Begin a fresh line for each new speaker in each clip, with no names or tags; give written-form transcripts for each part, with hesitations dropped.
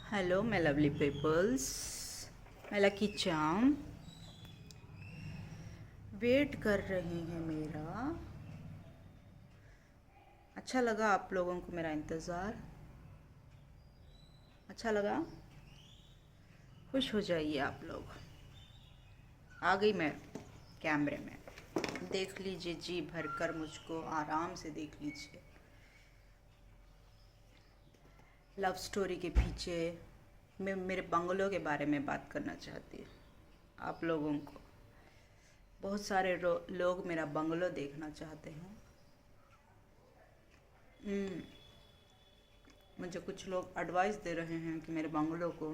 Hello my lovely peoples, मैं lucky चाम wait कर रहे हैं मेरा। अच्छा लगा आप लोगों को मेरा इंतज़ार? अच्छा लगा? खुश हो जाइए आप लोग। आ गई मैं कैमरे में, देख लीजिए जी भरकर मुझको, आराम से देख लीजिए। लव स्टोरी के पीछे मैं मेरे बंगलों के बारे में बात करना चाहती हूँ आप लोगों को। बहुत सारे लोग मेरा बंगलो देखना चाहते हैं। मुझे कुछ लोग एडवाइस दे रहे हैं कि मेरे बंगलों को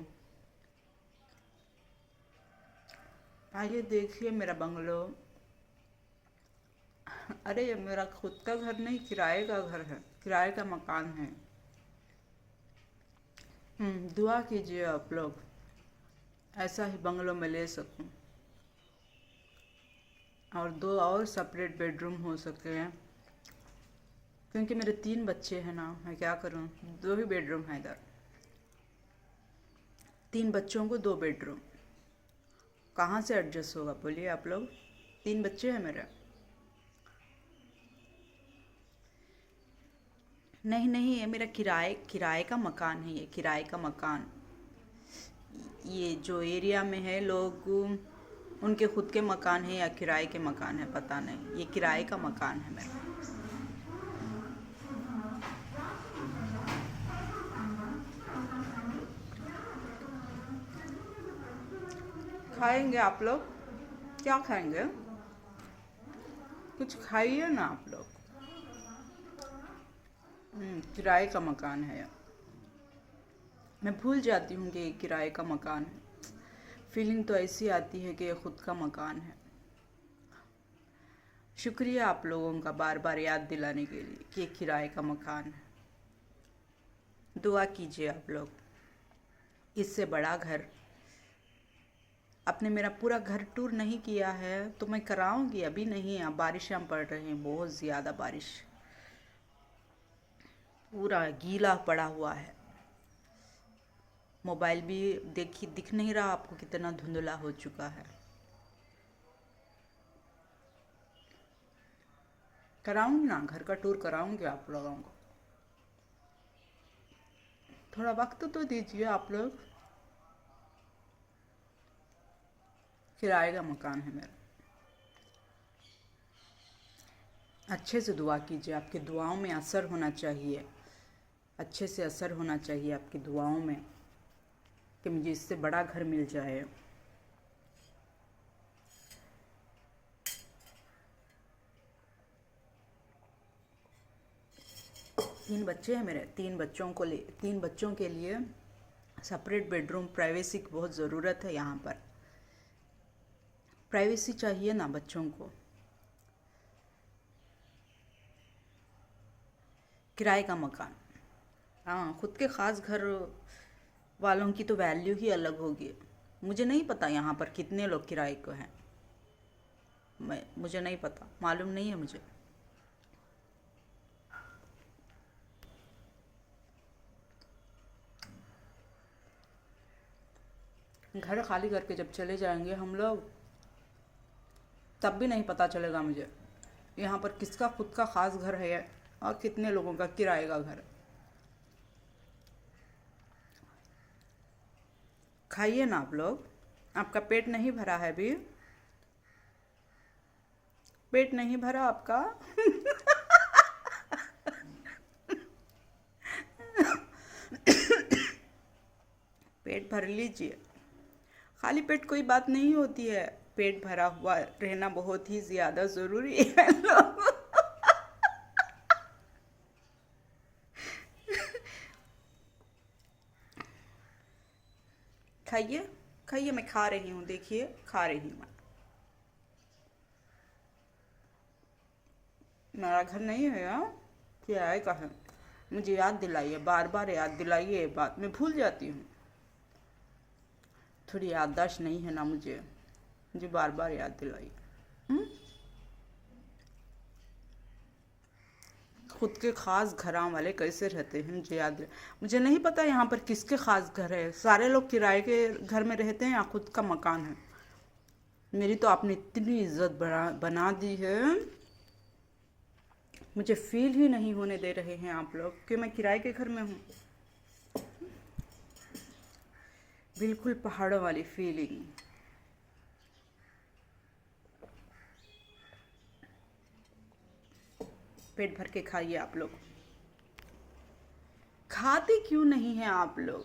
आइए देखिए मेरा बंगलो। अरे ये मेरा खुद का घर नहीं, किराए का घर है, किराए का मकान है। दुआ कीजिए आप लोग ऐसा ही बंगलो में ले सकूं और 2 और सेपरेट बेडरूम हो सके, क्योंकि मेरे 3 बच्चे हैं ना, मैं क्या करूं। 2 ही बेडरूम है इधर, 3 बच्चों को 2 बेडरूम कहाँ से एडजस्ट होगा बोलिए आप लोग। 3 बच्चे हैं मेरे। नहीं नहीं, ये मेरा किराए किराए का मकान है, ये किराए का मकान। ये जो एरिया में है लोग उनके खुद के मकान है या किराए के मकान है पता नहीं, ये किराए का मकान है मेरा। खाएंगे आप लोग? क्या खाएंगे? कुछ खाइए ना आप लोग। किराए का मकान है। मैं भूल जाती हूँ कि ये किराए का मकान है। फीलिंग तो ऐसी आती है कि ये खुद का मकान है। शुक्रिया आप लोगों का बार बार याद दिलाने के लिए कि ये किराए का मकान है। दुआ कीजिए आप लोग, इससे बड़ा घर। आपने मेरा पूरा घर टूर नहीं किया है तो मैं कराऊंगी, अभी नहीं। अब बारिशें पड़ रही हैं, बहुत ज़्यादा बारिश, पूरा गीला पड़ा हुआ है। मोबाइल भी देखिए, दिख नहीं रहा आपको कितना धुंधला हो चुका है। कराऊंगी ना, घर का टूर कराऊंगी आप लोगों को। थोड़ा वक्त तो दीजिए आप लोग। किराए का मकान है मेरा। अच्छे से दुआ कीजिए, आपकी दुआओं में असर होना चाहिए, अच्छे से असर होना चाहिए आपकी दुआओं में कि मुझे इससे बड़ा घर मिल जाए। 3 बच्चे हैं मेरे, 3 बच्चों के लिए सेपरेट बेडरूम, प्राइवेसी की बहुत ज़रूरत है यहाँ पर। प्राइवेसी चाहिए ना बच्चों को। किराए का मकान, हाँ, खुद के ख़ास घर वालों की तो वैल्यू ही अलग होगी। मुझे नहीं पता यहाँ पर कितने लोग किराए को हैं, मुझे नहीं पता, मालूम नहीं है मुझे। घर खाली करके जब चले जाएंगे हम लोग, तब भी नहीं पता चलेगा मुझे यहाँ पर किसका खुद का ख़ास घर है और कितने लोगों का किराए का घर है। खाइए ना आप लोग। आपका पेट नहीं भरा है अभी? पेट नहीं भरा आपका? पेट भर लीजिए। खाली पेट कोई बात नहीं होती है, पेट भरा हुआ रहना बहुत ही ज़्यादा ज़रूरी है लोग। खाइए खाइए, मैं खा रही हूँ, देखिए खा रही हूँ मैं। मेरा घर नहीं है यार, किराए का है। मुझे याद दिलाइए, बार बार याद दिलाइए, ये बात मैं भूल जाती हूँ। थोड़ी याददाश्त नहीं है ना मुझे, मुझे बार बार याद दिलाइए। खुद के ख़ास घरां वाले कैसे रहते हैं मुझे याद है। मुझे नहीं पता यहाँ पर किसके ख़ास घर है, सारे लोग किराए के घर में रहते हैं या खुद का मकान है। मेरी तो आपने इतनी इज्जत बना दी है, मुझे फील ही नहीं होने दे रहे हैं आप लोग कि मैं किराए के घर में हूँ। बिल्कुल पहाड़ों वाली फीलिंग। पेट भर के खाइए आप लोग। खाते क्यों नहीं हैं आप लोग?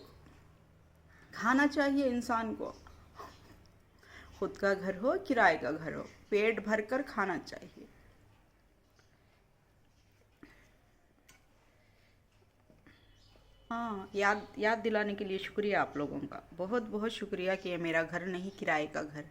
खाना चाहिए इंसान को, खुद का घर हो किराए का घर हो, पेट भर कर खाना चाहिए। हाँ, याद याद दिलाने के लिए शुक्रिया आप लोगों का, बहुत बहुत शुक्रिया कि ये मेरा घर नहीं किराए का घर।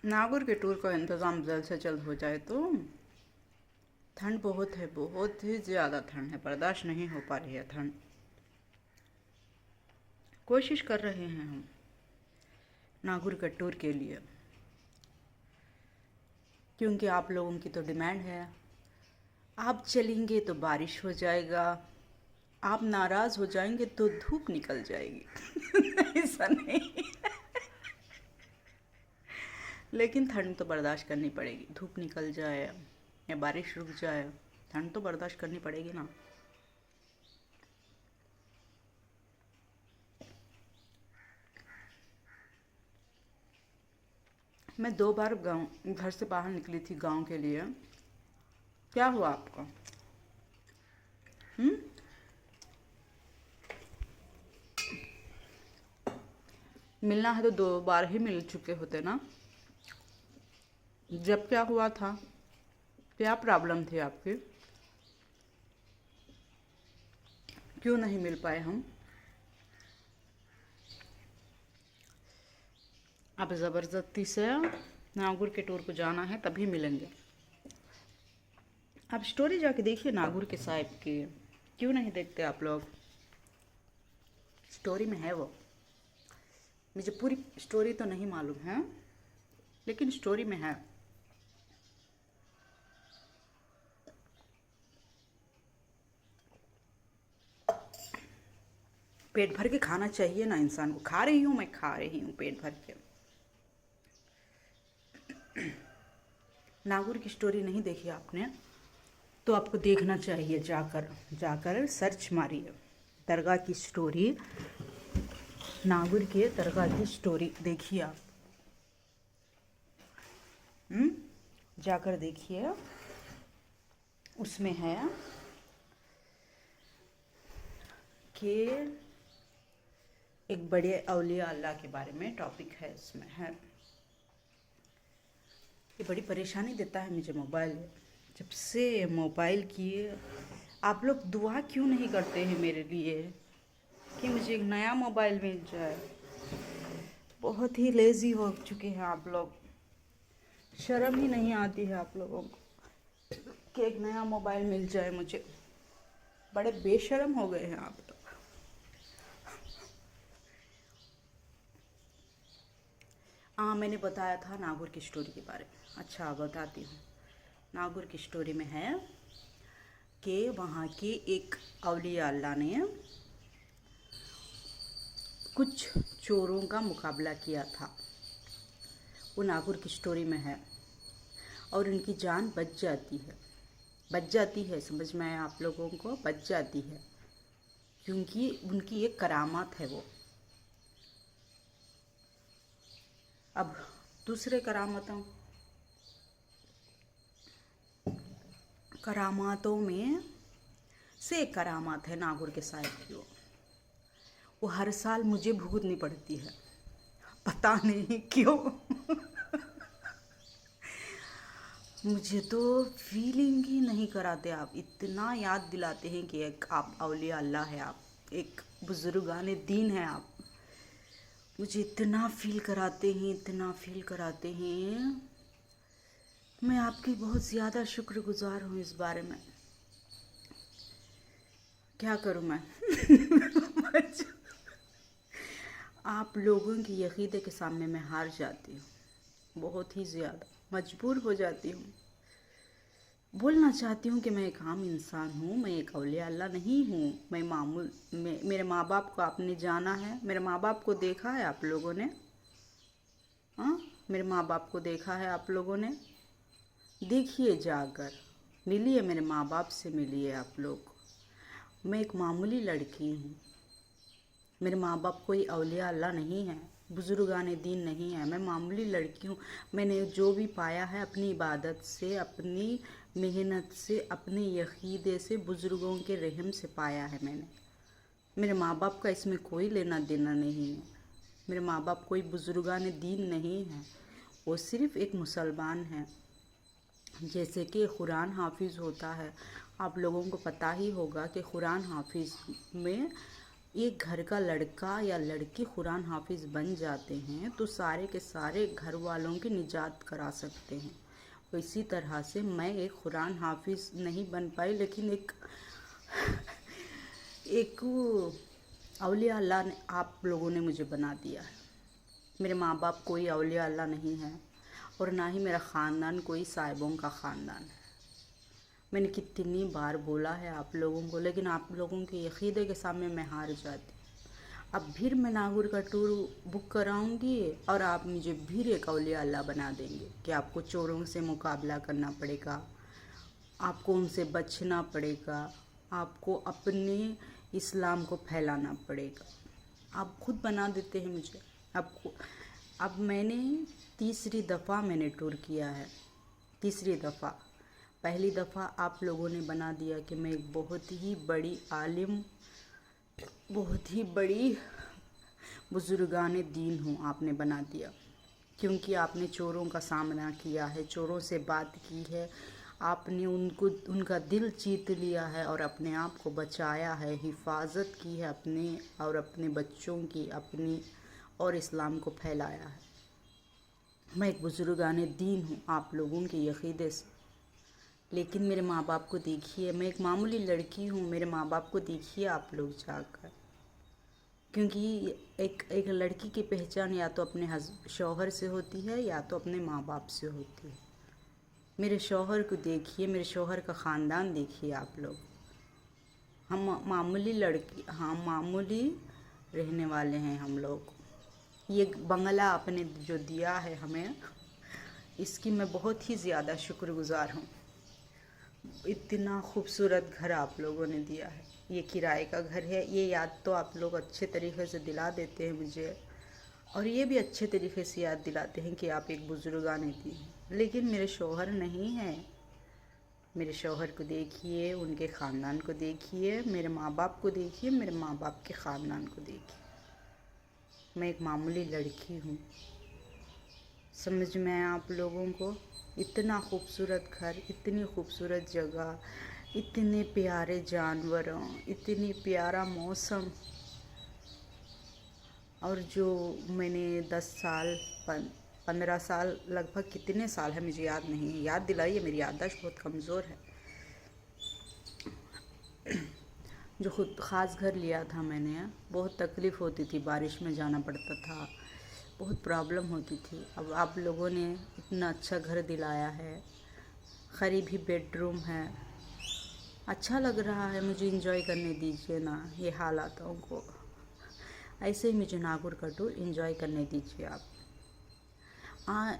नागौर के टूर का इंतज़ाम जल्द से जल्द हो जाए तो। ठंड बहुत है, बहुत ही ज़्यादा ठंड है, बर्दाश्त नहीं हो पा रही है ठंड। कोशिश कर रहे हैं हम नागौर के टूर के लिए, क्योंकि आप लोगों की तो डिमांड है। आप चलेंगे तो बारिश हो जाएगा, आप नाराज़ हो जाएंगे तो धूप निकल जाएगी। ऐसा नहीं। लेकिन ठंड तो बर्दाश्त करनी पड़ेगी, धूप निकल जाए या बारिश रुक जाए, ठंड तो बर्दाश्त करनी पड़ेगी ना। मैं 2 बार गांव घर से बाहर निकली थी गांव के लिए। क्या हुआ आपको? हम्म? मिलना है तो 2 बार ही मिल चुके होते ना। जब क्या हुआ था, क्या प्रॉब्लम थी आपकी, क्यों नहीं मिल पाए हम? अब ज़बरदस्ती से नागौर के टूर को जाना है तभी मिलेंगे। आप स्टोरी जाके देखिए नागौर के साहिब की, क्यों नहीं देखते आप लोग? स्टोरी में है वो। मुझे पूरी स्टोरी तो नहीं मालूम है, लेकिन स्टोरी में है। पेट भर के खाना चाहिए ना इंसान को। खा रही हूँ, मैं खा रही हूँ पेट भर के। नागौर की स्टोरी नहीं देखी आपने तो आपको देखना चाहिए, जाकर जाकर सर्च मारिए दरगाह की स्टोरी, नागौर के दरगाह की स्टोरी देखिए आप। जाकर देखिए, उसमें है कि एक बड़े औलिया अल्लाह के बारे में टॉपिक है, इसमें है। ये बड़ी परेशानी देता है मुझे मोबाइल। जब से मोबाइल की, आप लोग दुआ क्यों नहीं करते हैं मेरे लिए कि मुझे एक नया मोबाइल मिल जाए? बहुत ही लेज़ी हो चुके हैं आप लोग, शर्म ही नहीं आती है आप लोगों को कि एक नया मोबाइल मिल जाए मुझे। बड़े बेशर्म हो गए हैं आप लोग। हाँ, मैंने बताया था नागौर की स्टोरी के बारे में। अच्छा, बताती हूँ। नागौर की स्टोरी में है कि वहाँ के एक औलिया अल्लाह ने कुछ चोरों का मुकाबला किया था। वो नागौर की स्टोरी में है और उनकी जान बच जाती है, समझ में आया आप लोगों को? बच जाती है, क्योंकि उनकी एक करामात है वो। अब दूसरे करामातों में से एक करामात है नागौर के साहिब की। वो हर साल मुझे भुगतनी पड़ती है, पता नहीं क्यों। मुझे तो फीलिंग ही नहीं कराते आप, इतना याद दिलाते हैं कि एक आप औलिया अल्लाह है, आप एक बुजुर्गाने दीन है आप। मुझे इतना फील कराते हैं, इतना फील कराते हैं। मैं आपकी बहुत ज़्यादा शुक्रगुजार हूँ इस बारे में। क्या करूँ मैं? आप लोगों की अक़ीदे के सामने मैं हार जाती हूँ, बहुत ही ज़्यादा मजबूर हो जाती हूँ। बोलना चाहती हूँ कि मैं एक आम इंसान हूँ, मैं एक औलिया अल्लाह नहीं हूँ। मैं मामूल मेरे माँ बाप को आपने जाना है, मेरे माँ बाप को देखा है आप लोगों ने? हाँ, मेरे माँ बाप को देखा है आप लोगों ने? देखिए जाकर, मिलिए मेरे माँ बाप से, मिलिए आप लोग। मैं एक मामूली लड़की हूँ, मेरे माँ बाप कोई औलिया अल्लाह नहीं है, बुजुर्गाने दीन नहीं है। मैं मामूली लड़की हूँ। मैंने जो भी पाया है अपनी इबादत से, अपनी मेहनत से, अपने यकीदे से, बुज़ुर्गों के रहम से पाया है मैंने। मेरे माँ बाप का इसमें कोई लेना देना नहीं है। मेरे माँ बाप कोई बुजुर्गाने दीन नहीं है, वो सिर्फ़ एक मुसलमान है। जैसे कि कुरान हाफिज़ होता है, आप लोगों को पता ही होगा कि कुरान हाफिज़ में एक घर का लड़का या लड़की कुरान हाफिज़ बन जाते हैं तो सारे के सारे घर वालों की निजात करा सकते हैं। तो इसी तरह से मैं एक कुरान हाफिज़ नहीं बन पाई, लेकिन एक औलिया अल्लाह ने आप लोगों ने मुझे बना दिया है। मेरे माँ बाप कोई औलिया अल्लाह नहीं है और ना ही मेरा ख़ानदान कोई साहिबों का ख़ानदान है। मैंने कितनी बार बोला है आप लोगों को, लेकिन आप लोगों के अक़ीदे के सामने मैं हार जाती। अब फिर मैं नागौर का टूर बुक कराऊंगी और आप मुझे फिर एक औलिया अल्लाह बना देंगे कि आपको चोरों से मुकाबला करना पड़ेगा, आपको उनसे बचना पड़ेगा, आपको अपने इस्लाम को फैलाना पड़ेगा। आप खुद बना देते हैं मुझे। आपको अब मैंने तीसरी दफ़ा मैंने टूर किया है, तीसरी दफ़ा। पहली दफ़ा आप लोगों ने बना दिया कि मैं एक बहुत ही बड़ी आलिम, बहुत ही बड़ी बुजुर्गाने दीन हूँ, आपने बना दिया। क्योंकि आपने चोरों का सामना किया है, चोरों से बात की है, आपने उनका दिल जीत लिया है और अपने आप को बचाया है, हिफाजत की है अपने और अपने बच्चों की, अपनी और इस्लाम को फैलाया है। मैं एक बुजुर्गाने दीन हूँ आप लोगों के अक़ीदे से। लेकिन मेरे माँ बाप को देखिए, मैं एक मामूली लड़की हूँ, मेरे माँ बाप को देखिए आप लोग जाकर। क्योंकि एक लड़की की पहचान या तो अपने शौहर से होती है या तो अपने माँ बाप से होती है। मेरे शौहर को देखिए, मेरे शौहर का ख़ानदान देखिए आप लोग। हम मामूली लड़की, हाँ मामूली रहने वाले हैं हम लोग। ये बंगला आपने जो दिया है हमें, इसकी मैं बहुत ही ज़्यादा शुक्रगुज़ार हूँ। इतना खूबसूरत घर आप लोगों ने दिया है। ये किराए का घर है, ये याद तो आप लोग अच्छे तरीके से दिला देते हैं मुझे, और ये भी अच्छे तरीके से याद दिलाते हैं कि आप एक बुजुर्गाने दी हैं। लेकिन मेरे शौहर नहीं हैं। मेरे शौहर को देखिए, उनके ख़ानदान को देखिए, मेरे माँ बाप को देखिए, मेरे माँ बाप के ख़ानदान को देखिए। मैं एक मामूली लड़की हूँ, समझ में आया आप लोगों को? इतना खूबसूरत घर, इतनी खूबसूरत जगह, इतने प्यारे जानवरों, इतनी प्यारा मौसम, और जो मैंने 10 साल 15 साल, लगभग कितने साल है मुझे याद नहीं है, याद दिलाइए, मेरी याददाश्त बहुत कमज़ोर है। जो खुद ख़ास घर लिया था मैंने, बहुत तकलीफ़ होती थी, बारिश में जाना पड़ता था, बहुत प्रॉब्लम होती थी। अब आप लोगों ने इतना अच्छा घर दिलाया है, करीब ही बेडरूम है, अच्छा लग रहा है। मुझे इंजॉय करने दीजिए ना ये हालातों को, ऐसे ही मुझे नागौर का टूर इंजॉय करने दीजिए आप।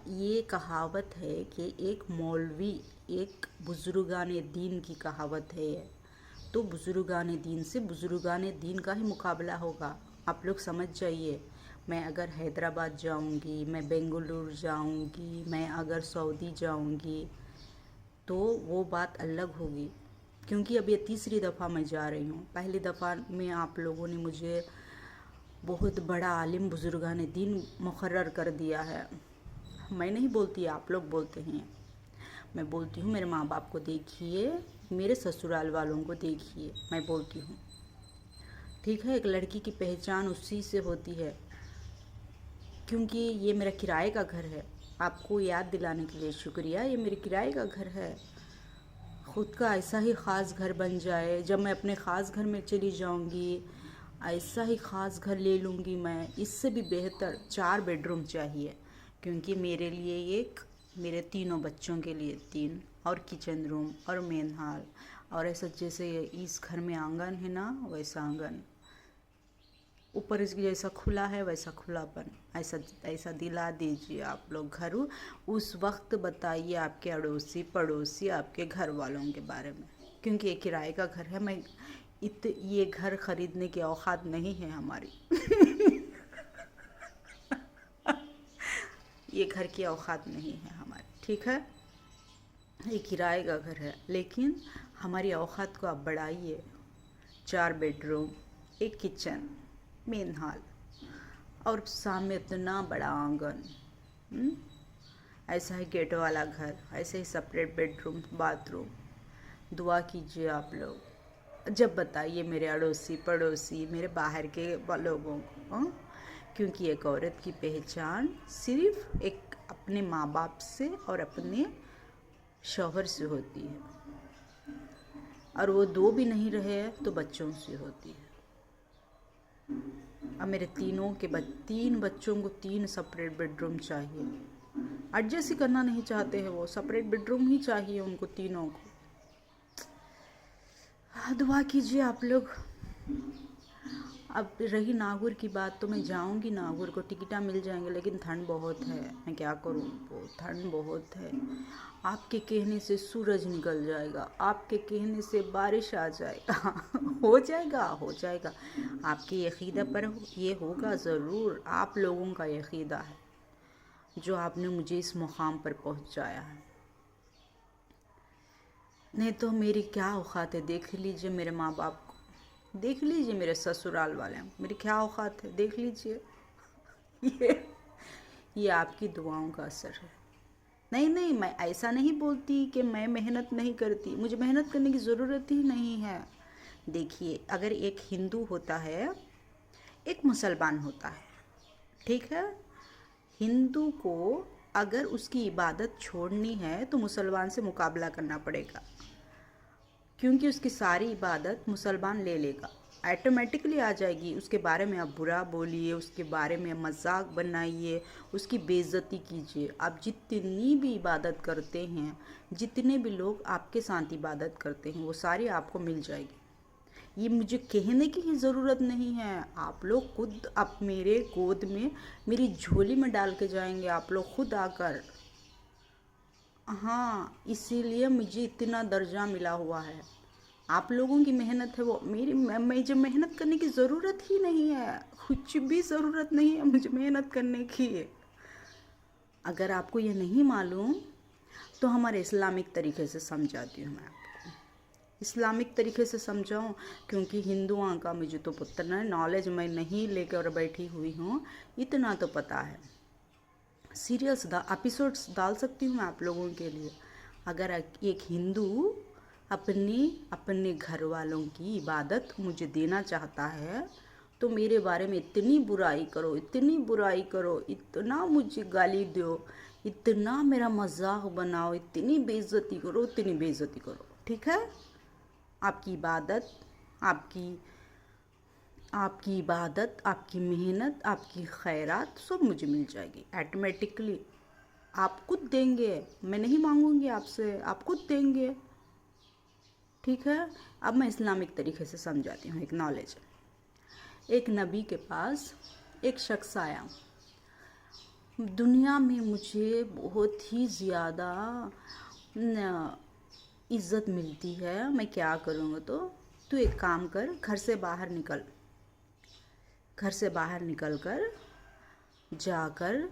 ये कहावत है कि एक मौलवी, एक बुजुर्गाने दीन की कहावत है ये। तो बुजुर्गाने दीन से बुजुर्गाने दीन का ही मुकाबला होगा, आप लोग समझ जाइए। मैं अगर हैदराबाद जाऊंगी, मैं बेंगलुरु जाऊंगी, मैं अगर सऊदी जाऊंगी तो वो बात अलग होगी। क्योंकि अब ये तीसरी दफ़ा मैं जा रही हूँ। पहली दफ़ा में आप लोगों ने मुझे बहुत बड़ा आलिम बुजुर्गाने दीन मुकर्रर कर दिया है। मैं नहीं बोलती, आप लोग बोलते हैं। मैं बोलती हूँ मेरे माँ बाप को देखिए, मेरे ससुराल वालों को देखिए, मैं बोलती हूँ। ठीक है, एक लड़की की पहचान उसी से होती है। क्योंकि ये मेरा किराए का घर है, आपको याद दिलाने के लिए शुक्रिया। ये मेरे किराए का घर है, खुद का ऐसा ही ख़ास घर बन जाए, जब मैं अपने ख़ास घर में चली जाऊंगी ऐसा ही ख़ास घर ले लूँगी मैं। इससे भी बेहतर 4 बेडरूम चाहिए, क्योंकि मेरे लिए एक, मेरे तीनों बच्चों के लिए 3, और किचन रूम और मेन हॉल, और ऐसा जैसे इस घर में आंगन है ना वैसा आंगन, ऊपर इसकी जैसा खुला है वैसा खुलापन, ऐसा ऐसा दिला दीजिए आप लोग घर। उस वक्त बताइए आपके अड़ोसी पड़ोसी आपके घर वालों के बारे में, क्योंकि ये किराए का घर है। मैं ये घर खरीदने की औकात नहीं है हमारी। ये घर की औकात नहीं है हमारी, ठीक है। ये किराए का घर है, लेकिन हमारी औकात को आप बढ़ाइए। 4 बेडरूम, एक किचन, मेन हॉल, और सामने इतना बड़ा आंगन। ऐसा ही गेट वाला घर, ऐसे ही सेपरेट बेडरूम बाथरूम। दुआ कीजिए आप लोग, जब बताइए मेरे अड़ोसी पड़ोसी मेरे बाहर के लोगों को, क्योंकि एक औरत की पहचान सिर्फ एक अपने माँ बाप से और अपने शौहर से होती है, और वो 2 भी नहीं रहे तो बच्चों से होती है। अब मेरे 3 बच्चों को 3 सेपरेट बेडरूम चाहिए। एडजस्ट ही करना नहीं चाहते हैं वो, सेपरेट बेडरूम ही चाहिए उनको तीनों को। दुआ कीजिए आप लोग। अब रही नागौर की बात, तो मैं जाऊंगी नागौर को, टिकटा मिल जाएंगे, लेकिन ठंड बहुत है, मैं क्या करूं, ठंड बहुत है। आपके कहने से सूरज निकल जाएगा, आपके कहने से बारिश आ जाएगा। हो जाएगा हो जाएगा, आपकी यकीदा पर ये होगा ज़रूर। आप लोगों का यकीदा है जो आपने मुझे इस मुकाम पर पहुंचाया है, नहीं तो मेरी क्या औकात है। देख लीजिए मेरे माँ बाप को, देख लीजिए मेरे ससुराल वाले, मेरी क्या औकात है, देख लीजिए। ये आपकी दुआओं का असर है। नहीं, मैं ऐसा नहीं बोलती कि मैं मेहनत नहीं करती, मुझे मेहनत करने की ज़रूरत ही नहीं है। देखिए, अगर एक हिंदू होता है, एक मुसलमान होता है, ठीक है। हिंदू को अगर उसकी इबादत छोड़नी है तो मुसलमान से मुकाबला करना पड़ेगा, क्योंकि उसकी सारी इबादत मुसलमान ले लेगा, ऑटोमेटिकली आ जाएगी। उसके बारे में आप बुरा बोलिए, उसके बारे में मजाक बनाइए, उसकी बेइज्जती कीजिए। आप जितनी भी इबादत करते हैं, जितने भी लोग आपके साथ इबादत करते हैं, वो सारी आपको मिल जाएगी। ये मुझे कहने की ही ज़रूरत नहीं है, आप लोग खुद आप मेरे गोद में, मेरी झोली में डाल के जाएंगे आप लोग खुद आकर। हाँ, इसीलिए मुझे इतना दर्जा मिला हुआ है। आप लोगों की मेहनत है वो, मेरी मुझे मेहनत करने की ज़रूरत ही नहीं है, कुछ भी ज़रूरत नहीं है मुझे मेहनत करने की। अगर आपको ये नहीं मालूम तो हमारे इस्लामिक तरीके से समझाती हूँ मैं आपको, इस्लामिक तरीके से समझाऊँ, क्योंकि हिंदुओं का मुझे तो उतना नॉलेज मैं नहीं लेकर बैठी हुई हूँ, इतना तो पता है। सीरियल्स एपिसोड्स डाल सकती हूँ मैं आप लोगों के लिए। अगर एक हिंदू अपने घर वालों की इबादत मुझे देना चाहता है तो मेरे बारे में इतनी बुराई करो, इतनी बुराई करो, इतना मुझे गाली दो, इतना मेरा मजाक बनाओ, इतनी बेइज्जती करो, इतनी बेइज्जती करो, ठीक है। आपकी इबादत, आपकी इबादत, आपकी मेहनत, आपकी खैरात सब मुझे मिल जाएगी ऑटोमेटिकली। आप खुद देंगे, मैं नहीं मांगूंगी आपसे, आप खुद देंगे, ठीक है। अब मैं इस्लामिक तरीके से समझाती हूँ। एक नॉलेज, एक नबी के पास एक शख्स आया, दुनिया में मुझे बहुत ही ज़्यादा इज़्ज़त मिलती है, मैं क्या करूँगा, तो तू एक काम कर, घर से बाहर निकल कर जाकर,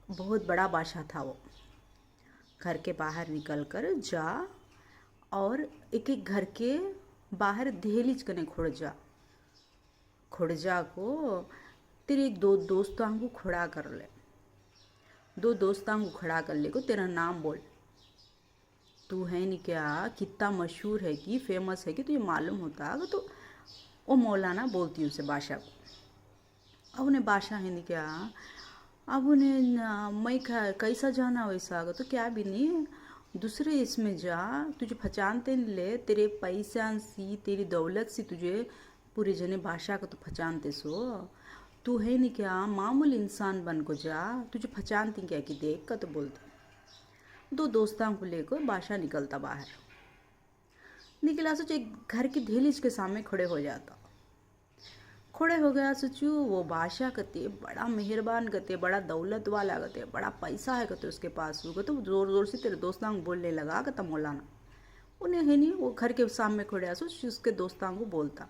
बहुत बड़ा बादशाह था वो, घर के बाहर निकल कर जा और एक एक घर के बाहर दहलीज कने खुड़ जा को तेरे एक 2 दोस्तां को खड़ा कर ले, 2 दोस्तां को खड़ा कर ले को तेरा नाम बोल, तू है नहीं क्या, कितना मशहूर है कि फेमस है कि तुझे मालूम होता है। तो वो मौलाना बोलती उसे बादशाह को, अब उन्हें बादशाह है नहीं क्या, अब उन्हें मैं कैसा जाना वैसा, तो क्या भी नहीं, दूसरे इसमें जा, तुझे पहचानते नहीं ले, तेरे पैसा सी तेरी दौलत सी तुझे पूरे जने भाषा को तो पहचानते सो। तू है नहीं क्या मामूल इंसान बन को जा, तुझे पहचानती क्या कि देख का तो बोलता। दो दोस्तों को लेकर बादशाह निकलता बाहर। निकला सोच एक घर की दहलीज के सामने खड़े हो जाता। खड़े हो गया सोचू वो बादशाह कते बड़ा मेहरबान कते बड़ा दौलत वाला कते बड़ा पैसा है कते उसके पास होगा तो जोर जोर से तेरे दोस्तों को बोलने लगा कता मौलाना। उन्हें है नहीं, वो घर के सामने खड़े सोच उसके दोस्तों को बोलता।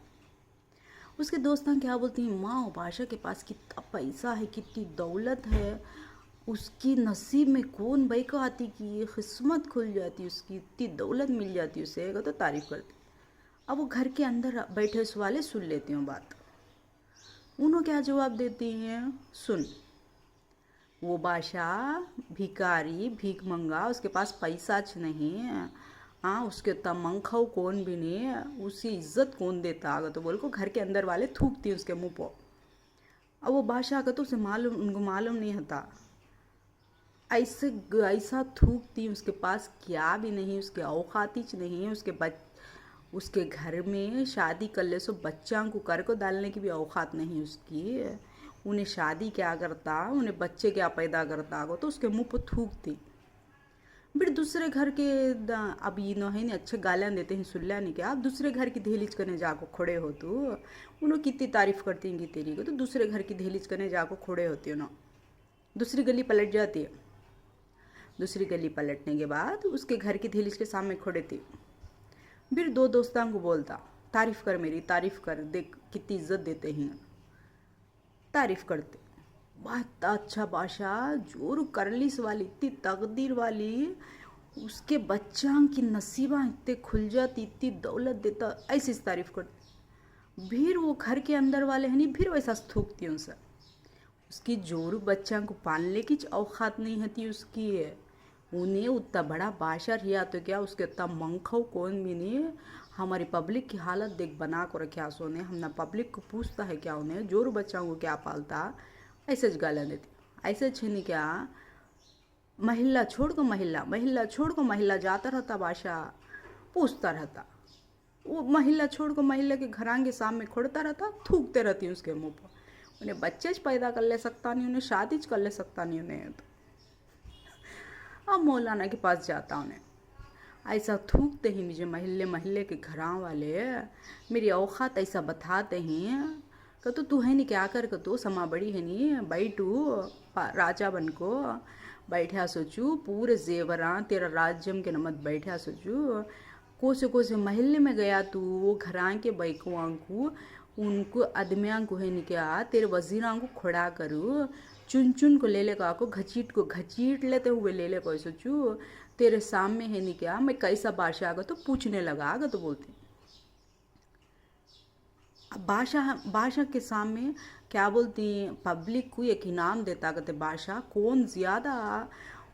उसके दोस्तों क्या बोलती हैं, माँ वो बादशाह के पास कितना पैसा है कितनी दौलत है, उसकी नसीब में कौन भाई को आती कि किस्मत खुल जाती, उसकी इतनी दौलत मिल जाती उसे तो तारीफ करती। अब वो घर के अंदर बैठे उस वाले सुन लेती हूँ बात। उन्होंने क्या जवाब देती हैं, सुन वो बादशाह भिखारी भीख मंगा, उसके पास पैसा नहीं है, हाँ उसके तमंखाओ कौन भी नहीं है, उसी इज्जत कौन देता अगर तो बोल को घर के अंदर वाले थूकती उसके मुंह पर। अब वो बादशाह का तो उसे मालूम उनको मालूम नहीं होता, ऐसे ऐसा थूकती उसके पास क्या भी नहीं, उसके औकातिच नहीं है, उसके घर में शादी कर ले सो बच्चा को कर को डालने की भी औकात नहीं उसकी। उन्हें शादी क्या करता, उन्हें बच्चे क्या पैदा करता तो उसके मुंह पर थूकती। फिर दूसरे घर के अब ये न है नहीं अच्छे गालियाँ देते हैं सुल्ला नहीं क्या, अब दूसरे घर की दहलीज करने जाको खड़े हो तो उन्होंने कितनी तारीफ करती हैं तेरी को, तो दूसरे घर की दहलीज करने जाको खड़े होती हो ना। दूसरी गली पलट जाती है। दूसरी गली पलटने के बाद उसके घर की दहलीज के सामने खड़े थे। फिर दो दोस्तों को बोलता, तारीफ कर मेरी तारीफ कर, देख कितनी इज्जत देते हैं। तारीफ करते, बहुत अच्छा बादशाह जोर करलिस वाली इतनी तकदीर वाली, उसके बच्चा की नसीबा इतने खुल जाती इतनी दौलत देता, ऐसी तारीफ करते। फिर वो घर के अंदर वाले हैं नहीं फिर वैसा थूकती उनसे, उसकी जोर बच्चा को पालने की औकात नहीं होती उसकी है, उन्हें उतना बड़ा बादशाह रिया तो क्या उसके उतना मंखो कौन भी नहीं। हमारी पब्लिक की हालत देख बना को रखा सोने, हमने पब्लिक को पूछता है क्या उन्हें जोर बच्चों को क्या पालता, ऐसे गालियाँ देती। ऐसे छीनी क्या महिला छोड़ को महिला छोड़ को महिला जाता रहता बादशाह, पूछता रहता, वो महिला छोड़ को महिला के घरांगे सामने खड़ता रहता, थूकते रहती उसके मुँह पर। उन्हें बच्चे पैदा कर ले सकता नहीं, उन्हें शादी कर ले सकता नहीं उन्हें तो। अब मौलाना के पास जाता उन्हें, ऐसा थूकते ही मुझे महल्ले के घरां वाले मेरी औकात ऐसा बताते हैं कि तू है नहीं क्या कर तो समा बड़ी है नहीं बैठू राजा बन को बैठा सोचू पूरे जेवरा तेरा राज्यम के नमत बैठा सोचू, कोसे महल्ले में गया तू वो घरां के बैकुआं को उनको अदमियाँ को है नहीं क्या तेरे वजीरां को खड़ा करूँ, चुन को ले का को घचीट लेते हुए ले को सोचू, तेरे सामने है नहीं क्या मैं कैसा बादशाह आगा तो पूछने लगा आगा तो बोलती। अब बादशाह के सामने क्या बोलती, पब्लिक को एक इनाम देता कहते बादशाह कौन ज़्यादा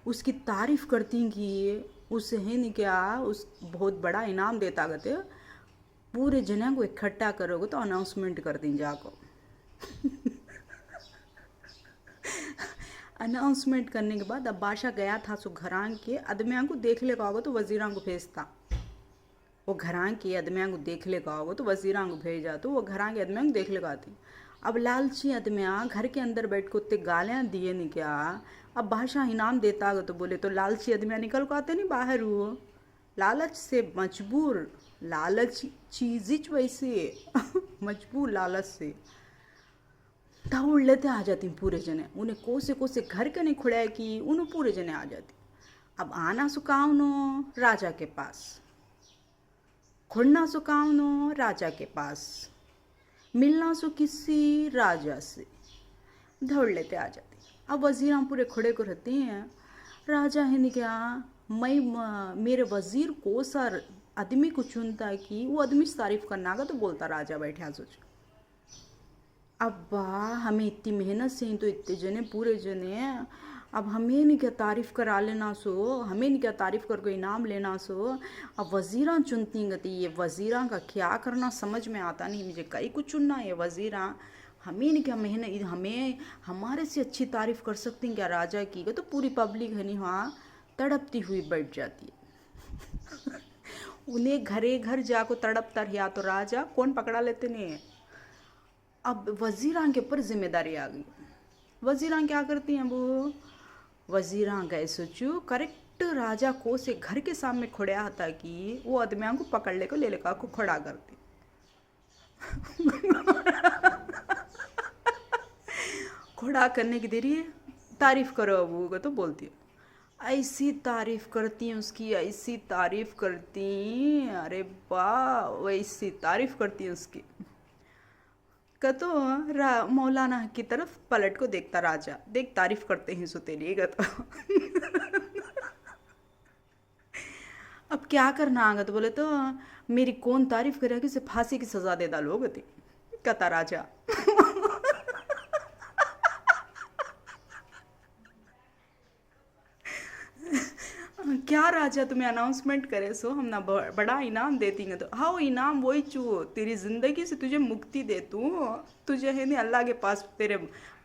उसकी तारीफ करती कि उसे है नहीं क्या उस बहुत बड़ा इनाम देता कहते, पूरे जना को इकट्ठा करोगे तो अनाउंसमेंट कर दी जाको। अनाउंसमेंट करने के बाद अब बादशाह गया था सो घरां के अदमियाँ को देख ले होगा तो वजीरां को भेजता, वो घरां के अदमियाँ को देख ले होगा तो वजीरां को भेजा तो वो घरां के अदमियाँ को देख ले आती। अब लालची अदमियाँ घर के अंदर बैठ को उतने गालियाँ दिए नहीं क्या, अब बादशाह इनाम देता तो बोले तो लालची अदमियाँ निकल को आते नहीं बाहर, वो लालच से मजबूर, लालच चीज़ वैसे मजबूर लालच से दौड़ लेते आ जाती पूरे जने, उन्हें कोसे घर के नहीं खुड़ाए कि उन्हें पूरे जने आ जाती। अब आना सुकावनो राजा के पास, खुड़ना सुकावनो राजा के पास, मिलना सो किसी राजा से, दौड़ लेते आ जाती। अब वजीर पूरे खुड़े को रहते हैं, राजा है नहीं क्या मैं मेरे वजीर को सर आदमी को चुनता है कि वो आदमी से तारीफ करना का तो बोलता राजा बैठा सोच, अब्बा हमें इतनी मेहनत से ही तो इतने जने पूरे जने, अब हमें नहीं क्या तारीफ़ करा लेना सो, हमें नहीं क्या तारीफ़ करके इनाम लेना सो, अब वज़ीरां चुनती गती, ये वज़ीरां का क्या करना समझ में आता नहीं मुझे, कई को चुनना ये वज़ीरां, हमें नहीं क्या मेहनत, हमें हमारे से अच्छी तारीफ़ कर सकती हैं क्या राजा की, तो पूरी पब्लिक है नहीं हाँ तड़पती हुई बैठ जाती है। उन्हें घरे घर जाको तड़पता रहा तो राजा कौन पकड़ा लेते नहीं। अब वजीरां के ऊपर जिम्मेदारी आ गई। वजीरां क्या करती हैं वो, वजीरां गए सोचो करेक्ट राजा को से घर के सामने खोड़ा था कि वो आदमियों को पकड़ ले को ले लेका को खड़ा करती। खड़ा करने की देरी है, तारीफ करो अबू को तो बोलती है। ऐसी तारीफ करती हैं उसकी, ऐसी तारीफ करती, अरे वाह वैसी तारीफ करती हैं उसकी। तो मौलाना की तरफ पलट को देखता राजा, देख तारीफ करते हैं सो तेरी तो। अब क्या करना आगा तो बोले तो मेरी कौन तारीफ करेगी, उसे फांसी की सजा दे डालोगे थे कहता राजा। क्या राजा तुम्हें अनाउंसमेंट करे सो हम ना बड़ा इनाम देती हैं तो हाँ वो इनाम वही चू तेरी जिंदगी से तुझे मुक्ति दे तू, तुझे है नहीं अल्लाह के पास तेरे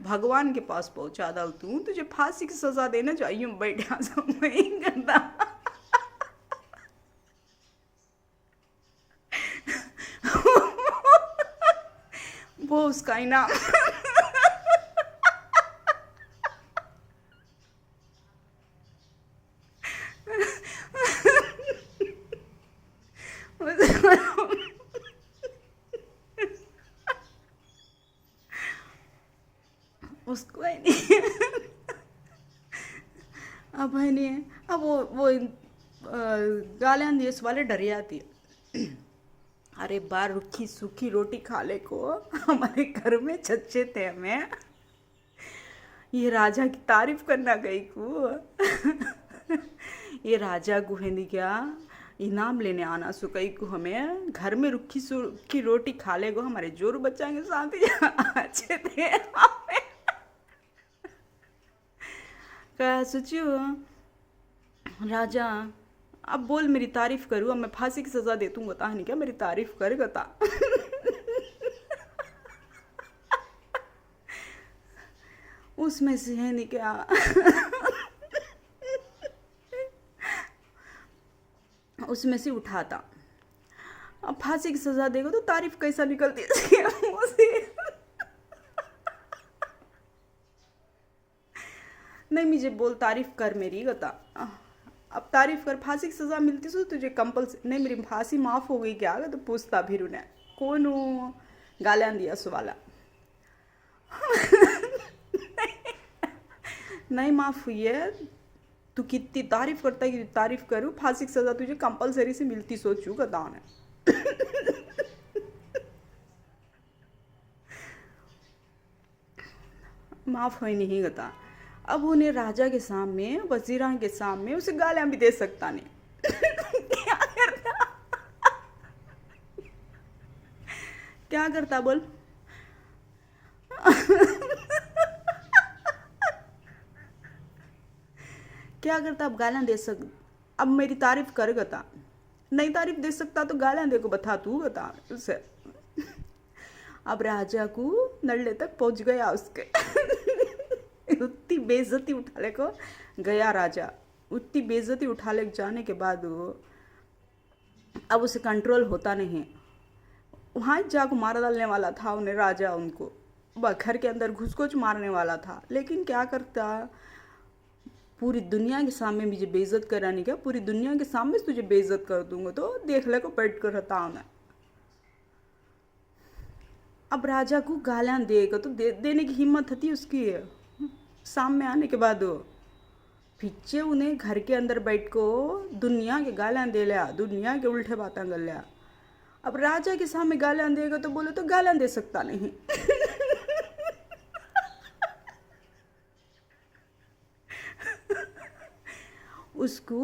भगवान के पास पहुंचा डाल तू, तुझे फांसी की सजा देना चाहिए बैठा सब नहीं करता। वो उसका इनाम। उसको है नहीं। अब है नहीं, अब वो गालियाँ दिए वाले डर आती है। अरे बार रूखी सूखी रोटी खा ले को हमारे घर में चच्चे थे हमें, ये राजा की तारीफ करना गई को। ये राजा को है नहीं क्या इनाम लेने आना सुकई को, हमें घर में रुखी सूखी रोटी खा ले को हमारे जोर बच्चा के साथ ही अच्छे थे। क्या सोचियो राजा, अब बोल मेरी तारीफ करूँ, अब मैं फांसी की सजा देतूँ बता नहीं क्या, मेरी तारीफ कर गता। उसमें से है नहीं क्या। उसमें से उठाता, अब फांसी की सजा देगा तो तारीफ कैसा निकलती है मुंह से। नहीं मुझे बोल तारीफ कर मेरी गता, अब तारीफ कर, फांसी की सजा मिलती सो तुझे कंपल्सरी नहीं, मेरी फांसी माफ हो गई क्या तो पूछता फिर उन्हें कौन हूँ गालियाँ दिया सवाला। नहीं माफ हुई है, तू कितनी तारीफ करता है कि तारीफ करूँ, फांसी की सजा तुझे कंपल्सरी से मिलती सोचू गता ने। माफ हुई नहीं गता। अब उन्हें राजा के सामने वजीरा के सामने उसे गालियां भी दे सकता नहीं। क्या करता, क्या करता बोल। क्या करता, अब गालियां दे सक, अब मेरी तारीफ कर गता, नहीं तारीफ दे सकता तो गालियां दे को बता तू गता उसे। अब राजा को नल्ले तक पहुंच गया उसके। उतनी बेइज्जती उठा ले को गया राजा, उतनी बेइज्जती उठा ले जाने के बाद अब उसे कंट्रोल होता नहीं, वहाँ जाको मार डालने वाला था उन्हें राजा, उनको घर के अंदर घुस मारने वाला था। लेकिन क्या करता, पूरी दुनिया के सामने मुझे बेइज्जत कराने का, पूरी दुनिया के सामने तुझे बेइज्जत कर दूंगा तो देख ले को बैठ कर रहता उन्हें। अब राजा को गालियाँ देगा तो देने की हिम्मत थी उसकी। सामने आने के बाद पीछे उन्हें घर के अंदर बैठ को दुनिया के गालियाँ दे लिया, दुनिया के उल्टे बातें कर लिया। अब राजा के सामने गालियाँ देगा तो बोले तो गालियाँ दे सकता नहीं। उसको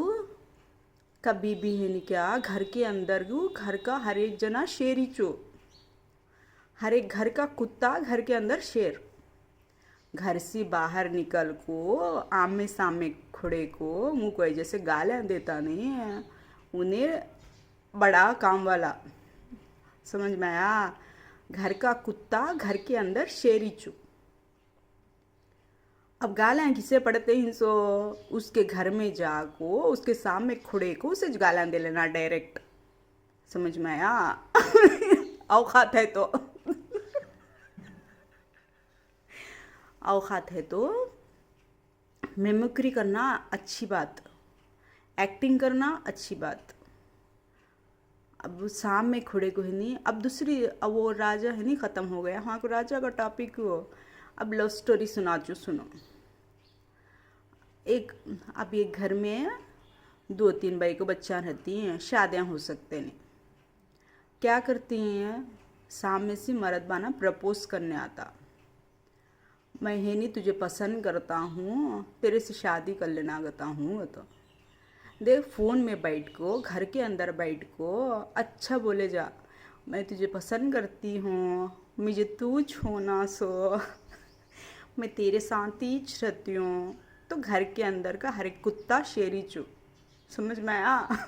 कभी भी है नहीं क्या, घर के अंदर घर का हर एक जना शेर ही चो, हर एक घर का कुत्ता घर के अंदर शेर। घर से बाहर निकल को आमने सामने खड़े को मुँह को जैसे गालियाँ देता नहीं है, उन्हें बड़ा काम वाला समझ में आया। घर का कुत्ता घर के अंदर शेरी चू। अब गालियाँ किसे पड़ते हैं सो उसके घर में जाको उसके सामने खुड़े को उसे गालियाँ दे लेना डायरेक्ट। समझ में आया? औकात है तो औकात है तो मिमिक्री करना अच्छी बात, एक्टिंग करना अच्छी बात। अब शाम में खुड़े को है नहीं, अब दूसरी, अब वो राजा है नहीं, ख़त्म हो गया। हाँ, को राजा का टॉपिक हो। अब लव स्टोरी सुनाचू, सुनो। एक, अब एक घर में 2-3 भाई को बच्चा रहती हैं, शादियाँ हो सकते नहीं। क्या करती हैं, सामने से मर्द बाना प्रपोज करने आता, मैं है नहीं तुझे पसंद करता हूँ, तेरे से शादी कर लेना गता हूँ। तो देख, फ़ोन में बैठ को, घर के अंदर बैठ को अच्छा बोले जा, मैं तुझे पसंद करती हूँ, मुझे तू छूना सो, मैं तेरे साथ ही रहती हूँ। तो घर के अंदर का हर एक कुत्ता शेरी चू। समझ में आया?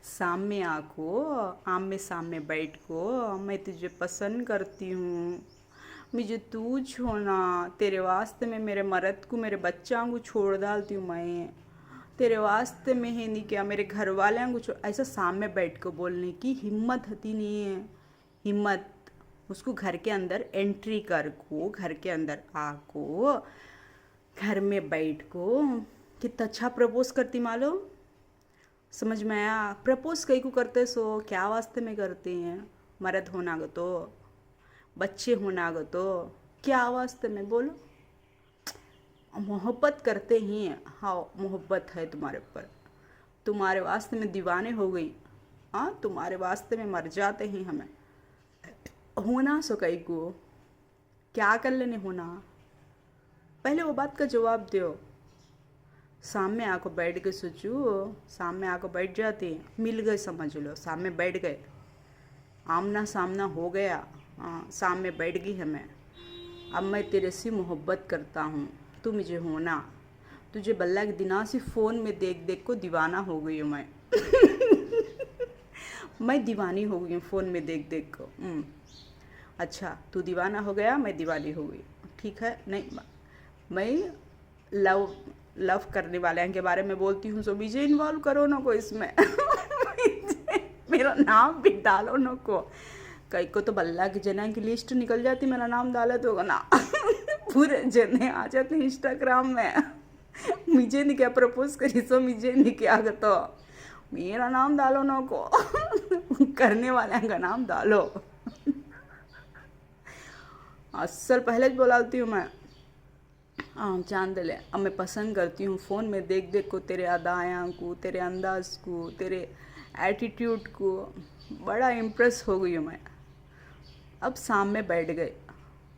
सामने आको, आमने सामने बैठ को, मैं तुझे पसंद करती हूँ, मुझे तू छोड़ना, तेरे वास्ते में मेरे मर्द को, मेरे बच्चा को छोड़ डालती हूँ, मैं तेरे वास्ते में है नहीं क्या, मेरे घर वाले को ऐसा सामने बैठ को बोलने की हिम्मत होती नहीं है। हिम्मत उसको घर के अंदर एंट्री कर को, घर के अंदर आको, घर में बैठ को कितना अच्छा प्रपोज करती मालूम। समझ में आया? प्रपोज कई को करते सो क्या वास्ते में करते हैं? मर्द होना गो तो, बच्चे होना गो तो, क्या वास्ते में बोलो? मोहब्बत करते ही हैं। हाँ, मोहब्बत है तुम्हारे ऊपर, तुम्हारे वास्ते में दीवाने हो गई। हाँ, तुम्हारे वास्ते में मर जाते हैं हमें। होना सो कई को क्या कर लेने होना, पहले वो बात का जवाब दो। सामने आको बैठ के सोचो, सामने आको बैठ जाते हैं, मिल गए समझ लो, सामने बैठ गए, आमना सामना हो गया। हाँ, सामने बैठ गई है मैं, अब मैं तेरे से मोहब्बत करता हूँ, तू मुझे होना, तुझे बल्ला के दिना से फ़ोन में देख देख को दीवाना हो गई हूँ मैं। मैं दीवानी हो गई हूँ फ़ोन में देख देख को। अच्छा, तू दीवाना हो गया, मैं दीवानी हो गई, ठीक है। नहीं, मैं लव लव करने वाले के बारे में बोलती हूँ, सो मुझे इन्वॉल्व करो ना को इसमें। मेरा नाम भी डालो ना को, कई को तो बल्ला की जना की लिस्ट निकल जाती, मेरा नाम डाले तो ना। पूरे जने आ जाते इंस्टाग्राम में, मुझे नहीं क्या प्रपोज करी सो, मुझे नहीं क्या तो मेरा नाम डालो ना को। करने वाले का नाम डालो। असल पहले बोलाती हूँ मैं, हाँ चांद ले, अब मैं पसंद करती हूँ फ़ोन में देख देख को, तेरे अदायाँ को, तेरे अंदाज को, तेरे एटीट्यूड को बड़ा इम्प्रेस हो गई हूँ मैं। अब सामने बैठ गए,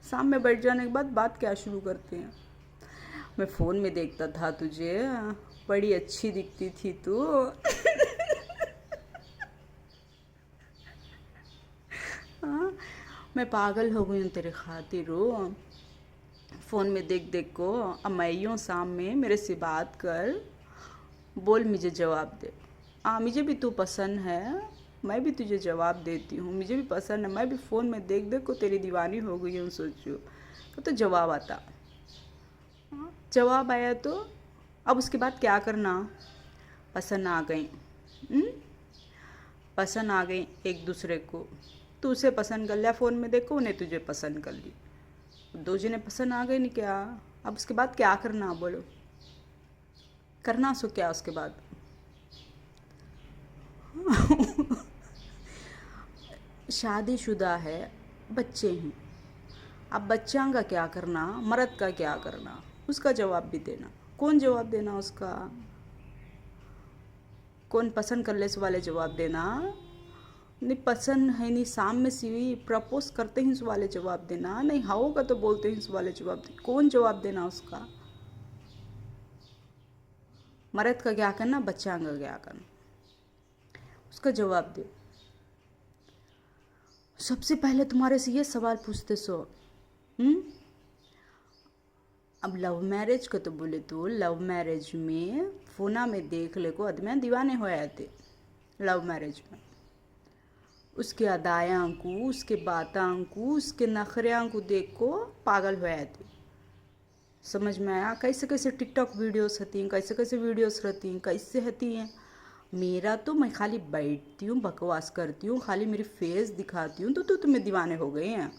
सामने बैठ जाने के बाद बात क्या शुरू करते हैं, मैं फ़ोन में देखता था तुझे, बड़ी अच्छी दिखती थी तू। हाँ, मैं पागल हो गई हूँ तेरे खातिर हो, फ़ोन में देख देख को। अब मैं यूँ सामने मेरे से बात कर, बोल मुझे जवाब दे। हाँ, मुझे भी तू पसंद है, मैं भी तुझे जवाब देती हूँ, मुझे भी पसंद है, मैं भी फ़ोन में देख देख को तेरी दीवानी हो गई हूँ। सोचो तो जवाब आता। हाँ, जवाब आया तो अब उसके बाद क्या करना, पसंद आ गई, पसंद आ गई एक दूसरे को, तू उसे पसंद कर लिया फ़ोन में देखो, उन्हें तुझे पसंद कर ली, दो जने पसंद आ गए नहीं क्या। अब उसके बाद क्या करना बोलो, करना सो क्या उसके बाद। शादीशुदा है, बच्चे हैं, अब बच्चा का क्या करना, मर्द का क्या करना, उसका जवाब भी देना। कौन जवाब देना उसका, कौन पसंद कर ले वाले जवाब देना, नहीं पसंद है नहीं सामने से प्रपोज करते हैं वाले जवाब देना, नहीं हाँ का तो बोलते हैं वाले जवाब देना। कौन जवाब देना उसका, मर्द का क्या करना, बच्चा का क्या करना, उसका जवाब दे। सबसे पहले तुम्हारे से ये सवाल पूछते सो, अब लव मैरिज का तो बोले तो लव मैरिज में फोना में देख ले को आदमी दीवाने हो जाते, लव मैरिज में उसके अदायां को, उसके बातां को, उसके नखरियां को देख को पागल हो जाते। समझ में आया? कैसे कैसे टिकटॉक वीडियोस होती हैं, कैसे कैसे वीडियोस रहती हैं, कैसे होती हैं। मेरा तो मैं खाली बैठती हूँ, बकवास करती हूँ, खाली मेरी फेस दिखाती हूँ तो तुम्हें दीवाने हो गए हैं।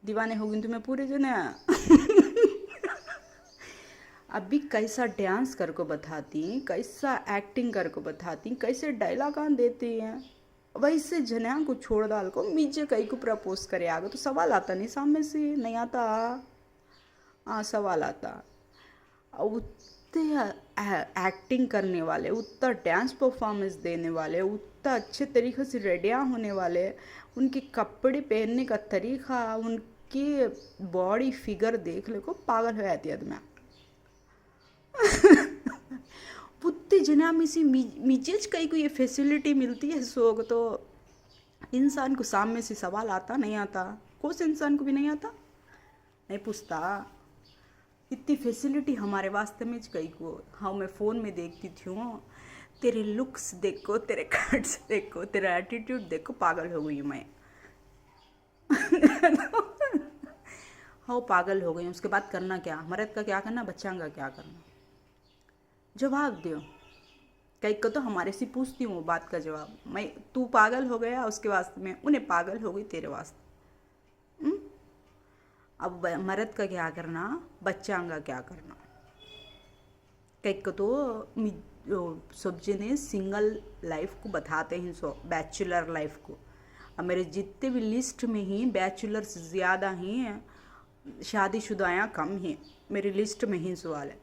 दीवाने हो गई तुम्हें पूरे जने। अभी कैसा डांस कर को बताती, कैसा एक्टिंग कर को बताती, कैसे डायलॉग आन देती हैं। वैसे जने को छोड़ डाल को मुझे कहीं को प्रपोज करे आगे तो सवाल आता नहीं, सामने से नहीं आता। हाँ सवाल आता। उतने एक्टिंग करने वाले, उतना डांस परफॉर्मेंस देने वाले, उतना अच्छे तरीके से रेडियाँ होने वाले, उनके कपड़े पहनने का तरीका, उनकी बॉडी फिगर देख ले को पागल हो जाती है आदमी। पुत्ते जना में से मिजेज कई को ये फैसिलिटी मिलती है सोग तो इंसान को सामने से सवाल आता नहीं आता, कोई इंसान को भी नहीं आता, नहीं पूछता। इतनी फैसिलिटी हमारे वास्ते में कई को। हाँ मैं फ़ोन में देखती थी, तेरे लुक्स देखो, तेरे कट्स देखो, तेरा एटीट्यूड देखो, पागल हो गई मैं। हाँ पागल हो गई। उसके बाद करना क्या, मर्द का क्या करना, बच्चा का क्या करना, जवाब दो। कई को तो हमारे से पूछती हूँ बात का जवाब मैं, तू पागल हो गया उसके वास्ते में, उन्हें पागल हो गई तेरे वास्ते। अब मर्द का क्या करना, बच्चा का क्या करना। कई को तो सब जने सिंगल लाइफ को बताते हैं, सो बैचलर लाइफ को। अब मेरे जितने भी लिस्ट में ही बैचलर्स ज़्यादा हैं, शादीशुदायाँ कम हैं मेरी लिस्ट में ही सवाल है।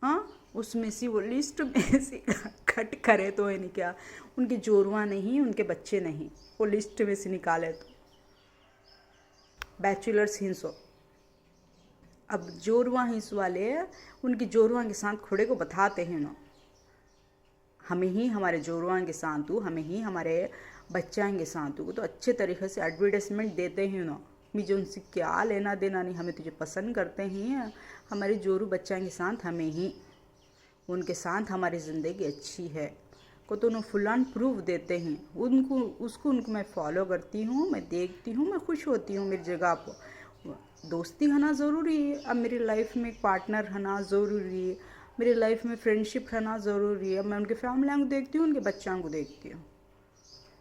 हाँ उसमें से वो लिस्ट में से कट करे तो है नहीं क्या, उनके जोरुआ नहीं, उनके बच्चे नहीं, वो लिस्ट में से निकाले तो बैचलर्स हिंसो। अब जोरुआ हिंस वाले उनकी जोरुआ के साथ खुड़े को बताते हैं ना, हमें ही हमारे जोरुआ के साथ हूँ, हमें ही हमारे बच्चा के साथ हूँ, तो अच्छे तरीके से एडवर्टाइजमेंट देते हैं ना। मुझे उनसे क्या लेना देना नहीं, हमें तुझे पसंद करते हैं, हमारे जोरू बच्चा के साथ हमें ही, उनके साथ हमारी ज़िंदगी अच्छी है को तो उन्हें फुल एंड प्रूफ देते हैं। उनको मैं फॉलो करती हूँ, मैं देखती हूँ, मैं खुश होती हूँ। मेरी जगह पर दोस्ती होना ज़रूरी है, अब मेरी लाइफ में एक पार्टनर रहना ज़रूरी है, मेरी लाइफ में फ्रेंडशिप रहना ज़रूरी है। मैं उनके फैमिली को देखती हूँ, उनके बच्चों को देखती हूँ,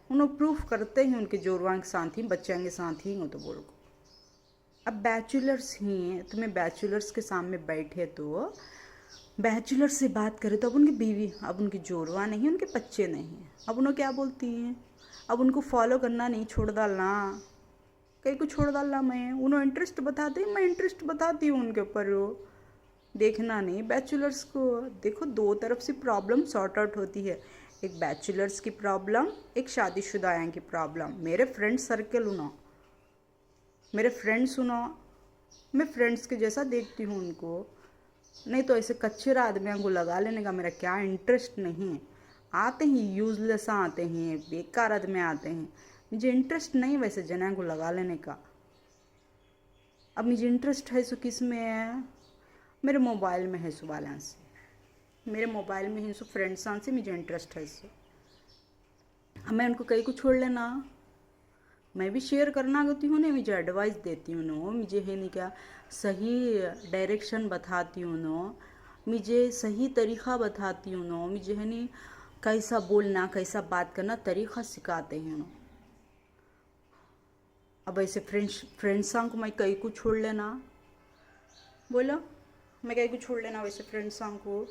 उन्हें प्रूफ करते हैं उनके जोड़वा के साथ ही, बच्चों के साथ ही हो तो बोल को। अब बैचलर्स ही हैं, तुम्हें बैचलर्स के सामने बैठे तो बैचलर से बात करें तो अब उनकी बीवी, अब उनकी जोड़वा नहीं, उनके बच्चे नहीं, अब उन्हें क्या बोलती हैं, अब उनको फॉलो करना नहीं, छोड़ डालना, कहीं को छोड़ डालना। मैं उन्हें इंटरेस्ट बताते हैं, मैं इंटरेस्ट बताती हूँ उनके ऊपर, वो देखना नहीं। बैचलर्स को देखो, दो तरफ से प्रॉब्लम सॉर्ट आउट होती है, एक बैचलर्स की प्रॉब्लम, एक शादीशुदा की प्रॉब्लम। मेरे फ्रेंड सर्कल सुनो, मेरे फ्रेंड्स सुनो, मैं फ्रेंड्स के जैसा देखती हूँ उनको, नहीं तो ऐसे कच्चरा आदमियों को लगा लेने का मेरा क्या इंटरेस्ट नहीं है। आते हैं यूजलेस आते हैं, बेकार आदमी आते हैं, मुझे इंटरेस्ट नहीं वैसे जना को लगा लेने का। अब मुझे इंटरेस्ट है सो किस में है, मेरे मोबाइल में है सो वाला से, मेरे मोबाइल में है सो फ्रेंड्स से मुझे इंटरेस्ट है सो। मैं उनको कहीं को छोड़ लेना, मैं भी शेयर करना करती हूँ ना, मुझे एडवाइस देती हूँ नो, मुझे है नहीं क्या सही डायरेक्शन बताती हूँ नो, मुझे सही तरीक़ा बताती हूँ नो, मुझे है नहीं कैसा बोलना, कैसा बात करना तरीक़ा सिखाते हैं नो। अब ऐसे फ्रेंड्स को मैं कहीं को छोड़ लेना, बोलो मैं कहीं को छोड़ लेना वैसे फ्रेंड्स को।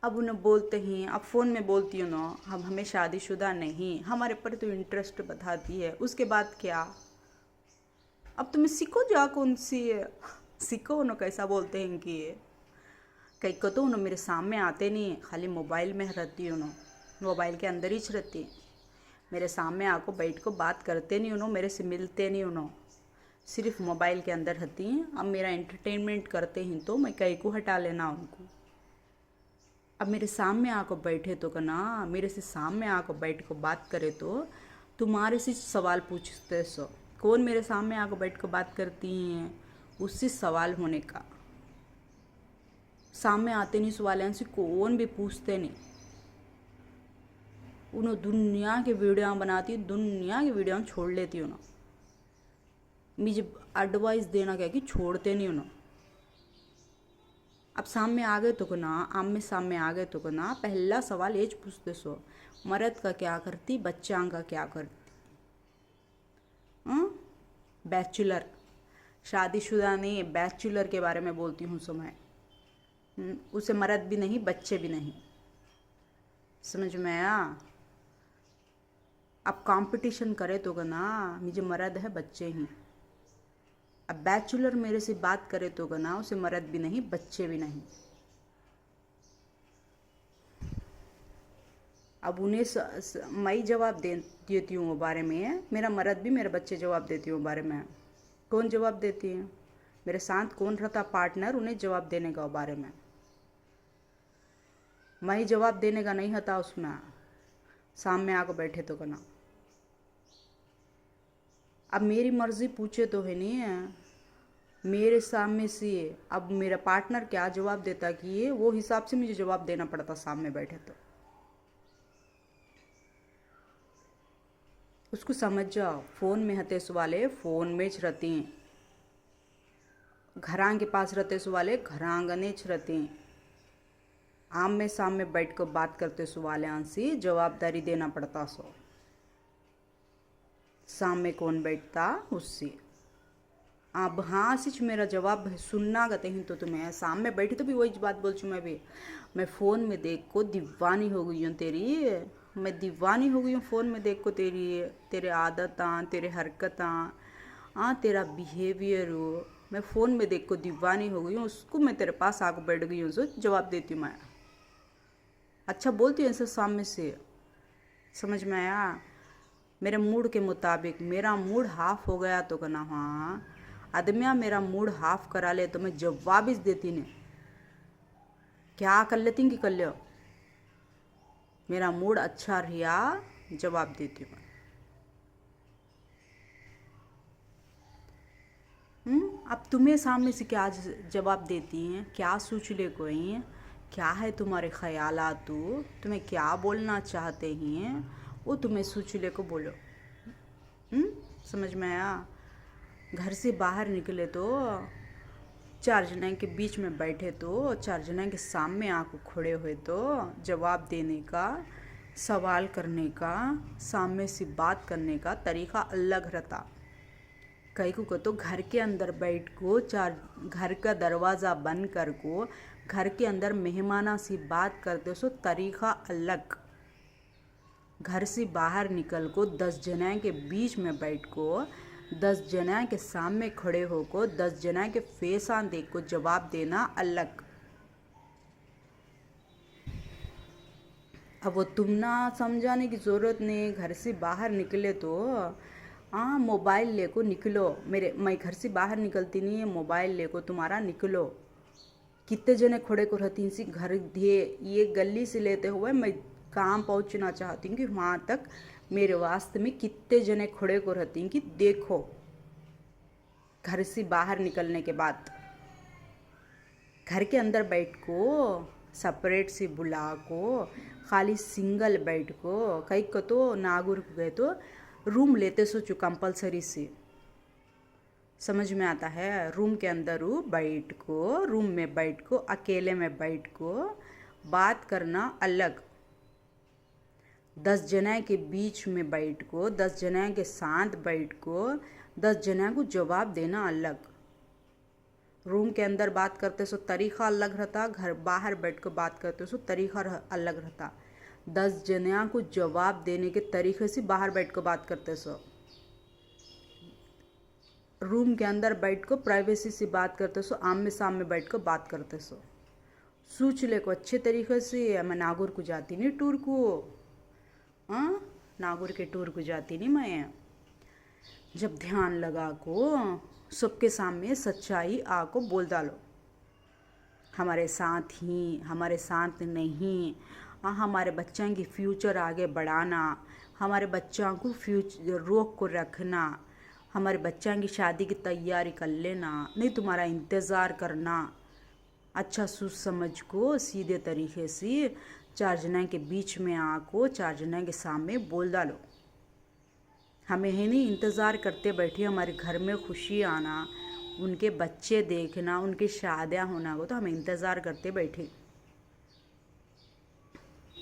अब उन्हें बोलते हैं, अब फ़ोन में बोलती हूँ ना, हम हमें शादीशुदा नहीं, हमारे पर तो इंटरेस्ट बताती है, उसके बाद क्या। अब तुम्हें सीखो जाको उनसे, सीखो उन्हें कैसा बोलते हैं कि कई को तो उन्हें मेरे सामने आते नहीं, खाली मोबाइल में रहती हूँ, मोबाइल के अंदर ही रहती है, मेरे सामने आको बैठ को बात करते नहीं, उन्होंने मेरे से मिलते नहीं, उन्होंने सिर्फ मोबाइल के अंदर रहती हैं। अब मेरा एंटरटेनमेंट करते हैं तो मैं कहीं को हटा लेना उनको। अब मेरे सामने आकर बैठे तो करना, मेरे से सामने आकर बैठ को बात करे तो तुम्हारे से सवाल पूछते सो, कौन मेरे सामने आकर बैठ कर बात करती हैं, उससे सवाल होने का। सामने आते नहीं सवाल से कौन भी पूछते नहीं, उन्होंने दुनिया के वीडियो बनाती, दुनिया की वीडियो छोड़ लेती हूँ ना। मुझे एडवाइस देना क्या कि छोड़ते नहीं हो ना। अब सामने आ गए तो ना, आमने सामने आ गए तो ना, पहला सवाल ये पूछते सो, मर्द का क्या करती, बच्चा का क्या करती। बैचलर, शादीशुदा नहीं, बैचलर के बारे में बोलती हूँ सो मैं। उसे मर्द भी नहीं, बच्चे भी नहीं, समझ में आया। अब कंपटीशन करे तो ना, मुझे मर्द है बच्चे ही। अब बैचलर मेरे से बात करे तो ना, उसे मर्द भी नहीं, बच्चे भी नहीं। अब उन्हें मैं जवाब देती हूँ वो बारे में, मेरा मर्द भी मेरे बच्चे जवाब देती हूँ बारे में। कौन जवाब देती है? मेरे साथ कौन रहता पार्टनर, उन्हें जवाब देने का बारे में। मैं जवाब देने का नहीं था उसमें, सामने आकर बैठे तो करना। अब मेरी मर्जी पूछे तो है नहीं है मेरे सामने से। अब मेरा पार्टनर क्या जवाब देता कि ये, वो हिसाब से मुझे जवाब देना पड़ता सामने बैठे तो। उसको समझ जाओ, फोन में हते वाले फोन में रहते हैं, घरां के पास रहते वाले घरांगने रहते हैं। आमने सामने बैठ कर बात करते वाले आंसी जवाबदारी देना पड़ता सो। सामने कौन बैठता उससे। अब हाँ सिच मेरा जवाब सुनना गते ही तो तुम्हें सामने बैठी तो भी वही बात बोल चू मैं भी। मैं फ़ोन में देख को दीवानी हो गई हूँ तेरी, मैं दीवानी हो गई हूँ फ़ोन में देख को तेरी, तेरे आदतां, तेरे हरकतां, तेरा बिहेवियर हो, मैं फ़ोन में देख को दीवानी हो गई हूँ। उसको मैं तेरे पास आकर बैठ गई हूँ, सो जवाब देती हूँ मैं। अच्छा बोलती हूँ ऐसे सामने से, समझ में आया। मेरे मूड के मुताबिक, मेरा मूड हाफ हो गया तो कहना हाँ आदमिया मेरा मूड हाफ करा ले तो मैं जवाब ही देती ने। क्या कर लेती कि कर लो, मेरा मूड अच्छा रिया जवाब देती हूँ। अब तुम्हें सामने से क्या जवाब देती हैं, क्या सोच ले कोई, क्या है तुम्हारे ख्यालात, तुम्हें क्या बोलना चाहते हैं वो तुम्हें सोच ले को बोलो। समझ में आया। घर से बाहर निकले तो चार जने के बीच में बैठे तो चार जने के सामने आकर खड़े हुए तो जवाब देने का, सवाल करने का, सामने से बात करने का तरीका अलग रहता। कई को तो घर के अंदर बैठ को, चार घर का दरवाज़ा बंद कर को घर के अंदर मेहमाना सी बात करते सो तरीका अलग। घर से बाहर निकल को 10 जने के बीच में बैठ को, 10 जने के सामने खड़े हो को, 10 जने के फेसा देख को जवाब देना अलग। अब वो तुम ना समझाने की ज़रूरत नहीं। घर से बाहर निकले तो मोबाइल ले को निकलो। मैं घर से बाहर निकलती नहीं है, मोबाइल ले को तुम्हारा निकलो। कितने जने खड़े को रहती सी घर धे, ये गली से लेते हुए मैं काम पहुंचना चाहती हूँ कि वहाँ तक मेरे वास्ते में कितने जने खड़े को रहती हैं कि देखो। घर से बाहर निकलने के बाद घर के अंदर बैठ को सेपरेट से बुला को, खाली सिंगल बैठ को, कई को तो नागुर गए तो रूम लेते सोचो कंपलसरी से, समझ में आता है। रूम के अंदर बैठ को, रूम में बैठ को, अकेले में बैठ को बात करना अलग। 10 जने के बीच में बैठ को, 10 जने के साथ बैठ को, 10 जने को जवाब देना अलग। रूम के अंदर बात करते सो तरीका अलग रहता, घर बाहर बैठ कर बात करते सो तरीका अलग रहता। 10 जने को जवाब देने के तरीके से बाहर बैठ कर बात करते सो, रूम के अंदर बैठ को प्राइवेसी से बात करते सो आमने सामने बैठ कर बात करते सो। सोच ले को अच्छे तरीके से। मैं नागौर को जाती नहीं टूर को, नागौर के टूर को जाती नहीं मैं। जब ध्यान लगा को सबके सामने सच्चाई आको बोल डालो। हमारे साथ ही, हमारे साथ नहीं, हमारे बच्चों की फ्यूचर आगे बढ़ाना, हमारे बच्चों को फ्यूचर रोक को रखना, हमारे बच्चों की शादी की तैयारी कर लेना, नहीं तुम्हारा इंतज़ार करना। अच्छा सोच समझ को सीधे तरीके से 4 जने के बीच में आको 4 जने के सामने बोल डालो। हमें ही नहीं इंतज़ार करते बैठे हमारे घर में खुशी आना, उनके बच्चे देखना, उनकी शादियाँ होना को तो हमें इंतज़ार करते बैठे।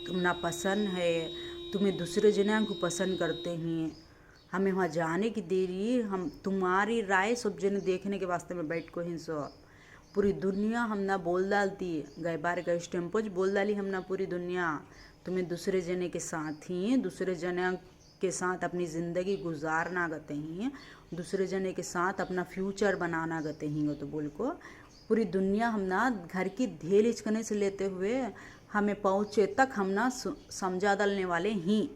तुम ना पसंद है, तुम्हें दूसरे जने को पसंद करते हैं, हमें वहाँ जाने की देरी, हम तुम्हारी राय सब जने देखने के वास्ते में बैठ को हिंसो। पूरी दुनिया हम ना बोल डालती, गए बार गए टेम्पोज बोल डाली हम ना पूरी दुनिया, तुम्हें दूसरे जने के साथ ही दूसरे जने के साथ अपनी ज़िंदगी गुजारना गते ही, दूसरे जने के साथ अपना फ्यूचर बनाना गते ही तो बोल को पूरी दुनिया हम ना घर की धेल हिचकने से लेते हुए हमें पहुँचे तक हम ना समझा डालने वाले ही।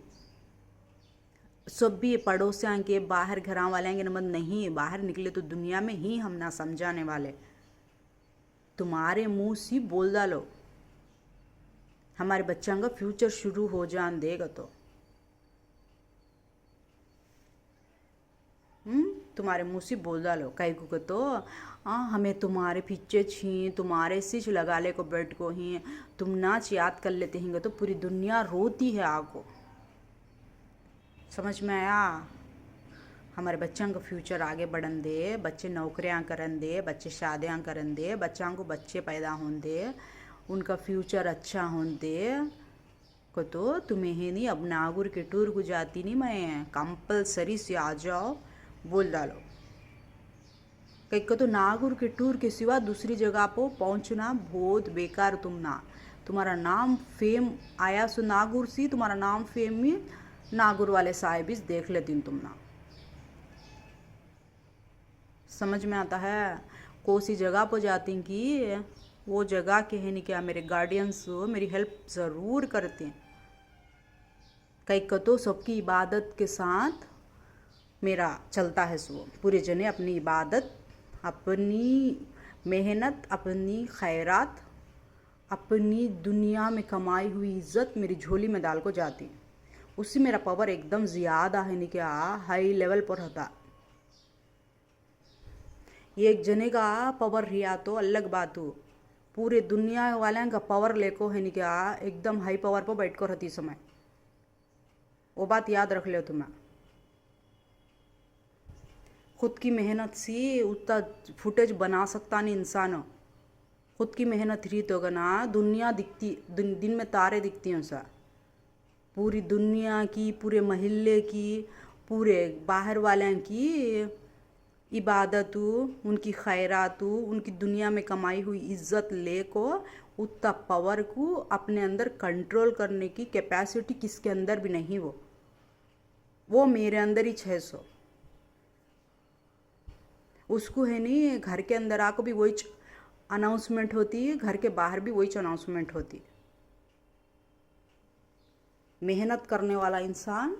सब भी पड़ोसियाँ के बाहर घरा वाले के नमद नहीं, बाहर निकले तो दुनिया में ही हम ना समझाने वाले। तुम्हारे मुंह से बोल डालो, हमारे बच्चों का फ्यूचर शुरू हो जान देगा तो तुम्हारे मुंह से बोल डालो कई को तो हमें तुम्हारे पीछे छी, तुम्हारे सिच लगा ले को बैठ को ही, तुम नाच याद कर लेते हैं तो पूरी दुनिया रोती है आगो। समझ में आया? हमारे बच्चों का फ्यूचर आगे बढ़न दे, बच्चे नौकरियां करन दे, बच्चे शादियां करन दे, बच्चों को बच्चे पैदा होन दे, उनका फ्यूचर अच्छा होन दे को तो तुम्हें ही नहीं अब नागौर के टूर को जाती नहीं, मैं कंपलसरी से आ जाओ बोल डालो। कहीं को तो नागौर के टूर के सिवा दूसरी जगह पर पहुंचना बहुत बेकार। तुम ना, तुम्हारा नाम फेम आया सो नागौर से, तुम्हारा नाम फेम में नागौर वाले साहिब देख लेती हूँ तुम ना। समझ में आता है? कोसी जगह पर जाती कि वो जगह के है नहीं क्या मेरे गार्डियंस मेरी हेल्प ज़रूर करते हैं। कई को तो सबकी इबादत के साथ मेरा चलता है सो, पूरे जने अपनी इबादत, अपनी मेहनत, अपनी खैरात, अपनी दुनिया में कमाई हुई इज्जत मेरी झोली में डाल को जाती। उससे मेरा पावर एकदम ज़्यादा है नहीं क्या, हाई लेवल पर होता। एक जने का पावर रिया तो अलग बात हो, पूरे दुनिया वाले का पावर लेको है नहीं क्या एकदम हाई पावर पर बैठ कर रहती समय। वो बात याद रख लो तुम्हें। खुद की मेहनत से उतना फुटेज बना सकता नहीं इंसान। खुद की मेहनत रही तो ना दुनिया दिखती, दिन में तारे दिखती हैं सा, पूरी दुनिया की, पूरे महल्ले की, पूरे बाहर वाले की इबादत, उनकी खैरात, उनकी दुनिया में कमाई हुई इज्जत ले को उतना पावर को अपने अंदर कंट्रोल करने की कैपेसिटी किसके अंदर भी नहीं। वो मेरे अंदर ही 600 उसको है नहीं। घर के अंदर आको भी वही अनाउंसमेंट होती है, घर के बाहर भी वही अनाउंसमेंट होती है। मेहनत करने वाला इंसान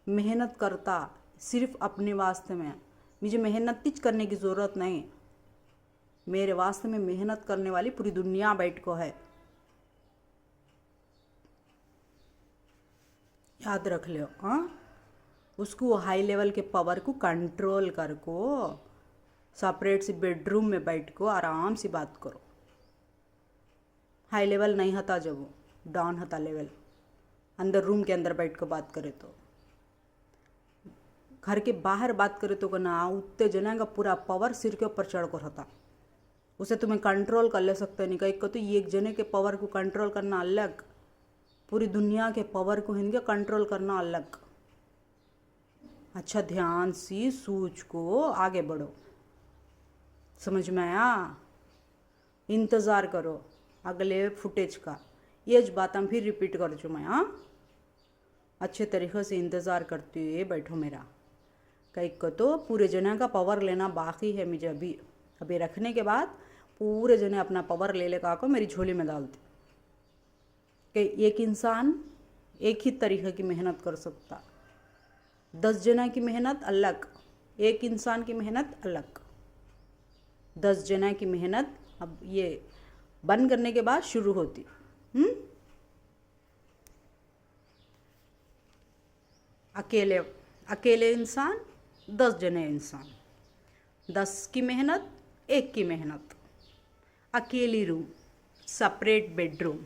मेहनत करता सिर्फ अपने वास्ते में, मुझे मेहनत कुछ करने की ज़रूरत नहीं, मेरे वास्ते में मेहनत करने वाली पूरी दुनिया बैठ को है। याद रख लो। हाँ, उसको हाई लेवल के पावर को कंट्रोल कर को सेपरेट सी बेडरूम में बैठ को आराम से बात करो। हाई लेवल नहीं हता, जब वो डाउन हता लेवल, अंदर रूम के अंदर बैठ कर बात करे तो। घर के बाहर बात करे तो ना उतने जने का पूरा पावर सिर के ऊपर चढ़ कर होता, उसे तुम्हें कंट्रोल कर ले सकते नहीं। कहीं को तो एक जने के पावर को कंट्रोल करना अलग, पूरी दुनिया के पावर को हिंदी कंट्रोल करना अलग। अच्छा ध्यान से सोच को आगे बढ़ो। समझ में आया? इंतज़ार करो अगले फुटेज का। ये बात हम फिर रिपीट कर चुका मैं। हाँ, अच्छे तरीक़े से इंतज़ार करते हुए बैठो मेरा। कहीं को तो पूरे जने का पावर लेना बाकी है मुझे। अभी रखने के बाद पूरे जने अपना पावर ले लेकर आको मेरी झोली में डालते कि एक इंसान एक ही तरीक़े की मेहनत कर सकता। 10 जना की मेहनत अलग, एक इंसान की मेहनत अलग। 10 जना की मेहनत अब ये बंद करने के बाद शुरू होती। अकेले इंसान, 10 जने इंसान, 10 की मेहनत, एक की मेहनत। अकेली रूम, सेपरेट बेडरूम,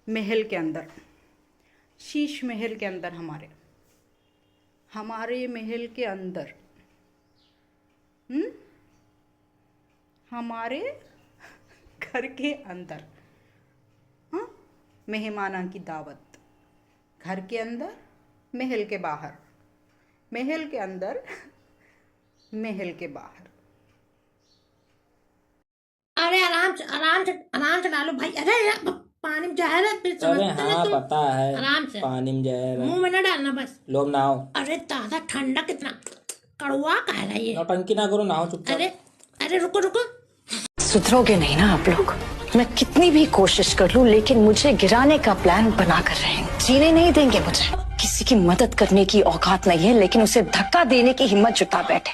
महल के अंदर, शीश महल के अंदर हमारे हमारे महल के अंदर, हम्म, हमारे घर के अंदर, हाँ, मेहमाना की दावत। घर के अंदर, महल के बाहर, महल के अंदर, महल के बाहर।
अरे आराम से डालो भाई। अरे यार, पानी में जहर है, फिर
अरे
समझते नहीं
हाँ
तुम।
पता है,
आराम से
पानी में जहर है।
मुंह में न डालना बस।
लोग नहाओ।
अरे दादा ठंडा कितना कड़वा का है ये।
नौटंकी ना करो, नहाओ चुपचाप।
अरे अरे रुको रुको।
सुधरोगे नहीं ना आप लोग। मैं कितनी भी कोशिश कर लूं, लेकिन मुझे गिराने का प्लान बना कर रहेंगे। जीने नहीं देंगे मुझे। किसी की मदद करने की औकात नहीं है, लेकिन उसे धक्का देने की हिम्मत जुटा बैठे।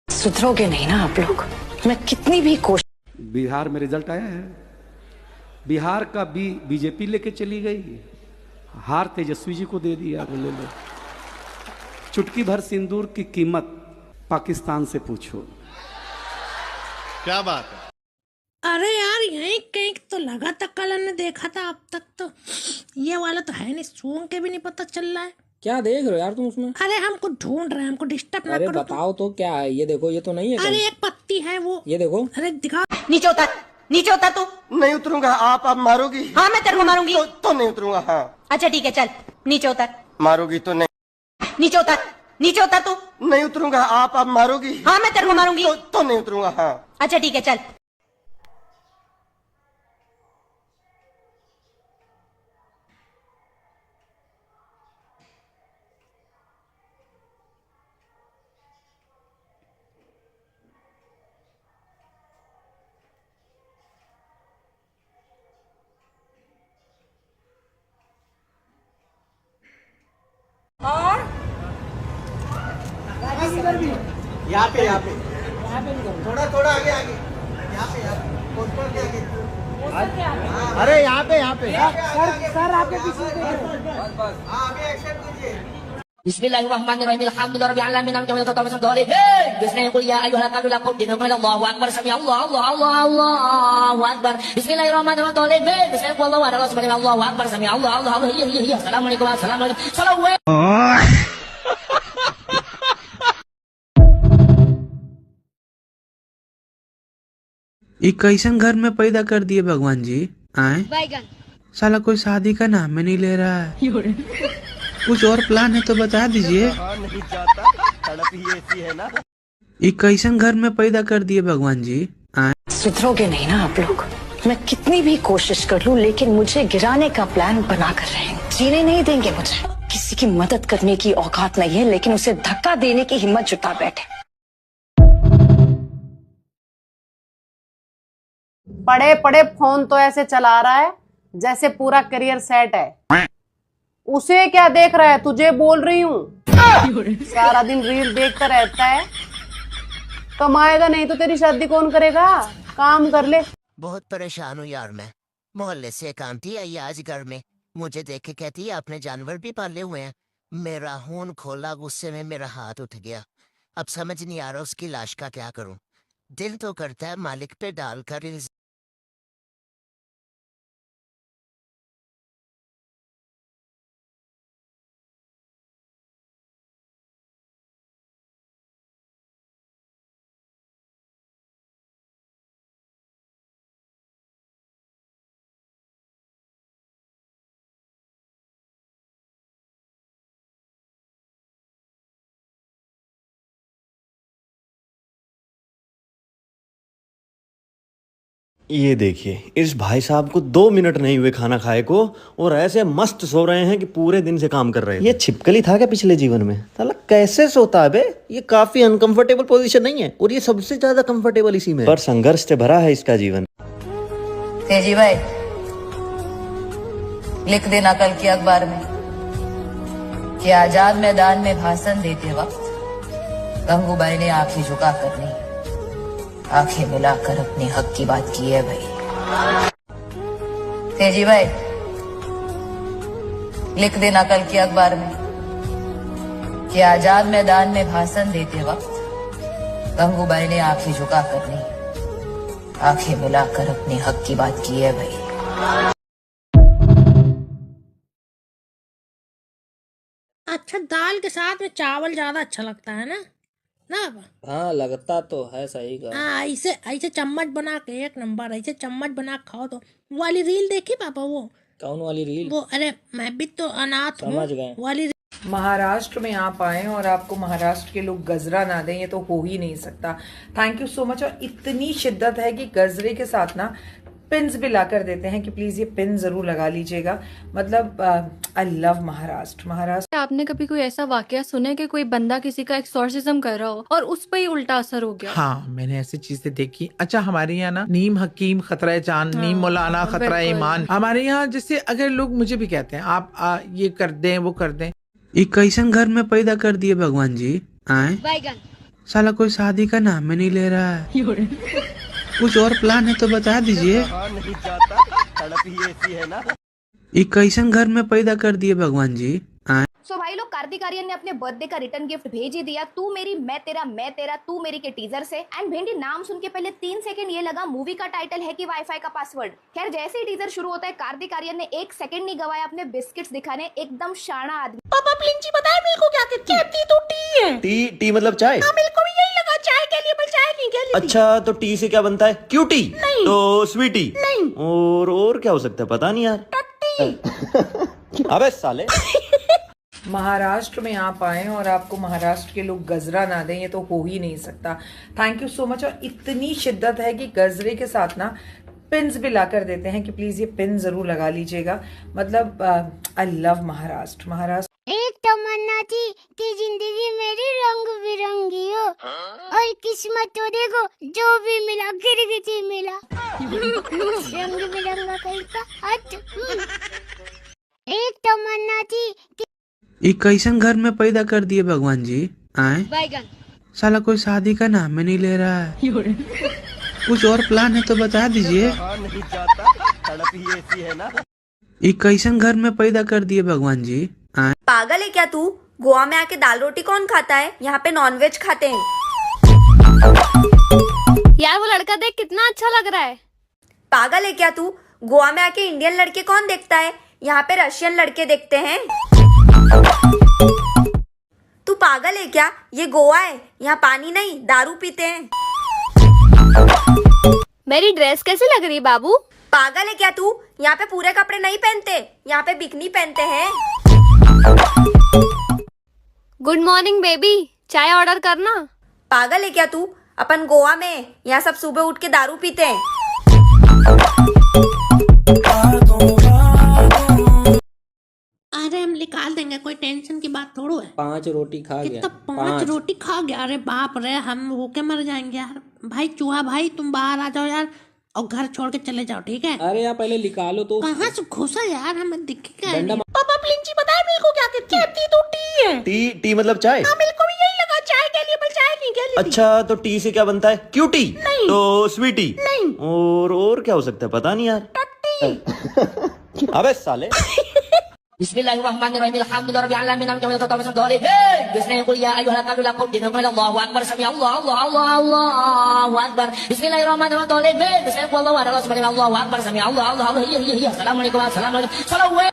सुधरोगे नहीं ना आप लोग। मैं कितनी भी कोशिश।
बिहार में रिजल्ट आया है। बिहार का बीजेपी लेके चली गई, हार तेजस्वी जी को दे दिया। ले लो, चुटकी भर सिंदूर की कीमत पाकिस्तान से पूछो।
क्या बात है।
अरे यार यही कहीं तो लगा था, कल हमने देखा था, अब तक तो ये वाला तो है नहीं, सूंघ के भी नहीं पता चल रहा है।
क्या देख रहे हो यार तुम उसमें?
अरे हमको ढूंढ रहे हैं, हमको डिस्टर्ब ना
अरे
करो।
बताओ तो क्या है ये? देखो ये तो नहीं है
अरे
कहीं।
एक पत्ती है वो,
ये देखो।
अरे दिखा।
नीचे उतर, नीचे उतर तू।
नहीं उतरूंगा। आप मारोगी?
हाँ मैं तेरे को मारूंगी।
तो नहीं उतरूंगा। हाँ
अच्छा ठीक है, चल नीचे उतर।
मारोगी तो नहीं।
नीचे उतर, नीचे उतर तू।
नहीं उतरूंगा। आप मारोगी?
हाँ मैं तेरे को मारूंगी।
तो नहीं उतरूंगा। हाँ
अच्छा ठीक है, चल।
और
यहाँ पे थोड़ा थोड़ा आगे आगे। यहाँ पे पोस्टर के आगे। अरे यहाँ पे सर आपके पीछे। हाँ अभी एक्शन कीजिए।
Bismillahirrahmanirrahim. Alhamdulillahirabbil alamin. Bismillahirrahmanirrahim. Ya ayyuhal kafirun dinna Allahu akbar. Sami Allahu akbar. Bismillahirrahmanirrahim. Bismillahirrahmanirrahim. Allahu akbar. Sami Allah. Assalamualaikum. Assalamualaikum.
ये कैसन घर में पैदा कर दिए भगवान जी? आए साला कोई शादी का नाम ही नहीं ले रहा है। कुछ और प्लान है तो बता दीजिए।
नहीं जाता, तड़प ही ऐसी है ना।
ये कैसन घर में पैदा कर दिए भगवान जी? आए
सुधरोगे नहीं ना आप लोग। मैं कितनी भी कोशिश कर लूं, लेकिन मुझे गिराने का प्लान बना कर रहेंगे। जीने नहीं देंगे मुझे। किसी की मदद करने की औकात नहीं है, लेकिन उसे धक्का देने की हिम्मत जुटा बैठे।
पड़े पड़े फोन तो ऐसे चला रहा है जैसे पूरा करियर सेट है। उसे क्या देख रहा है, तुझे बोल रही हूँ। सारा दिन रील देखता रहता है, कमाएगा नहीं तो तेरी शादी कौन करेगा? काम कर ले।
बहुत परेशान हूँ यार मैं। मोहल्ले से एक आंटी आई आज घर में, मुझे देख के कहती है आपने जानवर भी पाले हुए हैं। मेरा खून खोला, गुस्से में मेरा हाथ उठ गया। अब समझ नहीं आ रहा उसकी लाश का क्या करूं। दिल तो करता है मालिक पे डालकर
ये देखिए, इस भाई साहब को 2 मिनट नहीं हुए खाना खाए को और ऐसे मस्त सो रहे हैं कि पूरे दिन से काम कर रहे हैं। ये छिपकली था क्या पिछले जीवन में? साला कैसे सोता है बे? ये काफी अनकंफर्टेबल पोजीशन नहीं है और ये सबसे ज्यादा कंफर्टेबल इसी में, पर संघर्ष से भरा है इसका जीवन।
तेजी भाई लिख देना कल के अखबार में कि आजाद मैदान में भाषण देते वक्त गंगूबाई ने आंखें झुका कर नहीं, आंखें मिलाकर अपने हक की बात की है भाई। तेजी भाई लिख देना कल के अखबार में कि आजाद मैदान में भाषण देते वक्त गंगूबाई ने आंखें झुका कर नहीं, आंखें मिलाकर अपने हक की बात की है भाई।
अच्छा दाल के साथ में चावल ज्यादा अच्छा लगता है ना पापा?
हाँ लगता तो है, सही का।
हाँ ऐसे ऐसे चम्मच बना के एक नंबर, ऐसे चम्मच बना के खाओ तो। वो वाली रील देखी पापा? वो
कौन वाली रील?
वो अरे मैं भी तो अनाथ हूँ
समझ गए।
वाली।
महाराष्ट्र में आप आए और आपको महाराष्ट्र के लोग गजरा ना दें, ये तो हो ही नहीं सकता। Thank you so much. और इतनी शिद्दत है कि गजरे के साथ ना पिन्स भी ला कर देते हैं कि प्लीज ये पिन जरूर लगा लीजिएगा। मतलब आई लव महाराष्ट्र।
आपने कभी कोई ऐसा वाकया सुना है कि कोई बंदा किसी का एक्सोर्सिज्म कर रहा हो और उस पर ही उल्टा असर हो गया?
हाँ मैंने ऐसी चीजें देखी। अच्छा हमारे यहाँ ना नीम हकीम खतरा चांद, नीम मौलाना खतरा ईमान। हमारे यहाँ जैसे अगर लोग मुझे भी कहते हैं आप ये कर दें वो कर दें। ये कैसन घर में पैदा कर दिए भगवान जी आए। साला कोई शादी का नाम में नहीं ले रहा है। कुछ और प्लान है तो बता दीजिए। ये कैसन घर में पैदा कर दिए भगवान जी आए।
सो भाई लोग, कार्तिक आर्यन ने अपने बर्थडे का रिटर्न गिफ्ट भेज ही दिया। तू मेरी मैं तेरा तू मेरी के टीजर से। एंड भेंडी नाम सुन के पहले 3 सेकंड ये लगा मूवी का टाइटल है कि वाईफाई का पासवर्ड। खैर जैसे ही टीजर शुरू होता है कार्तिक आर्यन ने 1 सेकंड नहीं गवाया अपने बिस्किट्स दिखाने। एकदम शाना आदमी।
पापा प्लिंची बताया मेरे को क्या कहती तो टी है।
टी मतलब चाय?
हाँ मेरे को भी यही लगा, चाय के लिए, पर चाय नहीं के लिए।
अच्छा तो टी से क्या बनता है? क्यूटी?
नहीं।
तो स्वीटी?
नहीं।
और क्या हो सकता है पता नहीं यार। अबे साले। महाराष्ट्र में आप आए और आपको महाराष्ट्र के लोग गजरा ना दें, ये तो हो ही नहीं सकता। Thank you so much. और इतनी शिद्दत है कि गजरे के साथ ना पिन्स भी ला कर देते हैं कि प्लीज ये पिन जरूर लगा लीजिएगा। मतलब आई लव महाराष्ट्र।
एक तमन्ना थी कि जिंदगी मेरी रंग बिरंगी हो और किस्मत तो देखो जो भी मिला गिरगिटी मिला। रंग बिरंगा कहीं का हट। एक तमन्ना थी कि
ये कैसन घर में पैदा कर दिए भगवान जी आए। साला कोई शादी का नाम में नहीं ले रहा है। कुछ और प्लान है तो बता दीजिए। ये कैसन घर में पैदा कर दिए भगवान जी आए।
पागल है क्या तू? गोवा में आके दाल रोटी कौन खाता है? यहाँ पे नॉनवेज खाते हैं।
यार वो लड़का देख कितना अच्छा लग रहा है।
पागल है क्या तू? गोवा में आके इंडियन लड़के कौन देखता है? यहाँ पे रशियन लड़के देखते हैं। तू पागल है क्या? ये गोवा है, यहाँ पानी नहीं दारू पीते हैं।
मेरी ड्रेस कैसी लग रही है बाबू?
पागल है क्या तू? यहाँ पे पूरे कपड़े नहीं पहनते, यहाँ पे बिकनी पहनते हैं।
गुड मॉर्निंग बेबी, चाय ऑर्डर करना।
पागल है क्या तू? अपन गोवा में, यहाँ सब सुबह उठ के दारू पीते हैं।
अरे हम निकाल देंगे, कोई टेंशन की बात थोड़ो है।
5 रोटी खा गया।
कितना 5 रोटी खा गया? अरे बाप रे, हम भूखे मर जाएंगे यार। भाई चूहा भाई तुम बाहर आ जाओ यार और घर छोड़ के चले जाओ, ठीक है?
अरे यार पहले निकालो तो।
कहाँ से घुसा यार, हमें दिखेगा।
डंडा
पापा प्लिंची बताया मेरे को क्या कहती तो टी है।
टी मतलब चाय?
हाँ मेरे को भी यही लगा, चाय के लिए, पर चाय नहीं के लिए।
अच्छा तो टी से क्या बनता है? क्यूटी?
नहीं।
तो स्वीटी?
नहीं।
और क्या हो सकता है पता नहीं यार। अबे साले।
Bismillahirrahmanirrahim. Alhamdulillahirabbil alamin. Bismillahirrahmanirrahim. Ya ayyuhal kafirun qul Allahu akbar. Sami Allahu akbar. Bismillahirrahmanirrahim. Bismillahirrahmanirrahim. Allahu akbar. Sami Allahu akbar. Assalamualaikum. Assalamualaikum.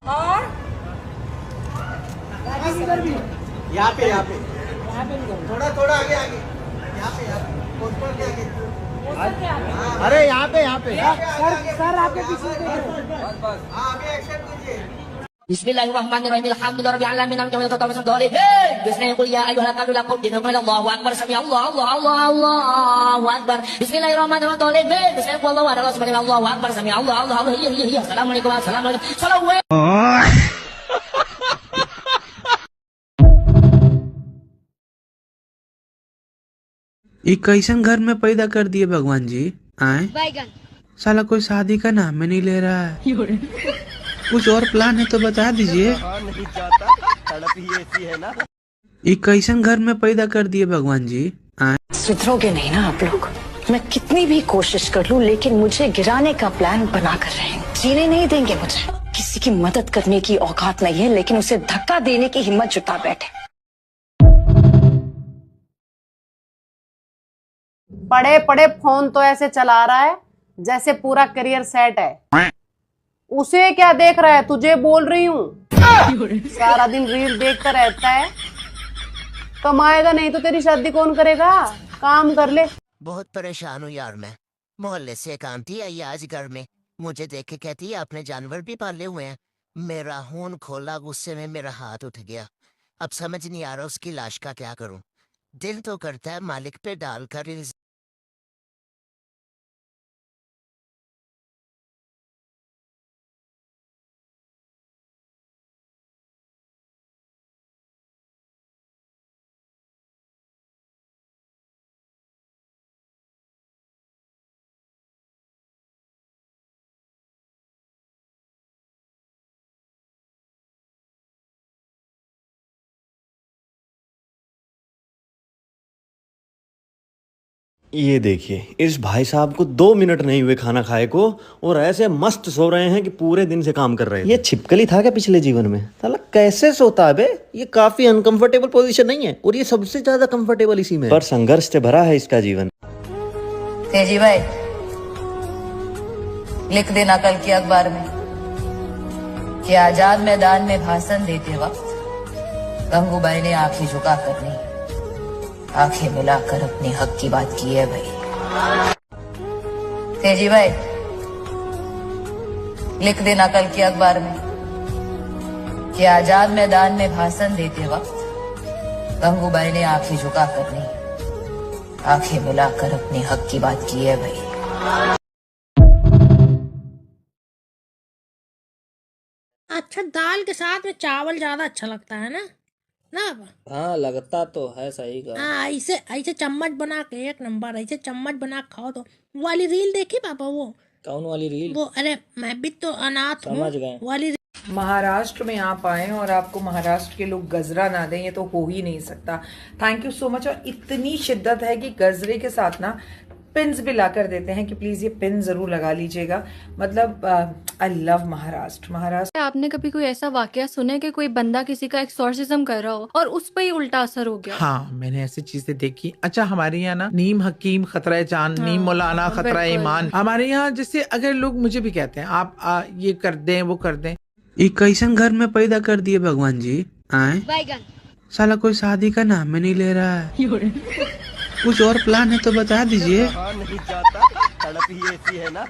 और यहाँ पे थोड़ा थोड़ा आगे यहाँ पे पोस्टर के आगे। अरे यहाँ पे सर आपके पीछे अभी एक्शन कीजिए।
Bismillahirrahmanirrahim. Alhamdulillahirabbil alamin. Bismillahirrahmanirrahim. Ya ayyuhal kafirun qul Allahu akbar. Sami Allahu akbar. Bismillahirrahmanirrahim. Bismillahirrahmanirrahim. Allahu akbar. Sami Allahu akbar. Assalamualaikum. Assalamualaikum.
ये कैसन घर में पैदा कर दिए भगवान जी आए। साला कोई शादी का नाम में नहीं ले रहा है। कुछ और प्लान है तो बता दीजिए।
तड़प ही ऐसी है ना।
ये कैसन घर में पैदा कर दिए भगवान जी।
सुधरोगे नहीं ना आप लोग। मैं कितनी भी कोशिश कर लूं लेकिन मुझे गिराने का प्लान बना कर रहेंगे। जीने नहीं देंगे मुझे। किसी की मदद करने की औकात नहीं है लेकिन उसे धक्का देने की हिम्मत जुटा बैठे।
पड़े पड़े फोन तो ऐसे चला रहा है जैसे पूरा करियर सेट है। उसे क्या देख रहा है, तुझे बोल रही हूँ। सारा दिन रील देखता रहता है। कमाएगा नहीं तो तेरी शादी कौन करेगा? काम कर ले।
बहुत परेशान हूँ यार मैं। मोहल्ले से एक आंटी आई आज घर में, मुझे देख के कहती है आपने जानवर भी पाले हुए हैं। मेरा खून खोला, गुस्से में मेरा हाथ उठ गया। अब समझ नहीं आ रहा उसकी लाश का क्या करूं। दिल तो करता है मालिक पे डालकर
ये देखिए, इस भाई साहब को 2 मिनट नहीं हुए खाना खाए को और ऐसे मस्त सो रहे हैं कि पूरे दिन से काम कर रहे हैं। ये छिपकली था क्या पिछले जीवन में? साला कैसे सोता है बे? ये काफी अनकंफर्टेबल पोजीशन नहीं है और ये सबसे ज्यादा कंफर्टेबल इसी में है। पर संघर्ष से भरा है इसका जीवन।
तेजी भाई, लिख देना कल की अखबार में कि आजाद मैदान में भाषण देते वक्त गंगूबाई ने आंखें झुका कर नहीं, आंखें मिलाकर अपने हक की बात की है भाई। तेजी भाई, लिख देना कल की अखबार में कि आजाद मैदान में भाषण देते वक्त गंगूबाई ने आंखें झुका कर नहीं, आंखें मिलाकर अपने हक की बात की है भाई।
अच्छा, दाल के साथ में चावल ज्यादा अच्छा लगता है ना
हाँ, लगता तो है सही का।
हाँ, ऐसे ऐसे चम्मच बना के एक नंबर, ऐसे चम्मच बना के खाओ। तो वो वाली रील देखी पापा? वो
कौन वाली रील?
वो अरे मैं भी तो अनाथ हूँ
समझ गए
वाली।
महाराष्ट्र में आप आए और आपको महाराष्ट्र के लोग गजरा ना दें, ये तो हो ही नहीं सकता। Thank you so much. और इतनी शिद्दत है कि गजरे के साथ ना पिन्स भी ला कर देते हैं कि प्लीज ये पिन जरूर लगा लीजिएगा। मतलब आई लव महाराष्ट्र।
आपने कभी कोई ऐसा वाकया सुना है कि कोई बंदा किसी का एक्सोर्सिज्म कर रहा हो और उस पर ही उल्टा असर हो गया?
हाँ, मैंने ऐसी चीजें देखी। अच्छा, हमारे यहाँ ना नीम हकीम खतरा चांद, नीम मौलाना खतरा ईमान। हमारे यहाँ जैसे अगर लोग मुझे भी कहते हैं आप ये कर दें वो कर दें।
ये कैसन घर में पैदा कर दिए भगवान जी। आए साला कोई शादी का नाम ही नहीं ले रहा है। कुछ और प्लान है तो बता दीजिए।
नहीं जाता, तड़प ही ऐसी है ना।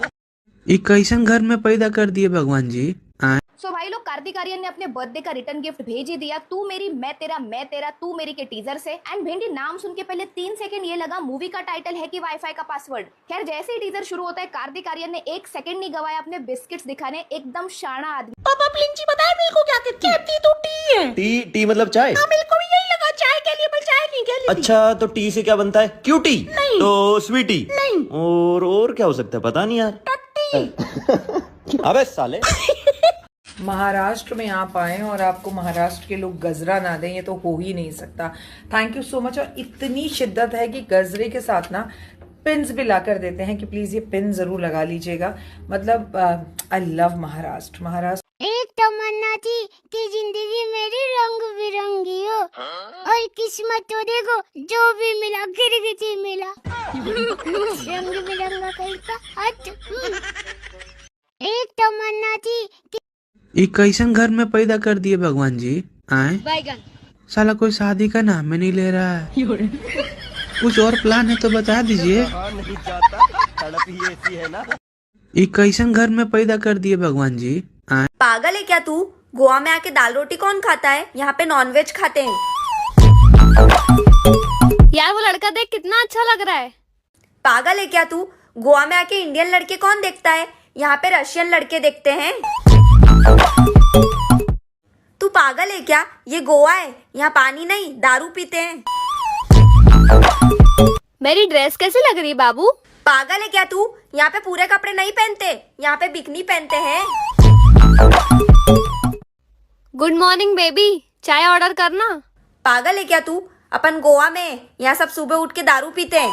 ये कैसन घर में पैदा कर दिए भगवान जी।
सो भाई लोग, कार्तिक आर्यन ने अपने बर्थडे का रिटर्न गिफ्ट भेज ही दिया। तू मेरी मैं तेरा तू मेरी के टीजर से। एंड भिंडी नाम सुन के पहले 3 सेकंड ये लगा मूवी का टाइटल है कि वाईफाई का पासवर्ड। खैर, जैसे ही टीजर शुरू होता है कार्तिक आर्यन ने 1 सेकंड नहीं गवाया अपने बिस्किट्स दिखाने। एकदम शाना आदमी।
पापा प्लीज बताए मेरे को क्या कहती तो टी है।
टी मतलब चाय?
हाँ, मेरे को भी यही लगा, चाय के लिए, पर चाय नहीं के लिए।
अच्छा, तो टी से क्या बनता है? क्यूटी?
नहीं।
तो स्वीटी?
नहीं।
और क्या हो सकता है? पता नहीं यार। अबे साले।
महाराष्ट्र में आप आए और आपको महाराष्ट्र के लोग गजरा ना दें, ये तो हो ही नहीं सकता। Thank you so much. और इतनी शिद्दत है कि गजरे के साथ ना पिन्स भी ला कर देते हैं कि प्लीज ये पिन जरूर लगा लीजिएगा। मतलब आई लव महाराष्ट्र।
एक तमन्ना थी कि जिंदगी मेरी रंग बिरंगी हो और किस्मत तो देखो जो भी मिला गिरगिटी मिला। रंग बिरंगा कहीं का एक तमन्ना थी कि
ये कैसन घर में पैदा कर दिए भगवान जी। आए साला कोई शादी का नाम ही नहीं ले रहा है। कुछ और प्लान है तो बता दीजिए।
नहीं जाता, तड़प ही ऐसी है ना।
ये कैसन घर में पैदा कर दिए भगवान जी।
पागल है क्या तू? गोवा में आके दाल रोटी कौन खाता है? यहाँ पे नॉनवेज खाते हैं।
यार, वो लड़का देख कितना अच्छा लग रहा है।
पागल है क्या तू? गोवा में आके इंडियन लड़के कौन देखता है? यहाँ पे रशियन लड़के देखते हैं। तू पागल है क्या? ये गोवा है, यहाँ पानी नहीं दारू पीते हैं।
मेरी ड्रेस कैसी लग रही बाबू?
पागल है क्या तू? यहाँ पे पूरे कपड़े नहीं पहनते, यहाँ पे बिकनी पहनते हैं।
गुड मॉर्निंग बेबी,
चाय ऑर्डर करना। पागल है क्या तू? अपन गोवा में, यहाँ सब सुबह उठ के दारू पीते हैं।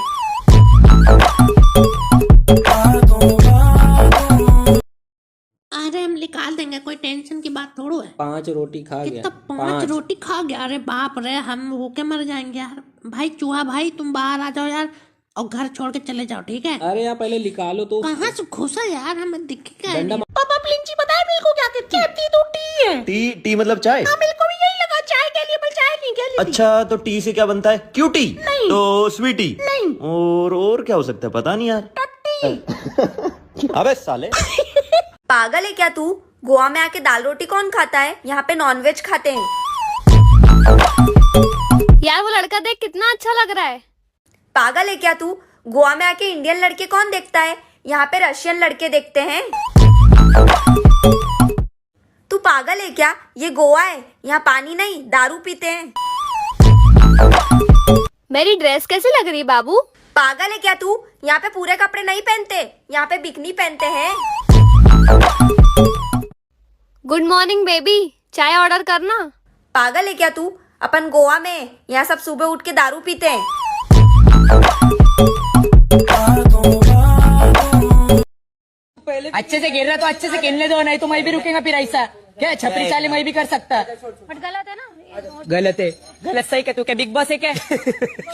अरे हम निकाल देंगे, कोई टेंशन की बात थोड़ो है।
5 रोटी खा गया।
तो 5 रोटी खा गया? अरे बाप रे, हम भूखे मर जाएंगे यार। भाई चूहा भाई, तुम बाहर आ जाओ यार और घर छोड़ के चले जाओ, ठीक है?
अरे यार पहले निकालो तो।
कहाँ से घुसा यार, हमें दिखेगा
डंडा
नहीं। पापा प्लीज जी बताए मेरे को क्या कहती तो टी है।
टी मतलब चाय?
हाँ मेरे को भी यही लगा, चाय के लिए, पर चाय नहीं के लिए।
अच्छा तो टी से क्या बनता है? क्यूटी?
नहीं।
तो स्वीटी?
नहीं।
और क्या हो सकता है, पता नहीं यार। अबे साले
पागल है क्या तू? गोवा में आके दाल रोटी कौन खाता है? यहाँ पे नॉनवेज खाते हैं। यार वो लड़का देख कितना अच्छा लग रहा है। पागल है क्या तू? गोवा में आके इंडियन लड़के कौन देखता है? यहाँ पे रशियन लड़के देखते हैं। तू पागल है क्या? ये गोवा है, यहाँ पानी नहीं दारू पीते हैं। मेरी ड्रेस कैसी लग रही है बाबू? पागल है क्या तू? यहाँ पे पूरे कपड़े नहीं पहनते, यहाँ पे बिकनी पहनते हैं। गुड मॉर्निंग बेबी, चाय ऑर्डर करना। पागल है क्या तू? अपन गोवा में, यहाँ सब सुबह उठ के दारू पीते हैं।
अच्छे से गिर रहा तो अच्छे से खेलने दो, नहीं तो मैं भी रुकेगा फिर ऐसा। क्या छपरी चाले मैं भी कर सकता?
बट गलत है ना।
गलत है। गलत सही क्या? तू क्या बिग बॉस है क्या?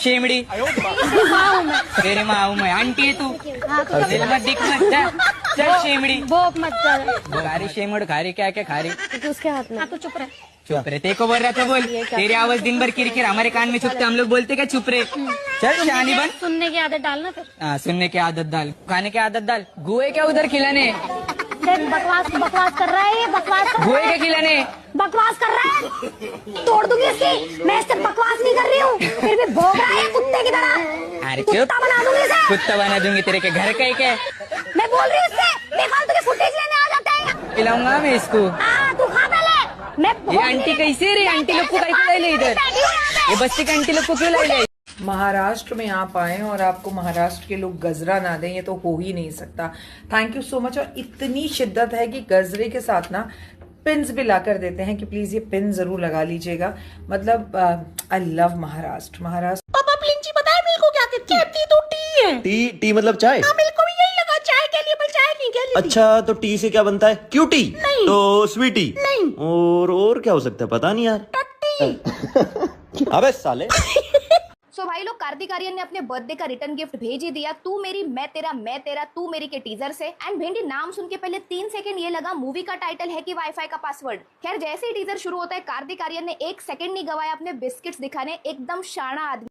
शेमड़ी तेरे माँ हूँ मैं, आंटी है तू। मत दिख मत जा। चल शेमड़ी
भोग मत कर।
खारी शेमड़ खारी क्या क्या खारी
उसके हाथ में। तू चुप रहे।
चुप रहे, तेरे को बोल रहा था बोल। तेरी आवाज दिन भर किरकिर हमारे कान में चुपते, हम लोग बोलते क्या चुप रहे। चल शानी बन।
सुनने की आदत डालना फिर।
हाँ सुनने की आदत डाल, खाने की आदत डाल। गुए क्या उधर खिलाने?
बकवास कर रहा है ये, बकवास कर
गुए क्या खिलाने?
बकवास कर रहा है, तोड़ दूंगी इसकी। मैं इससे बकवास नहीं कर रही हूँ, फिर भी भोग रहा है कुत्ते की तरह।
अरे चुप,
कुत्ता बना दूंगी इसे।
कुत्ता बना दूंगी तेरे के घर का ही क्या?
मैं बोल रही हूँ इससे, बेफालतू के फुटेज लेने आ जाता है।
खिलाऊंगा मैं इसको।
तू खा पहले। मैं
ये आंटी कैसे रे? आंटी लोग को कैसे ले इधर? ये बस्ती के आंटी लोग को क्यों ले?
महाराष्ट्र में आप आए और आपको महाराष्ट्र के लोग गजरा ना दें, ये तो हो ही नहीं सकता। Thank you so much. और इतनी शिद्दत है कि गजरे के साथ ना पिन्स भी ला कर देते हैं कि प्लीज ये पिन जरूर लगा लीजिएगा। मतलब आई लव महाराष्ट्र।
पापा प्लीज जी बताए मेरे को क्या कहती तो टी है।
टी मतलब चाय?
हाँ मेरे को भी यही लगा, चाय के लिए, पर चाय नहीं के लिए।
अच्छा तो टी से क्या बनता है? क्यूटी?
नहीं।
तो स्वीटी?
नहीं।
और क्या हो सकता है, पता नहीं यार। अबे साले
सो भाई लोग, कार्तिक आर्यन ने अपने बर्थडे का रिटर्न गिफ्ट भेज ही दिया। तू मेरी मैं तेरा तू मेरी के टीजर से। एंड भेंडी नाम सुन के पहले 3 सेकंड ये लगा मूवी का टाइटल है कि वाईफाई का पासवर्ड। खैर जैसे ही टीजर शुरू होता है, कार्तिक आर्यन ने 1 सेकंड नहीं गवाया अपने बिस्किट्स दिखाने। एकदम शाना आदमी।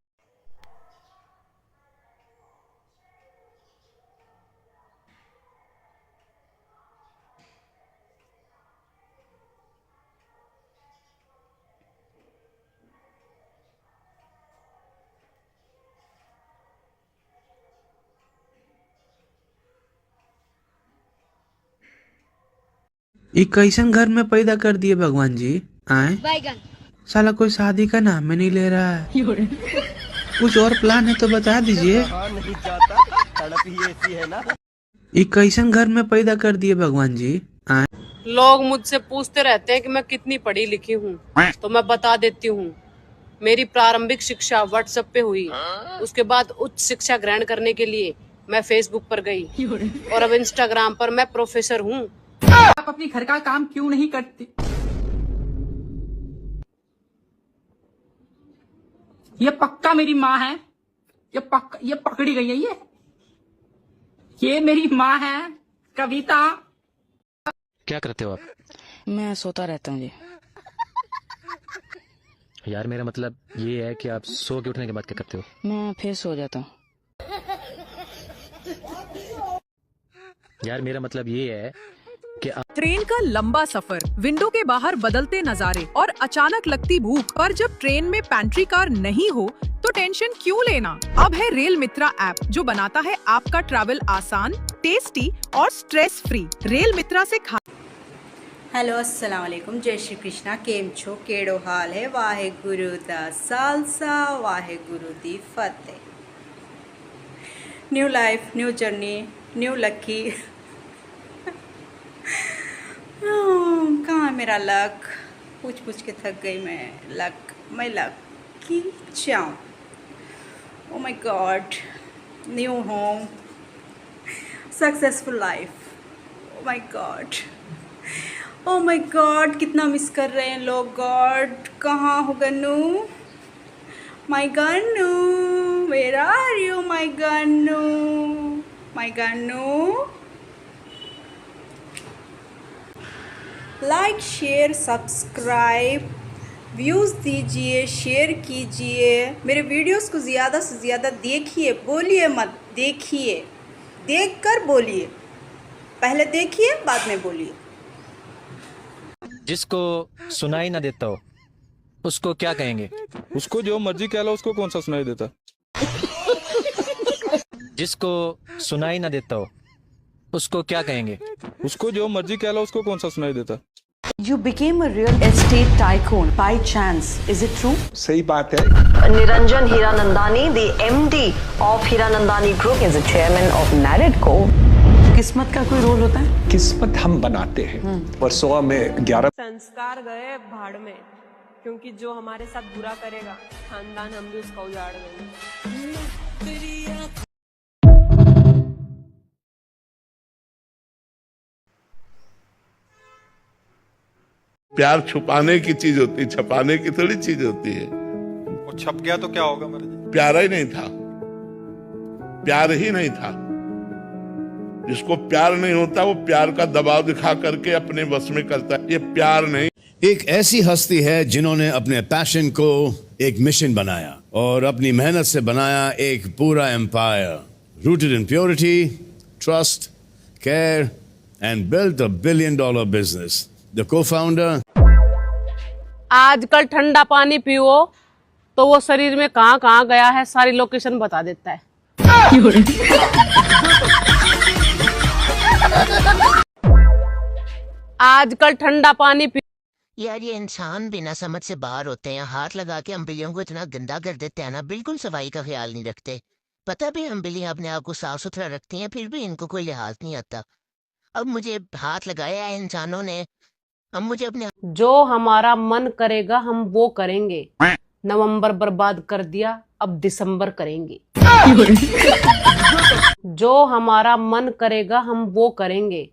एक कैसन घर में पैदा कर दिए भगवान जी। आए
बैगन
साला कोई शादी का नाम ही नहीं ले रहा है। कुछ और प्लान है तो बता दीजिए। एक कैसन घर में पैदा कर दिए भगवान जी। आए
लोग मुझसे पूछते रहते हैं कि मैं कितनी पढ़ी लिखी हूँ, तो मैं बता देती हूँ। मेरी प्रारंभिक शिक्षा व्हाट्सएप पे हुई। उसके बाद उच्च शिक्षा ग्रहण करने के लिए मैं फेसबुक पर गई और अब इंस्टाग्राम पर मैं प्रोफेसर हूँ।
आप अपनी घर का काम क्यों नहीं करते? ये पक्का मेरी माँ है। ये पकड़ी गई है। ये मेरी माँ है कविता।
क्या करते हो आप?
मैं सोता रहता हूँ जी।
यार मेरा मतलब ये है कि आप सो के उठने के बाद क्या करते हो?
मैं फिर सो जाता हूँ।
यार मेरा मतलब ये है कि
ट्रेन का लंबा सफर, विंडो के बाहर बदलते नजारे और अचानक लगती भूख। पर जब ट्रेन में पैंट्री कार नहीं हो तो टेंशन क्यों लेना? अब है रेल मित्रा ऐप, जो बनाता है आपका ट्रैवल आसान, टेस्टी और स्ट्रेस फ्री। रेल मित्रा से खा।
हेलो अस्सलाम वालेकुम, जय श्री कृष्णा। केम छो, केड़ो हाल है? वाहेगुरु दा सालसा, वाहेगुरु दी फतेह। New life, new journey, new lucky. कहाँ है मेरा लक? पूछ पूछ के थक गई मैं lucky charm. Oh my God, new home, successful life. Oh my God, कितना मिस कर रहे हैं लोग। गॉड, कहाँ हो Gannu, my Gannu, where are you my Gannu, my Gannu. Like share subscribe, views दीजिए, शेयर कीजिए, मेरे वीडियोस को ज़्यादा से ज़्यादा देखिए, बोलिए मत, देखिए, देखकर बोलिए, पहले देखिए बाद में बोलिए।
जिसको सुनाई ना देता हो उसको क्या कहेंगे?
उसको जो मर्जी कह लो, उसको कौन सा सुनाई देता।
जिसको सुनाई ना देता हो उसको क्या कहेंगे?
उसको जो मर्जी कह लो, उसको कौन सा सुनाई देता।
You became a real estate tycoon by chance. Is it true?
सही बात है।
Niranjan Hiranandani, the MD of Hiranandani Group, is the chairman of Naredco. किस्मत का कोई रोल होता है?
किस्मत हम बनाते हैं। परसों में 11
संस्कार गए भाड़ में, क्योंकि जो हमारे साथ बुरा करेगा खानदान हम भी उसका उजाड़ देंगे।
प्यार छुपाने की चीज होती है, छपाने की थोड़ी चीज होती है।
वो छप गया तो क्या होगा मेरे जी?
प्यारा ही नहीं था, प्यार ही नहीं था। जिसको प्यार नहीं होता वो प्यार का दबाव दिखा करके अपने बस में करता है। ये प्यार नहीं।
एक ऐसी हस्ती है जिन्होंने अपने पैशन को एक मिशन बनाया और अपनी मेहनत से बनाया एक पूरा empire, rooted in purity, trust, care and built a $1 billion business. The co-founder.
आजकल ठंडा पानी पियो तो वो शरीर में कहाँ कहाँ गया है सारी लोकेशन बता देता है। आजकल ठंडा पानी
यार ये इंसान बिना समझ से बाहर होते हैं, हाथ लगा के अंबिलियों को इतना गंदा कर देते हैं ना, बिल्कुल सफाई का ख्याल नहीं रखते। पता भी अंबिलियां अपने आप को साफ सुथरा रखती हैं, फिर भी इनको कोई लिहाज नहीं आता। अब मुझे हाथ लगाया है इंसानों ने, अब मुझे अपने
जो हमारा मन करेगा हम वो करेंगे। नवंबर बर्बाद कर दिया, अब दिसंबर करेंगे। जो हमारा मन करेगा हम वो करेंगे।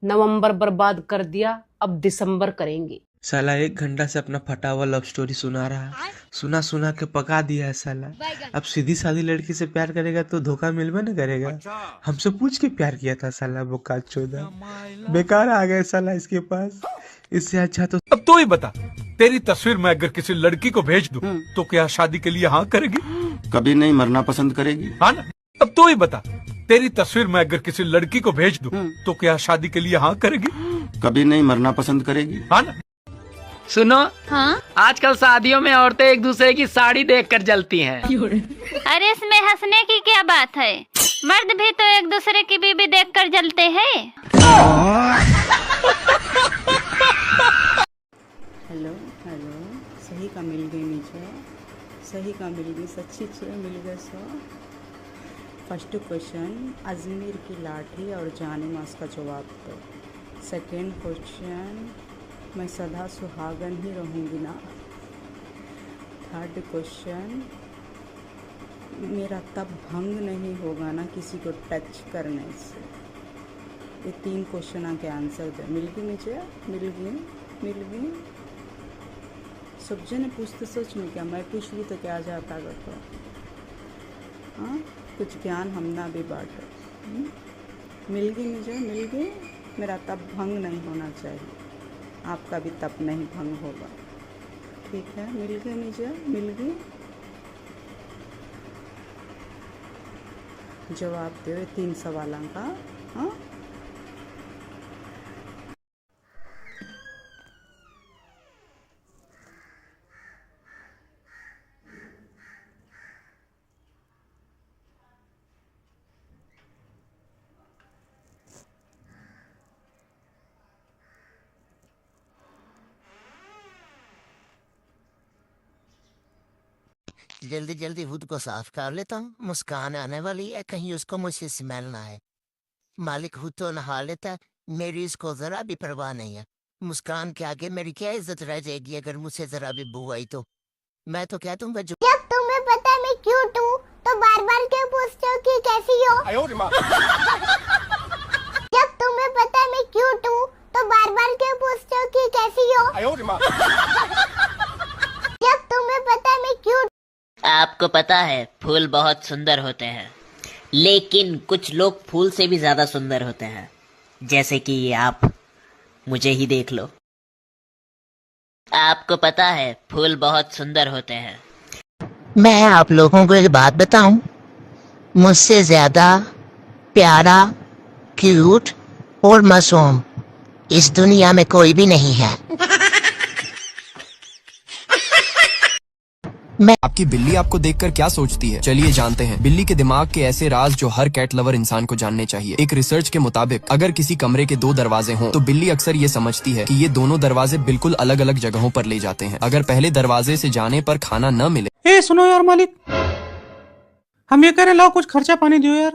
नवंबर बर्बाद कर दिया, अब दिसंबर करेंगे।
साला 1 घंटा से अपना फटा हुआ लव स्टोरी सुना रहा है, सुना सुना के पका दिया है साला। अब सीधी सादी लड़की से प्यार करेगा तो धोखा मिलबे न करेगा। हमसे पूछ के प्यार किया था साला, वो का चौदह बेकार आ गए साला इसके पास। इससे अच्छा तो
अब तू ही बता, तेरी तस्वीर मैं अगर किसी लड़की को भेज दूं तो क्या शादी के लिए हाँ करेगी?
कभी नहीं मरना पसंद करेगी।
हाँ ना? अब तू ही बता, तेरी तस्वीर मैं अगर किसी लड़की को भेज दूं तो क्या शादी के लिए हाँ करेगी?
कभी नहीं मरना पसंद करेगी।
हाँ ना?
सुनो, हाँ? आजकल शादियों में औरतें एक दूसरे की साड़ी देखकर जलती हैं।
अरे इसमें हंसने की क्या बात है, मर्द भी तो एक दूसरे की बीबी देखकर जलते हैं।
हेलो हेलो, सही का मिल गई मुझे, सही का मिल गई, सच्ची मिल गए। फर्स्ट क्वेश्चन, अजमेर की लाठी और जाने मास का जवाब दो। सेकेंड क्वेश्चन, मैं सदा सुहागन ही रहूँगी ना। थर्ड क्वेश्चन, मेरा तब भंग नहीं होगा ना किसी को टच करने से। ये 3 क्वेश्चन के आंसर दे। मिल गई मुझे, मिल गई। सब जने पूछते सोच में क्या, मैं पूछ ली तो क्या जाता अगर तो। हाँ, कुछ ज्ञान हमना भी बांटो। मिल गई मुझे, मिल गई। मेरा तब भंग नहीं होना चाहिए, आपका भी तब नहीं भंग होगा। ठीक है, मिल गई मुझे, मिल गई। जवाब दो 3 सवालों का। हाँ,
जल्दी जल्दी खुद को साफ कर लेता हूँ, मुस्कान आने वाली है, कहीं उसको मुझसे स्मेल ना आए। मालिक खुद तो नहा लेता है, मेरी इसको जरा भी परवाह नहीं है। मुस्कान के आगे मेरी क्या इज्जत रह जाएगी अगर मुझसे जरा भी बू आई तो? मैं तो क्या दूंगा जो।
जब तुम्हें पता है मैं क्यूट हूँ तो बार बार क्यों पूछते हो कि कैसी हो? जब तुम्हें पता है मैं क्यूट हूँ तो बार बार क्यों पूछते हो कि कैसी हो? जब तुम्हें पता है मैं क्यूट।
आपको पता है फूल बहुत सुंदर होते हैं, लेकिन कुछ लोग फूल से भी ज्यादा सुंदर होते हैं, जैसे कि ये आप, मुझे ही देख लो। आपको पता है फूल बहुत सुंदर होते हैं।
मैं आप लोगों को एक बात बताऊं, मुझसे ज्यादा प्यारा, क्यूट और मासूम इस दुनिया में कोई भी नहीं है।
आपकी बिल्ली आपको देखकर क्या सोचती है, चलिए जानते हैं बिल्ली के दिमाग के ऐसे राज जो हर कैट लवर इंसान को जानने चाहिए। एक रिसर्च के मुताबिक अगर किसी कमरे के 2 दरवाजे हों तो बिल्ली अक्सर ये समझती है कि ये दोनों दरवाजे बिल्कुल अलग अलग जगहों पर ले जाते हैं। अगर पहले दरवाजे से जाने पर खाना न मिले।
ए सुनो यार मालिक, हम ये कह रहे लाओ कुछ खर्चा पानी दो यार।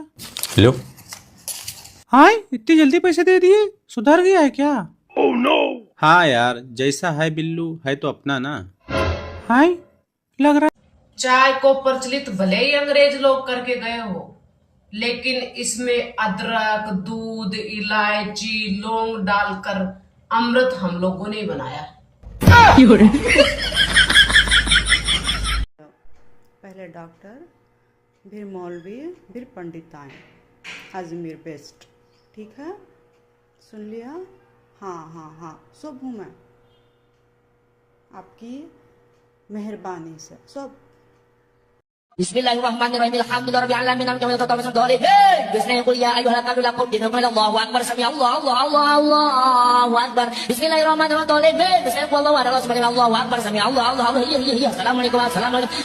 लो।
हाँ इतनी जल्दी पैसे दे दिए, सुधर गया है क्या?
Oh no. हाँ यार, जैसा है बिल्लू है तो अपना ना।
हाँ लग रहा।
चाय को प्रचलित भले ही अंग्रेज लोग करके गए हो, लेकिन इसमें अदरक, दूध, इलायची, लौंग डालकर अमृत हम लोगों ने बनाया।
पहले डॉक्टर, फिर मौलवी, फिर पंडित आए। अजमेर बेस्ट, ठीक है, सुन लिया? हाँ हाँ हाँ, सब हूँ मैं, आपकी मेहरबानी से सब।
बिस्मिल्लाहिर्रहमानिर्रहीम, अल्हम्दुलिल्लाहि रब्बिल आलमीन, बिस्मिल्लाह या अय्युहल काफिरून लकुम अल्लाहु अकबर, समी अल्लाहु अल्लाहु अकबर, बिस्मिल्लाहिर्रहमानिर्रहीम, बिस्मिल्लाह अल्लाहु अकबर, समी अल्लाहु अस्सलामु अलैकुम अस्सलामु अलैकुम।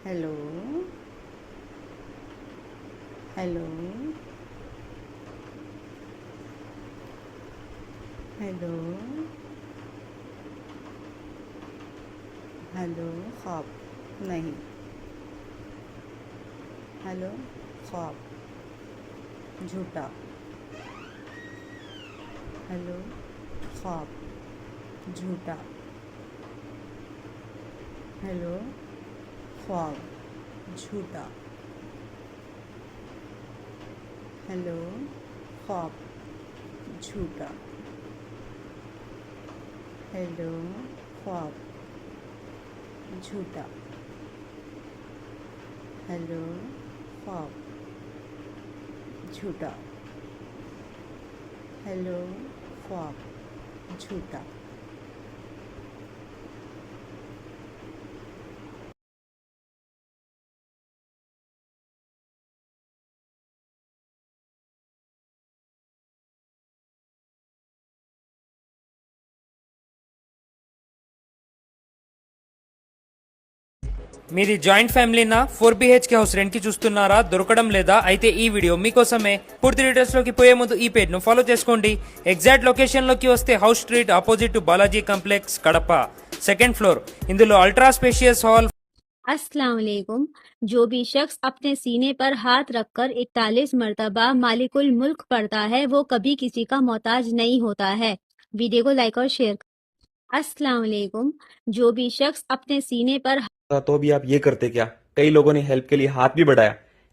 हेलो हेलो हेलो हेलो, ख्वाब नहीं, हेलो ख्वाब झूठा, हेलो ख्वाब झूठा, हेलो ख्वाब झूठा, हेलो ख्वाब झूठा, हेलो ख्वाब झूठा, हेलो ख्वाब झूठा, हेलो ख्वाब झूठा।
మీది జాయింట్ ఫ్యామిలీనా? 4 BHK హౌస్ రెంట్ కి చూస్తున్నారా? దొరకడం లేదా? అయితే ఈ వీడియో మీకోసమే. పూర్తి డీటెయిల్స్ లోకి పోయే ముందు ఈ పేజ్ ను ఫాలో చేసుకోండి. ఎగ్జాక్ట్ లొకేషన్ లోకి వస్తే house street opposite to Balaji complex Kadapa, 2nd floor. ఇందులో అల్ట్రా స్పేషియస్ హాల్।
अस्सलाम वालेकुम। जो भी शख्स अपने सीने पर हाथ रखकर 41 मर्तबा मालिकुल मुल्क पढ़ता है वो कभी किसी का मोहताज नहीं होता है। वीडियो को लाइक और शेयर। अस्सलाम वालेकुम। जो भी शख्स अपने सीने पर
तो भी आप ये करते क्या? कई लोगों ने हेल्प के लिए हाथ भी बढ़ाया।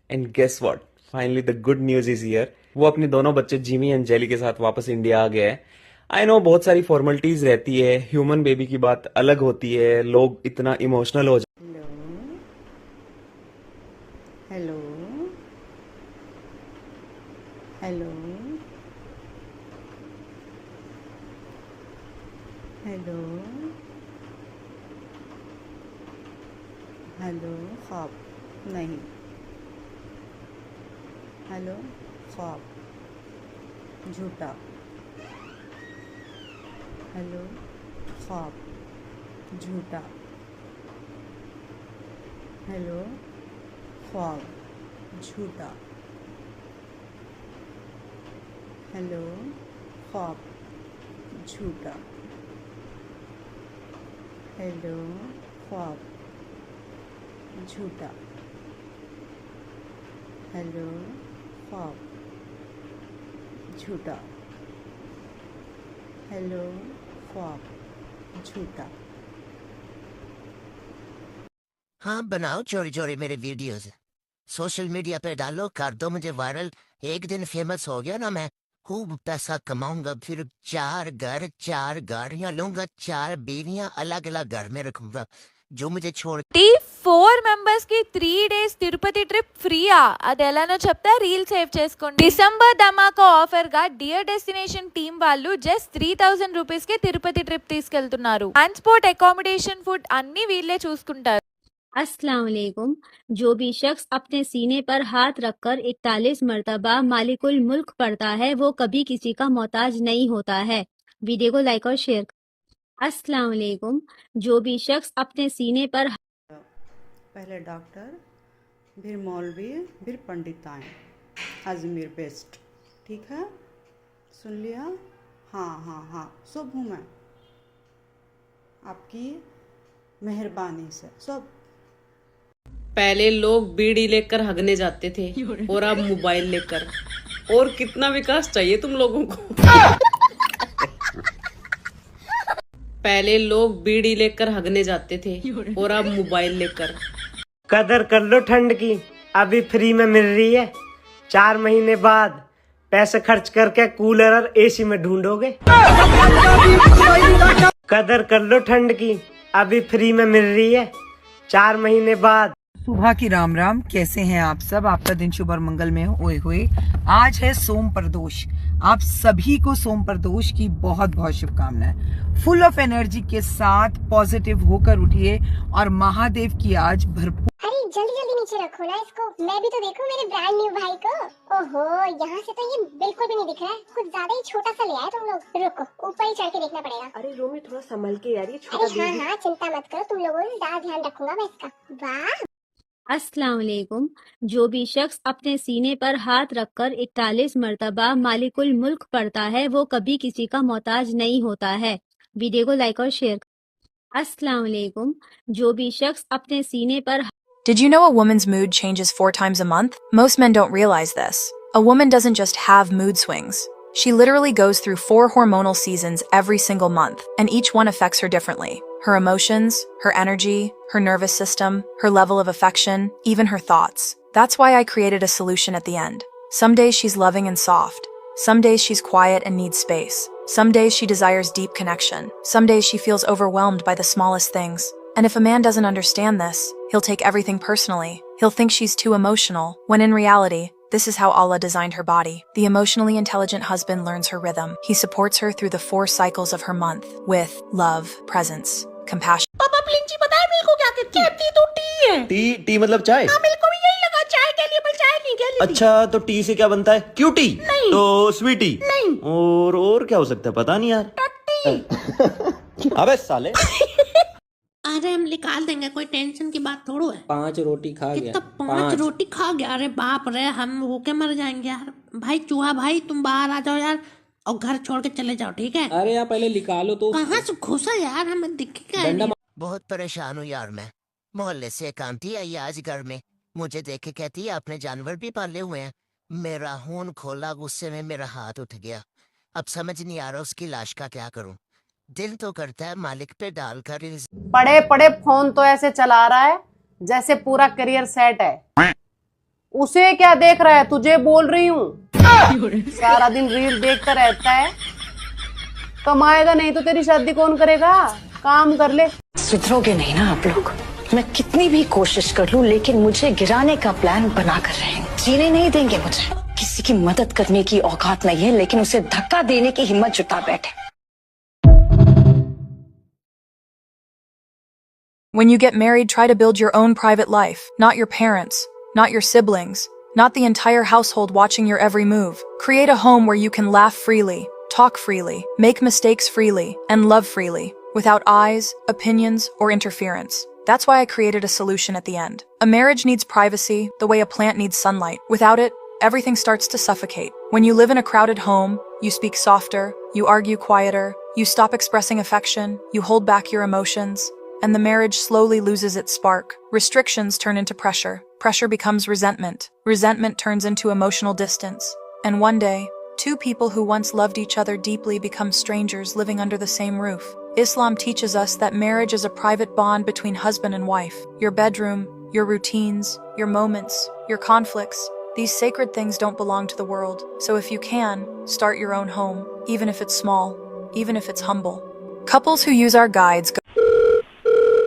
And guess what, finally the good news is here. वो अपने दोनों बच्चे जिमी एंड जेली के साथ वापस इंडिया आ गए हैं। आई नो बहुत सारी फॉर्मेलिटीज रहती है, ह्यूमन बेबी की बात अलग होती है, लोग इतना इमोशनल हो जाते।
हेलो हेलो हेलो हेलो ख्वाब नहीं, हेलो ख्वाब झूठा, हेलो ख्वाब झूठा, हेलो ख्वाब झूठा, हेलो ख्वाब झूठा, हेलो ख्वाब झूठा, हेलो ख्वाब, झूठा, हेलो ख्वाब, झूठा।
हाँ बनाओ चोरी चोरी मेरे वीडियोस, सोशल मीडिया पे डालो, कर दो मुझे वायरल। एक दिन फेमस हो गया ना, मैं खूब पैसा कमाऊंगा, फिर 4 घर 4 गाड़ियां लूंगा, 4 बीवियां अलग अलग घर में रखूंगा, जो मुझे छोड़
4 మెంబర్స్ కి 3 డేస్ తిరుపతి ట్రిప్ ఫ్రీయా? అది ఎలానో చెప్తా, రీల్ సేవ్ చేసుకోండి. డిసెంబర్ ధమాకా ఆఫర్ గా డియర్ డెస్టినేషన్ టీమ్ వాళ్ళు జస్ట్ 3000 రూపీస్ కి తిరుపతి ట్రిప్ తీసుకెళ్తున్నారు. ట్రాన్స్పోర్ట్, అకామిడేషన్, ఫుడ్ అన్ని వీళ్ళే చూసుకుంటారు.
अस्सलाम वालेकुम। जो भी शख्स अपने सीने पर हाथ रखकर 41 मर्तबा मालिकुल मुल्क पढ़ता है वो कभी किसी का मोहताज नहीं होता है। वीडियो को लाइक और शेयर। अस्सलाम वालेकुम। जो भी शख्स अपने सीने पर
पहले डॉक्टर, फिर मौलवी, फिर पंडित आए। अजमेर बेस्ट, ठीक है, सुन लिया? हाँ हाँ हाँ, सब हूँ मैं, आपकी मेहरबानी से सब।
पहले लोग बीड़ी लेकर हगने जाते थे और अब मोबाइल लेकर। और कितना विकास चाहिए तुम लोगों को। पहले लोग बीड़ी लेकर हगने जाते थे और अब मोबाइल लेकर।
कदर कर लो ठंड की, अभी फ्री में मिल रही है। 4 महीने बाद पैसे खर्च करके कूलर और एसी में ढूंढोगे। कदर कर लो ठंड की, अभी फ्री में मिल रही है। 4 महीने बाद।
सुबह की राम राम, कैसे हैं आप सब? आपका दिन शुभ और मंगल में होए हुए। आज है सोम प्रदोष। आप सभी को सोम प्रदोष की बहुत बहुत शुभकामनाएं। फुल ऑफ एनर्जी के साथ पॉजिटिव होकर उठिए और महादेव की आज भरपूर।
अरे जल्दी जल्दी नीचे रखो ना इसको, मैं भी तो देखूं मेरे ब्रांड न्यू भाई को। ओहो, यहाँ से तो ये बिल्कुल भी नहीं दिख रहा है, कुछ ज्यादा ही छोटा सा ले आए तुम लोग। रुको, ऊपर ही चढ़ के देखना पड़ेगा। अरे रोमी थोड़ा संभल के यार, ये छोटा। अरे हाँ हाँ, चिंता मत करो, तुम लोगों से ज्यादा ध्यान रखूंगा मैं इसका। वाह।
अस्सलाम वालेकुम। जो भी शख्स अपने सीने पर हाथ रखकर 41 मर्तबा मालिकुल मुल्क पढ़ता है वो कभी किसी का मोहताज नहीं होता है। वीडियो को लाइक और शेयर। अस्सलाम वालेकुम। जो भी शख्स अपने सीने पर
Did you know a woman's mood changes 4 times a month? Most men don't realize this. A woman doesn't just have mood swings. She literally goes through 4 hormonal seasons every single month, and each one affects her differently. Her emotions, her energy, her nervous system, her level of affection, even her thoughts. That's why I created a solution at the end. Some days she's loving and soft. Some days she's quiet and needs space. Some days she desires deep connection. Some days she feels overwhelmed by the smallest things. And if a man doesn't understand this, he'll take everything personally. He'll think she's too emotional, when in reality, this is how Allah designed her body. The emotionally intelligent husband learns her rhythm. He supports her through the 4 cycles of her month with love, presence, compassion.
पापा please बताए मेरे को क्या कहती है? कहती तो T है।
टी मतलब चाय?
हाँ, मेरे को भी यही लगा, चाय के लिए, पर चाय नहीं कह ली।
अच्छा, तो टी से क्या बनता है? क्यूटी?
नहीं।
तो स्वीटी?
नहीं।
और क्या हो सकता है, पता नहीं यार। अबे साले।
अरे हम निकाल देंगे, कोई टेंशन की बात थोड़ो है।
5 रोटी खा गया।
तो 5 रोटी खा गया? अरे बाप रे, हम भूखे मर जाएंगे यार। भाई चूहा भाई, तुम बाहर आ जाओ यार, और घर छोड़ के चले जाओ, ठीक है?
अरे यार पहले निकालो तो।
कहाँ से घुसा यार, हमें दिखेगा।
बहुत परेशान हूँ यार मैं। मोहल्ले से एक आंटी आई आज घर में, मुझे देख के कहती है आपने जानवर भी पाले हुए हैं। मेरा खून खोला, गुस्से में मेरा हाथ उठ गया। अब समझ नहीं आ रहा उसकी लाश का क्या करूं। दिल तो करता है मालिक पे डालकर।
पड़े पड़े फोन तो ऐसे चला रहा है जैसे पूरा करियर सेट है। उसे क्या देख रहा है, तुझे बोल रही हूँ। सारा दिन रील देखता रहता है, कमाएगा नहीं तो तेरी शादी कौन करेगा? काम कर ले।
सुधरोगे नहीं ना आप लोग। मैं कितनी भी कोशिश कर लूं लेकिन मुझे गिराने का प्लान बना कर रहेंगे। जीने नहीं देंगे मुझे। किसी की मदद करने की औकात नहीं है लेकिन उसे धक्का देने की हिम्मत जुटा बैठे।
When you get married, try to build your own private life, not your parents, not your siblings, not the entire household watching your every move. Create a home where you can laugh freely, talk freely, make mistakes freely, and love freely, without eyes, opinions, or interference. That's why I created a solution at the end. A marriage needs privacy the way a plant needs sunlight. Without it, everything starts to suffocate. When you live in a crowded home, you speak softer, you argue quieter, you stop expressing affection, you hold back your emotions. and the marriage slowly loses its spark. Restrictions turn into pressure. Pressure becomes resentment. Resentment turns into emotional distance. And one day, two people who once loved each other deeply become strangers living under the same roof. Islam teaches us that marriage is a private bond between husband and wife. Your bedroom, your routines, your moments, your conflicts, these sacred things don't belong to the world. So if you can, start your own home, even if it's small, even if it's humble. Couples who use our guides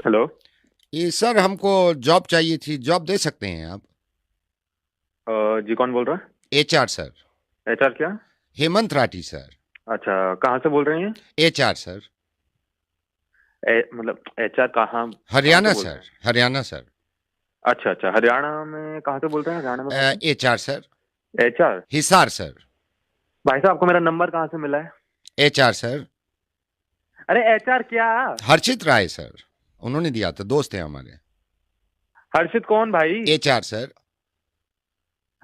hello
ये sir हमको job चाहिए थी, job दे सकते हैं आप?
जी कौन बोल रहा है?
HR sir.
एचआर क्या?
हेमंत राठी सर।
अच्छा कहाँ से बोल रहे हैं?
HR sir.
मतलब एचआर कहाँ?
Haryana sir, Haryana sir.
अच्छा अच्छा हरियाणा में कहाँ से बोल रहे हैं? हरियाणा में
HR sir.
HR
Hisar sir.
भाई साहब आपको मेरा नंबर कहाँ से मिला है?
HR sir.
अरे एचआर क्या?
हर्षित राय सर, उन्होंने दिया था, दोस्त है हमारे।
हर्षित कौन भाई?
HR sir.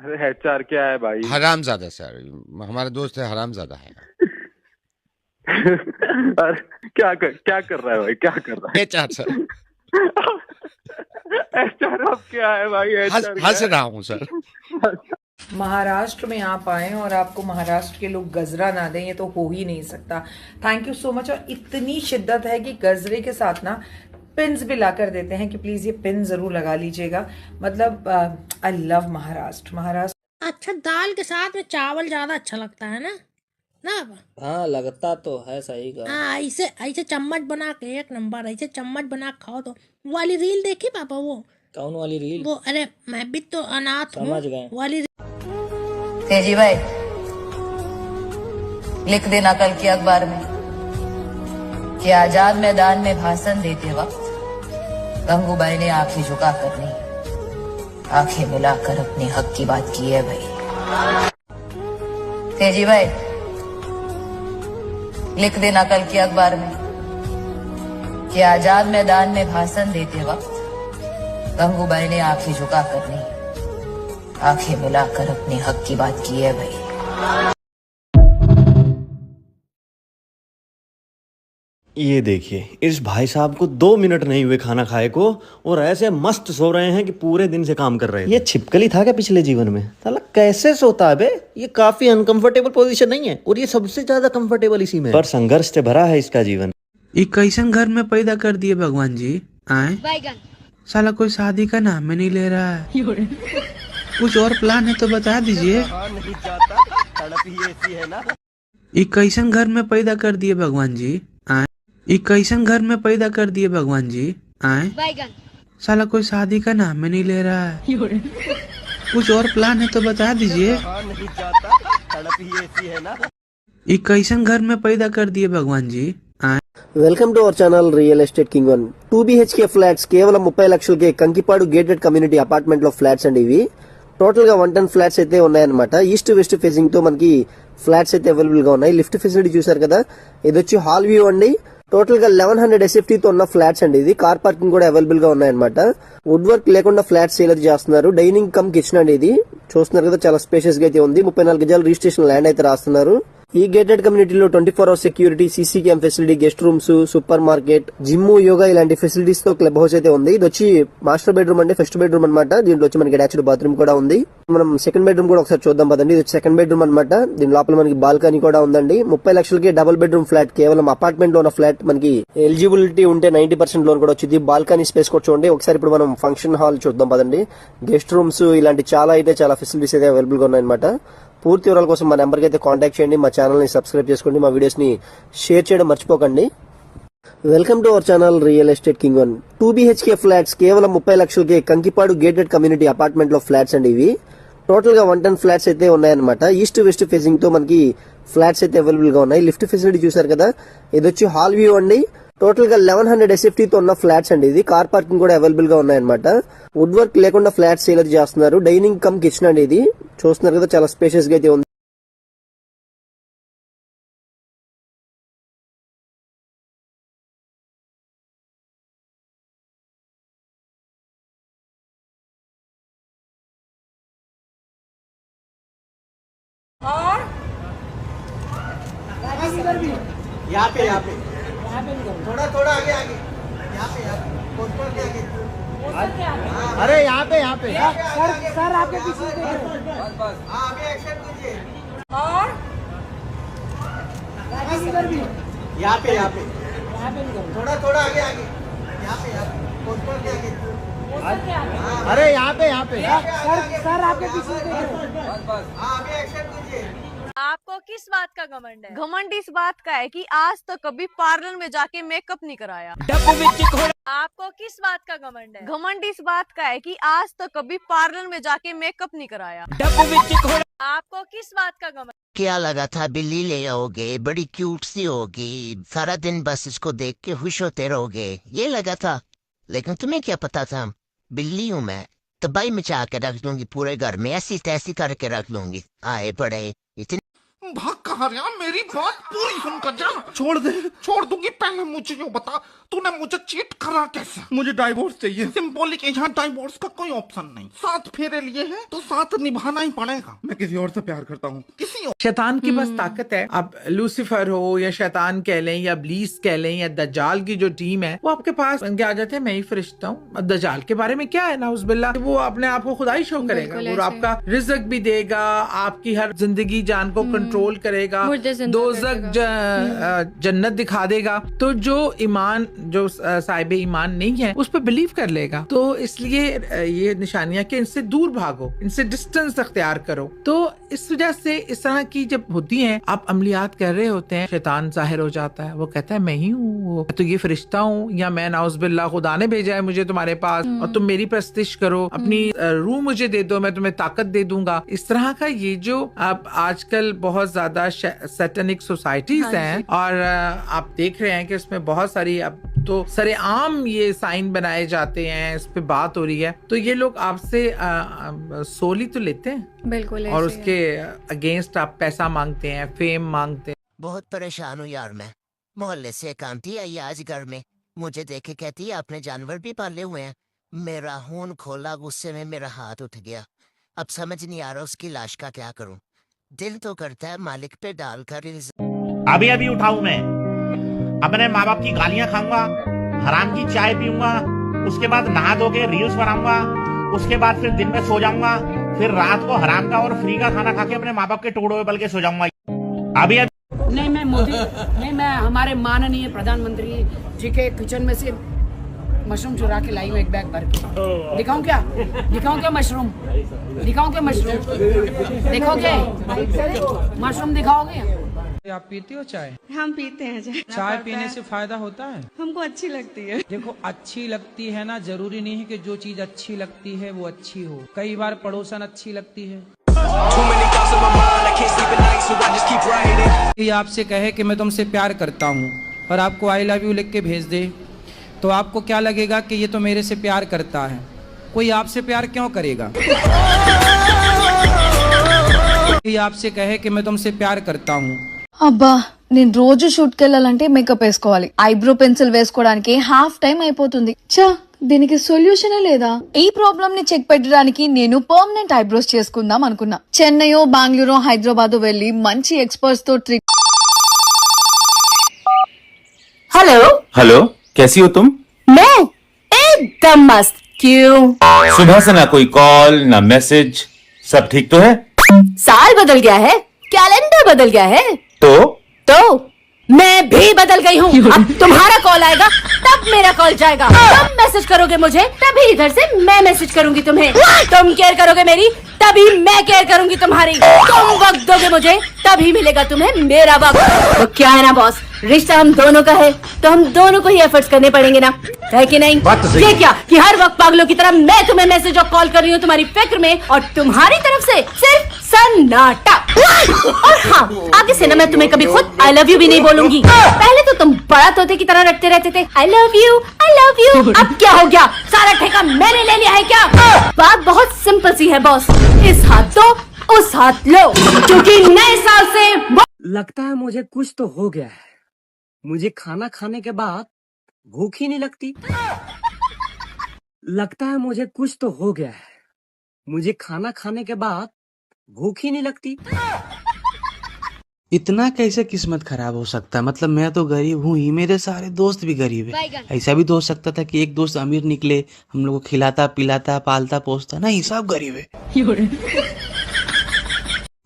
अरे एचआर क्या है भाई?
हरामजादा सर, हमारा दोस्त है, हरामजादा है।
अरे क्या कर रहा है भाई, क्या कर रहा है?
HR sir.
एचआर अब क्या है भाई?
हंस रहा हूँ सर।
महाराष्ट्र में आप आए और आपको महाराष्ट्र के लोग गजरा ना दें, ये तो हो ही नहीं सकता। Thank you so much. और इतनी शिद्दत है कि गजरे के साथ ना पिन्स भी ला कर देते हैं कि प्लीज ये पिन जरूर लगा लीजिएगा। मतलब आई लव महाराष्ट्र। महाराष्ट्र
अच्छा दाल के साथ में चावल ज्यादा अच्छा लगता है ना?
हाँ लगता तो है, सही का।
हाँ ऐसे ऐसे चम्मच बना के, एक नंबर ऐसे चम्मच बना के खाओ तो। वाली रील देखी पापा? वो
कौन वाली रील?
वो अरे मैं भी तो अनाथ हूँ
समझ गए
वाली।
तेजी भाई लिख देना कल के अखबार में कि आजाद मैदान में भाषण देते वक्त गंगूबाई ने आंखें झुका कर नहीं, आंखें मिलाकर अपने हक की बात की है भाई। तेजी भाई लिख देना कल के अखबार में कि आजाद मैदान में भाषण देते वक्त गंगूबाई ने आंखें झुका कर नहीं, आंखें मिलाकर अपने हक की बात की है भाई।
ये देखिए इस भाई साहब को 2 मिनट नहीं हुए खाना खाए को और ऐसे मस्त सो रहे हैं कि पूरे दिन से काम कर रहे हैं। ये छिपकली था क्या पिछले जीवन में? साला कैसे सोता है बे? ये काफी अनकंफर्टेबल पोजीशन नहीं है और ये सबसे ज्यादा कंफर्टेबल इसी में, पर संघर्ष से भरा है इसका जीवन।
ये कैसन घर में पैदा कर दिए भगवान जी? आए साला कोई शादी का नाम ही नहीं ले रहा है। कुछ और प्लान है तो बता दीजिए। ये कैसन घर में पैदा कर दिए भगवान जी? आए ये कैसन घर में पैदा कर दिए भगवान जी? आए साला कोई शादी का नाम ही नहीं ले रहा है। कुछ और प्लान है तो बता दीजिए। ये कैसन घर में पैदा कर दिए भगवान जी?
Welcome to our channel real estate king 1. 2 BHK flats కేవలం 30 లక్షలకే కంకిపాడు గేటెడ్ కమ్యూనిటీ అపార్ట్మెంట్ లో ఫ్లాట్స్ అండి. ఇవి టోటల్ గా 110 ఫ్లాట్స్ అయితే ఉన్నాయన్నమాట. ఈస్ట్ వెస్ట్ ఫేసింగ్ తో మనకి ఫ్లాట్స్ అయితే అవైలబుల్ గా ఉన్నాయి. లిఫ్ట్ ఫెసిలిటీ చూసారు కదా, ఇది వచ్చి హాల్ వ్యూ అండి. టోటల్ గా 1100 SFT తో ఉన్న ఫ్లాట్స్ అండి. ఇది కార్ పార్కింగ్ కూడా అవైలబుల్ గా ఉన్నాయన్నమాట. వుడ్ వర్క్ లేకుండా ఫ్లాట్స్ సేల్ చేస్తున్నారు. డైనింగ్ కమ్ కిచెన్ అండి. ఇది చూస్తున్నారు కదా, చాలా స్పేషియస్ గా అయితే ఉంది. 34 గజాల రిజిస్ట్రేషన్ ల్యాండ్ అయితే రాస్తున్నారు. ఈ గేటెడ్ కమ్యూనిటీలో 24 hours security, CC cam facility, guest rooms, super market, gym, yoga ఇలాంటి ఫెసిలిటీస్ తో క్లబ్ హౌస్ అయితే ఉంది. ఇది వచ్చి మాస్టర్ బెడ్రూమ్ అంటే ఫస్ట్ బెడ్రూమ్ అనమాట. దీంట్లో వచ్చి మనకి అటాచ్డ్ బాత్రూమ్ కూడా ఉంది. మనం సెకండ్ బెడ్రూమ్ కూడా ఒకసారి చూద్దాం పదండి. ఇది సెకండ్ బెడ్రూమ్ అనమాట. దీని లోపల మనకి బాల్కనీ కూడా ఉందండి. 30 లక్షలకి డబుల్ బెడ్రూమ్ ఫ్లాట్, కేవలం అపార్ట్మెంట్ లో ఉన్న ఫ్లాట్. మనకి ఎలిజిబిలిటీ ఉంటే 90% లోన్ కూడా వచ్చింది. బాల్కనీ స్పేస్ కూడా చూడండి. ఒకసారి ఇప్పుడు మనం ఫంక్షన్ హాల్ చూద్దాం పదండి. గెస్ట్ రూమ్స్ ఇలాంటి చాలా ఫెసిలిటీస్ అయితే అవైలబుల్ గా ఉన్నాయన్నమాట. పూర్తి వివరాల కోసం మా నెంబర్కి అయితే కాంటాక్ట్ చేయండి. మా ఛానల్ ని సబ్స్క్రైబ్ చేసుకోండి. మా వీడియోస్ ని షేర్ చేయడం మర్చిపోకండి. Welcome to our channel real estate king 1. 2 BHK flats కేవలం 30 లక్షలకే కంకిపాడు గేటెడ్ కమ్యూనిటీ అపార్ట్మెంట్ లో ఫ్లాట్స్ అండి. ఇవి టోటల్ గా 110 ఫ్లాట్స్ అయితే ఉన్నాయన్నమాట. ఈస్ట్ వెస్ట్ ఫేసింగ్ తో మనకి ఫ్లాట్స్ అయితే అవైలబుల్ గా ఉన్నాయి. లిఫ్ట్ ఫెసిలిటీ చూసారు కదా, ఇది వచ్చి హాల్ వ్యూ అండి. టోటల్ గా 1100 SFT తో ఉన్న ఫ్లాట్స్ అండి. ఇది కార్ పార్కింగ్ కూడా అవైలబుల్ గా ఉన్నాయన్నమాట. వుడ్ వర్క్ లేకుండా ఫ్లాట్స్ సేల్ చేస్తున్నారు. డైనింగ్ కమ్ కిచెన్ అండి. ఇది చూస్తున్నారు కదా, చాలా స్పేషియస్ గా అయితే ఉంది.
यहाँ पे थोड़ा आगे
अरे यहाँ पे
सर आपके पीछे और इधर भी
यहाँ पे
थोड़ा आगे यहाँ पे पोस्टर के आगे
अरे यहाँ पे
सर आपके पीछे
आपको किस बात का घमंड है? घमंड इस बात का है कि आज तक कभी पार्लर में जाके मेकअप नहीं कराया। आपको किस बात का घमंड है? घमंड इस बात का है कि आज तक कभी पार्लर में जाके मेकअप नहीं कराया। आपको किस बात का घमंड?
क्या लगा था बिल्ली ले आओगे, बड़ी क्यूट सी होगी, सारा दिन बस इसको देख के खुश होते रहोगे, ये लगा था। लेकिन तुम्हें क्या पता था, बिल्ली हूँ मैं, तबाही मचा के रख दूंगी पूरे घर में, ऐसी तैसी करके रख लूंगी। आए पड़े इतनी
भाग कहाँ रहा, मेरी बात पूरी सुनकर जा। छोड़ दूंगी, पहले मुझे यो बता, तूने मुझे चीट करा कैसे? मुझे डाइवोर्स चाहिए, सिंबॉलिक। यहाँ डाइवोर्स का कोई ऑप्शन नहीं, 7 फेरे लिए हैं तो 7 निभाना ही पड़ेगा। मैं किसी और से प्यार करता हूँ, किसी और।
शैतान की बस ताकत है, आप लूसीफर हो या शैतान कह लें या इब्लीस कह लें या दज्जाल की जो टीम है, वो आपके पास बन के आ जाते हैं, मैं ही फरिश्ता हूँ। अब दज्जाल के बारे में क्या है, नाउज़ुबिल्लाह, वो अपने आप को खुदा ही शो करेगा, और आपका रिज़्क भी देगा, आपकी हर जिंदगी जान को कंट्रोल करेगा, दोज़ख जन्नत दिखा देगा। तो जो ईमान, जो साहिब ईमान नहीं है, उस पर बिलीव कर लेगा। तो इसलिए ये निशानियां कि इनसे दूर भागो, इनसे डिस्टेंस अख्तियार करो। तो इस वजह से इस तरह की जब होती हैं, आप अमलियात कर रहे होते हैं, शैतान जाहिर हो जाता है, वो कहता है मैं ही हूँ, तो ये फरिश्ता हूँ, या मैं नाउज़ुबिल्लाह खुदा ने भेजा है मुझे तुम्हारे पास, और तुम मेरी परस्तिश करो, अपनी रूह मुझे दे दो, मैं तुम्हें ताकत दे दूंगा। इस तरह का ये जो अब आजकल बहुत ज्यादा सैटेनिक सोसाइटीज हैं, और आप देख रहे हैं कि इसमें बहुत सारी अब तो सरेआम ये साइन बनाए जाते हैं, इस पे बात हो रही है। तो ये लोग आपसे सोली तो लेते हैं, बिल्कुल, और उसके अगेंस्ट आप पैसा मांगते हैं, फेम मांगते हैं।
बहुत परेशान हूँ यार मैं। मोहल्ले से एक आंटी आई आज घर में, मुझे देख के कहती है आपने जानवर भी पाले हुए हैं। मेरा खून खोला, गुस्से में मेरा हाथ उठ गया। अब समझ नहीं आ रहा उसकी लाश का क्या करूं। दिल तो करता है मालिक पे डालकर
अभी अभी उठाऊं मैं, अपने माँ बाप की गालियां खाऊंगा, हराम की चाय पीऊंगा, उसके बाद नहा धो के रील्स बनाऊंगा, उसके बाद फिर दिन में सो जाऊंगा, फिर रात को हराम का और फ्री का खाना खा के अपने माँ बाप के टुकड़ों में बल के सो जाऊंगा। अभी
नहीं, मैं मोदी नहीं, मैं हमारे माननीय प्रधानमंत्री जी के किचन में से मशरूम चुरा के लाई हूँ, एक बैग भर के। दिखाऊं क्या मशरूम? देखोगे मशरूम दिखाओगे?
आप पीती हो चाय?
हम पीते हैं
चाय पीने से फायदा होता है?
हमको अच्छी लगती है।
देखो, अच्छी लगती है ना, जरूरी नहीं है कि जो चीज अच्छी लगती है वो अच्छी हो। कई बार पड़ोसन अच्छी लगती है। ये आपसे कहे कि मैं तुमसे प्यार करता हूँ और आपको आई लव यू लिख के भेज दे, तो आपको क्या लगेगा कि ये तो मेरे से प्यार करता है। कोई आपसे प्यार क्यों करेगा? ये आपसे कहे कि मैं तुमसे प्यार करता हूँ।
అబ్బా నేను రోజు షూట్ కి వెళ్ళాలంటే మేకప్ వేసుకోవాలి, ఐబ్రో పెన్సిల్ వేసుకోవడానికి హాఫ్ టైం అయిపోతుంది. చా దీనికి సొల్యూషనే లేదా? ఈ ప్రాబ్లం ని చెక్ పెట్టడానికి నేను పర్మనెంట్ ఐబ్రోస్ చేసుకుందాం అనుకున్నా. చెన్నైయో బెంగళూరు హైదరాబాద్ వెళ్లి మంచి ఎక్స్పర్ట్స్ తో ట్రిక్.
हेलो, कैसी हो तुम?
मैं एकदम मस्त. क्यों?
सुबह से ना कोई कॉल ना मैसेज, सब ठीक तो है?
साल बदल गया है, कैलेंडर बदल गया है, तो मैं भी बदल गई हूँ. अब तुम्हारा कॉल आएगा तब मेरा कॉल जाएगा, तुम मैसेज करोगे मुझे तभी इधर से मैं मैसेज करूंगी तुम्हें, तुम केयर करोगे मेरी तभी मैं केयर करूंगी तुम्हारी, तुम वक्त दोगे मुझे तभी मिलेगा तुम्हें मेरा वक्त. तो क्या है ना बॉस, रिश्ता हम दोनों का है तो हम दोनों को ही एफर्ट्स करने पड़ेंगे ना, है कि नहीं? ये क्या कि हर वक्त पागलों की तरह मैं तुम्हें मैसेज और कॉल कर रही हूँ तुम्हारी फिक्र में, और तुम्हारी तरफ से सिर्फ सन्नाटा. और हाँ, आगे से ना मैं तुम्हें कभी खुद आई लव यू भी नहीं बोलूंगी. पहले तो तुम बड़ा तोते की तरह रटते रहते थे आई लव यू. अब क्या हो गया, सारा ठेका मैंने ले लिया है क्या? बात बहुत सिंपल सी है बॉस, इस हाथ दो उस हाथ लो, क्योंकि नए साल से
लगता है मुझे कुछ तो हो गया है. मुझे खाना खाने के बाद भूख ही नहीं लगती. लगता है मुझे कुछ तो हो गया है. मुझे खाना खाने के बाद भूख ही नहीं लगती.
इतना कैसे किस्मत खराब हो सकता है? मतलब मैं तो गरीब हूँ ही, मेरे सारे दोस्त भी गरीब है। ऐसा भी तो हो सकता था कि एक दोस्त अमीर निकले, हम लोग को खिलाता पिलाता पालता पोसता, नहीं सब गरीब है।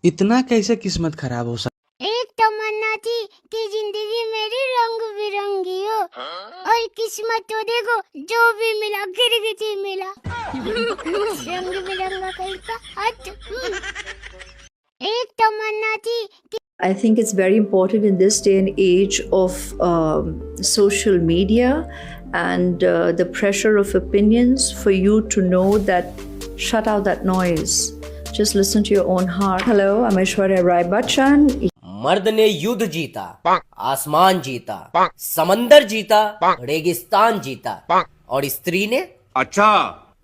इतना कैसे किस्मत खराब हो सकता?
एक तमन्ना थी कि जिंदगी मेरी रंग बिरंगी हो, और किस्मत तो देखो जो भी मिला गिरगिटी मिला। रंग बिरंगा कहीं का एक तमन्ना थी कि
I think it's very important in this day and age of social media and the pressure of opinions for you to know that shut out that noise. Just listen to your own heart. Hello, I'm Aishwarya Rai Bachchan.
मर्द ने युद्ध जीता, आसमान जीता, समंदर जीता, रेगिस्तान जीता, और स्त्री ने? अच्छा,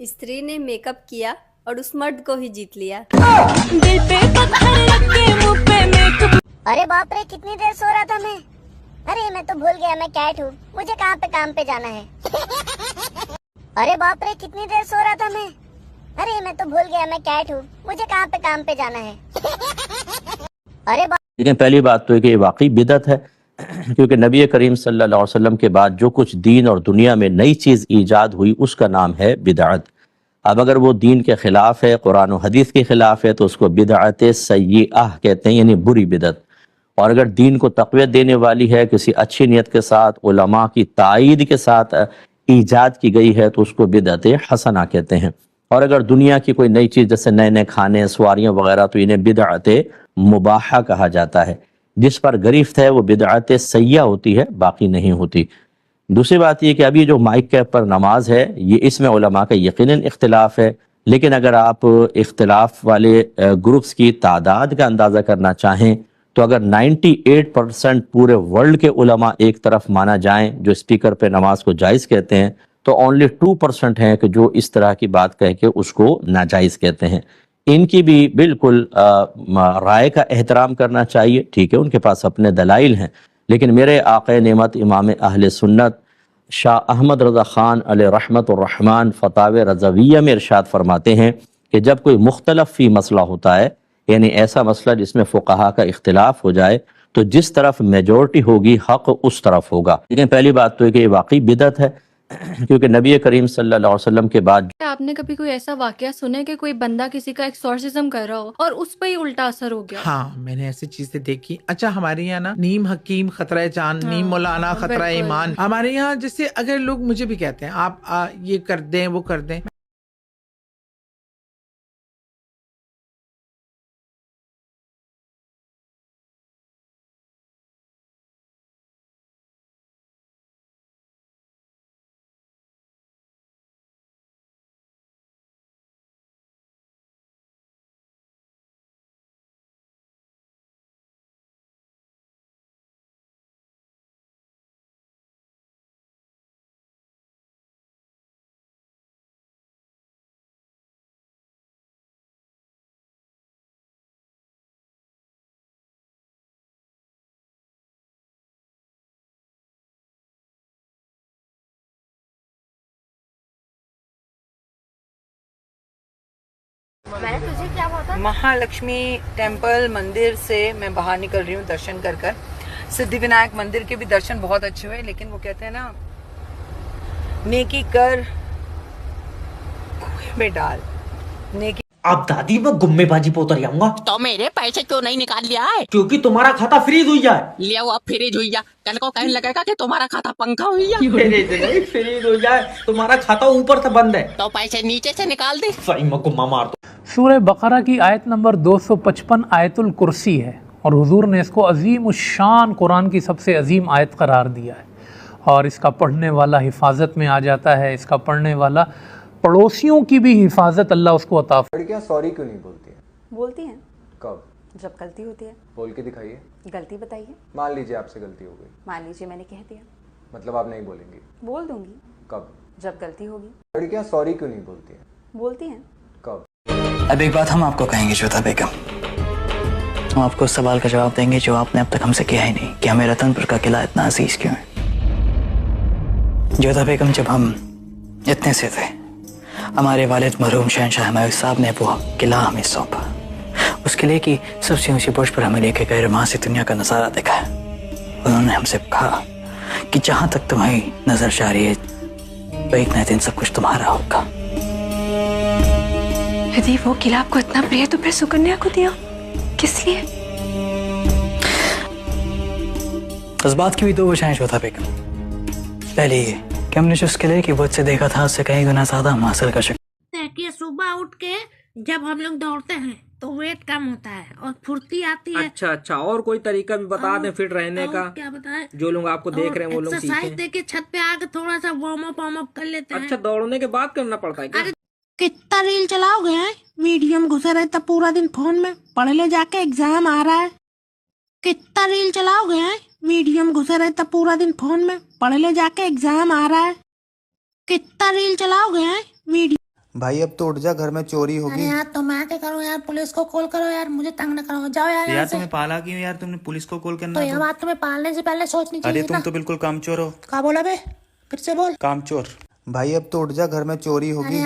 स्त्री ने मेकअप किया और उस मर्द को ही जीत लिया।
दिल पे पत्थर रख के मुंह पे मेकअप। अरे बाप रे, कितनी देर सो रहा था मैं। अरे मैं तो भूल गया मैं कैट हूँ, मुझे कहाँ पे काम पे जाना है। अरे बाप रे, कितनी देर सो रहा था मैं। अरे मैं तो भूल गया मैं कैट हूँ, मुझे कहाँ पे काम पे जाना है। अरे
लेकिन पहली बात तो है कि ये वाकई बिदअत है, क्योंकि नबी करीम सल्लल्लाहु अलैहि वसल्लम के बाद जो कुछ दीन और दुनिया में नई चीज़ ईजाद हुई उसका नाम है बिदअत। अब अगर वो दीन के ख़िलाफ़ है, कुरान और हदीस के ख़िलाफ़ है, तो उसको बिदअत सय्यिअह कहते हैं, यानी बुरी बिदअत। और अगर दीन को तक़वियत देने वाली है, किसी अच्छी नीयत के साथ, उलमा की तायीद के साथ ईजाद की गई है, तो उसको बिदअत हसना कहते हैं। और अगर दुनिया की कोई नई चीज़ जैसे नए नए खाने सवारियाँ वगैरह, तो इन्हें बिदअत मुबाहा कहा जाता है। जिस पर गिरफ्त है वो बिदअत सय्या होती है, बाकी नहीं होती। दूसरी बात ये कि अभी जो माइक कैप पर नमाज है, ये इसमें उलमा का यकीनन इख्तिलाफ है। लेकिन अगर आप इख्तिलाफ वाले ग्रुप्स की तादाद का अंदाज़ा करना चाहें, तो अगर 98% पूरे वर्ल्ड के उलमा एक तरफ माना जाएं जो स्पीकर पे नमाज को जायज़ कहते हैं, तो ओनली 2% हैं कि जो इस तरह की बात कह के उसको नाजायज़ कहते हैं। इनकी भी बिल्कुल राय का एहतराम करना चाहिए। ठीक है, उनके पास अपने दलाइल हैं, लेकिन मेरे आक़े नेमत इमाम अहले सुन्नत शाह अहमद रज़ा ख़ान अलैहि रहमतुर रहमान फ़तावे रज़विय्या में इरशाद फरमाते हैं कि जब कोई मुख्तलफ़ फ़ी मसला होता है, यानी ऐसा मसला जिसमें फ़ुक़हा का इख्तिलाफ हो जाए, तो जिस तरफ मेजॉरिटी होगी हक़ उस तरफ होगा। लेकिन पहली बात तो है कि ये वाकई बिदअत है, क्योंकि नबी करीम सल्लल्लाहु अलैहि वसल्लम के बाद
आपने कभी कोई ऐसा वाकया सुना है कि कोई बंदा किसी का एक्सॉर्सिज्म कर रहा हो और उस पर ही उल्टा असर हो गया?
हाँ, मैंने ऐसी चीजें देखी। अच्छा, हमारे यहाँ ना नीम हकीम खतरा जान, नीम मौलाना खतरा ईमान। हमारे यहाँ जैसे अगर लोग मुझे भी कहते हैं आप ये कर दें वो कर दें,
मैंने तुझे क्या बोला?
महालक्ष्मी टेम्पल मंदिर से मैं बाहर निकल रही हूँ दर्शन कर कर। सिद्धिविनायक मंदिर के भी दर्शन बहुत अच्छे हुए, लेकिन वो कहते हैं ना, नेकी कर कुएं में डाल, नेकी।
अब दादी मैं गुम्मेबाजी पे उतर जाऊंगा।
तो मेरे पैसे क्यों नहीं निकाल लिया है?
क्योंकि तुम्हारा खाता फ्रीज हुई जाए।
लिया अब फ्रीज हुई जा, कल को कहने लगेगा कि तुम्हारा खाता पंखा हुई जा।
फ्रीज हो जाए, तुम्हारा खाता ऊपर से बंद है,
तो पैसे नीचे से निकाल दे।
सही में गुम्मा मार दो।
सूरह बकरा की आयत नंबर 255 आयतुल कुर्सी है, और हुजूर ने इसको अजीम शान कुरान की सबसे अजीम आयत करार दिया है। और इसका पढ़ने वाला हिफाजत में आ जाता है, इसका पढ़ने वाला पड़ोसियों की भी हिफाजत अल्लाह उसको अता।
लड़कियां सॉरी क्यों नहीं बोलती हैं?
बोलती हैं।
कब?
जब गलती होती है।
बोल के दिखाइए।
गलती बताइए।
मान लीजिए आपसे गलती हो गई।
मान लीजिए मैंने कह दिया।
मतलब आप नहीं बोलेंगी?
बोल दूंगी।
कब?
जब गलती होगी।
लड़कियां सॉरी क्यों नहीं बोलती हैं?
बोलती हैं।
कब?
अब एक बात हम आपको कहेंगे जोधा बेगम, हम आपको उस सवाल का जवाब देंगे जो आपने अब तक हमसे किया ही नहीं, कि हमें रतनपुर का किला इतना अजीज क्यों है। जोधा बेगम, जब हम इतने से थे, हमारे वालिद मरहूम शहनशाह हुमायूं साहब ने वो किला हमें सौंपा। उस किले की सबसे ऊंची बुर्ज पर हमें लेके गए, वहां से दुनिया का नजारा देखा है। उन्होंने हमसे कहा कि जहां तक तुम्हारी नजर जा रही है, एक न दिन सब कुछ तुम्हारा होगा।
यदि वो किला आपको इतना प्रिय तो फिर सुकन्या को दिया किस लिए?
इस बात की भी दो वजहें श्वेता बेगम। पहले ये कि हमने जो उस किले की बुर्ज से देखा था उससे कहीं गुना ज्यादा हम हासिल कर सकते।
कि सुबह उठ के जब हम लोग दौड़ते हैं तो वेट कम होता है और फुर्ती आती है।
अच्छा अच्छा, और कोई तरीका भी बता दें फिट रहने का?
क्या बताएं?
जो लोग आपको देख रहे हैं वो लोग
एक्सरसाइज
सीखें।
देके छत पे आके थोड़ा सा वार्म अप कर लेते हैं।
अच्छा, दौड़ने के बाद करना पड़ता है क्या?
कितना रील चलाओगे हैं? मीडियम घुसे रहता पूरा दिन फोन में, पढ़ ले जाके एग्जाम आ रहा है। कितना रील चलाओगे हैं? मीडियम घुसे रहता पूरा दिन फोन में, पढ़ ले जाके एग्जाम आ रहा है। कितना रील चलाओगे हैं? मीडियम।
भाई अब तो उठ जा, घर में चोरी होगी।
अरे यार तो मैं क्या करूँ यार, पुलिस को कॉल करो यार, मुझे तंग न करो, जाओ यार यहाँ से।
तुम्हें पाला क्यों यार? तुमने पुलिस को कॉल करना
तो यह बात तुम्हें पालने से पहले सोचनी चाहिए।
अरे तुम तो बिल्कुल कामचोर हो।
क्या बोला बे? फिर से बोल।
कामचोर।
भाई अब तो उठ जा, घर में चोरी होगी।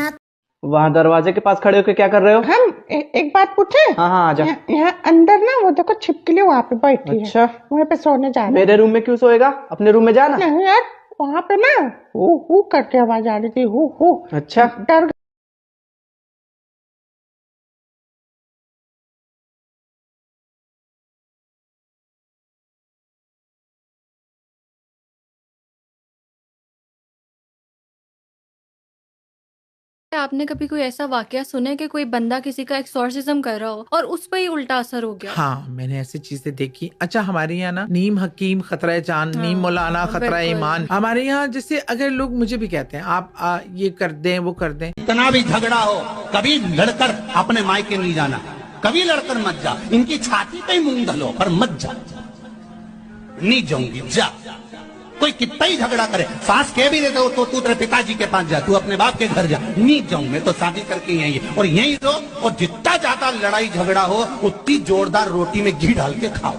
वहाँ दरवाजे के पास खड़े होकर क्या कर रहे हो?
हम एक बात पूछे?
हाँ हाँ, आजा।
यहाँ अंदर ना वो देखो छिपकली वहाँ पे बैठी है।
अच्छा,
वहाँ पे सोने जा रहे।
मेरे रूम में क्यों सोएगा? अपने रूम में जाना।
नहीं यार, वहाँ पे ना हु करके आवाज आ रही थी, हु।
अच्छा,
डर।
आपने कभी कोई ऐसा वाकया सुना है कि कोई बंदा किसी का एक्सोर्सिज्म कर रहा हो और उस पर ही उल्टा असर हो गया?
हाँ, मैंने ऐसी चीजें देखी। अच्छा, हमारे यहाँ ना नीम हकीम खतरा जान, नीम मौलाना खतरा ईमान। हमारे यहाँ जैसे अगर लोग मुझे भी कहते हैं आप ये कर दें वो कर दें,
इतना भी झगड़ा हो कभी लड़कर अपने मायके नहीं जाना, कभी लड़कर मत जा, इनकी छाती पे मूंग धलो पर मत जा। नहीं जाऊंगी, जा। कोई कितना ही झगड़ा करे, सास कह भी देते हो तो तू तेरे पिताजी के पास जा, तू अपने बाप के घर जा। नहीं जाऊं, मैं तो शादी करके यही और यही रहो, और जितना ज्यादा लड़ाई झगड़ा हो उतनी जोरदार रोटी में घी डाल के खाओ,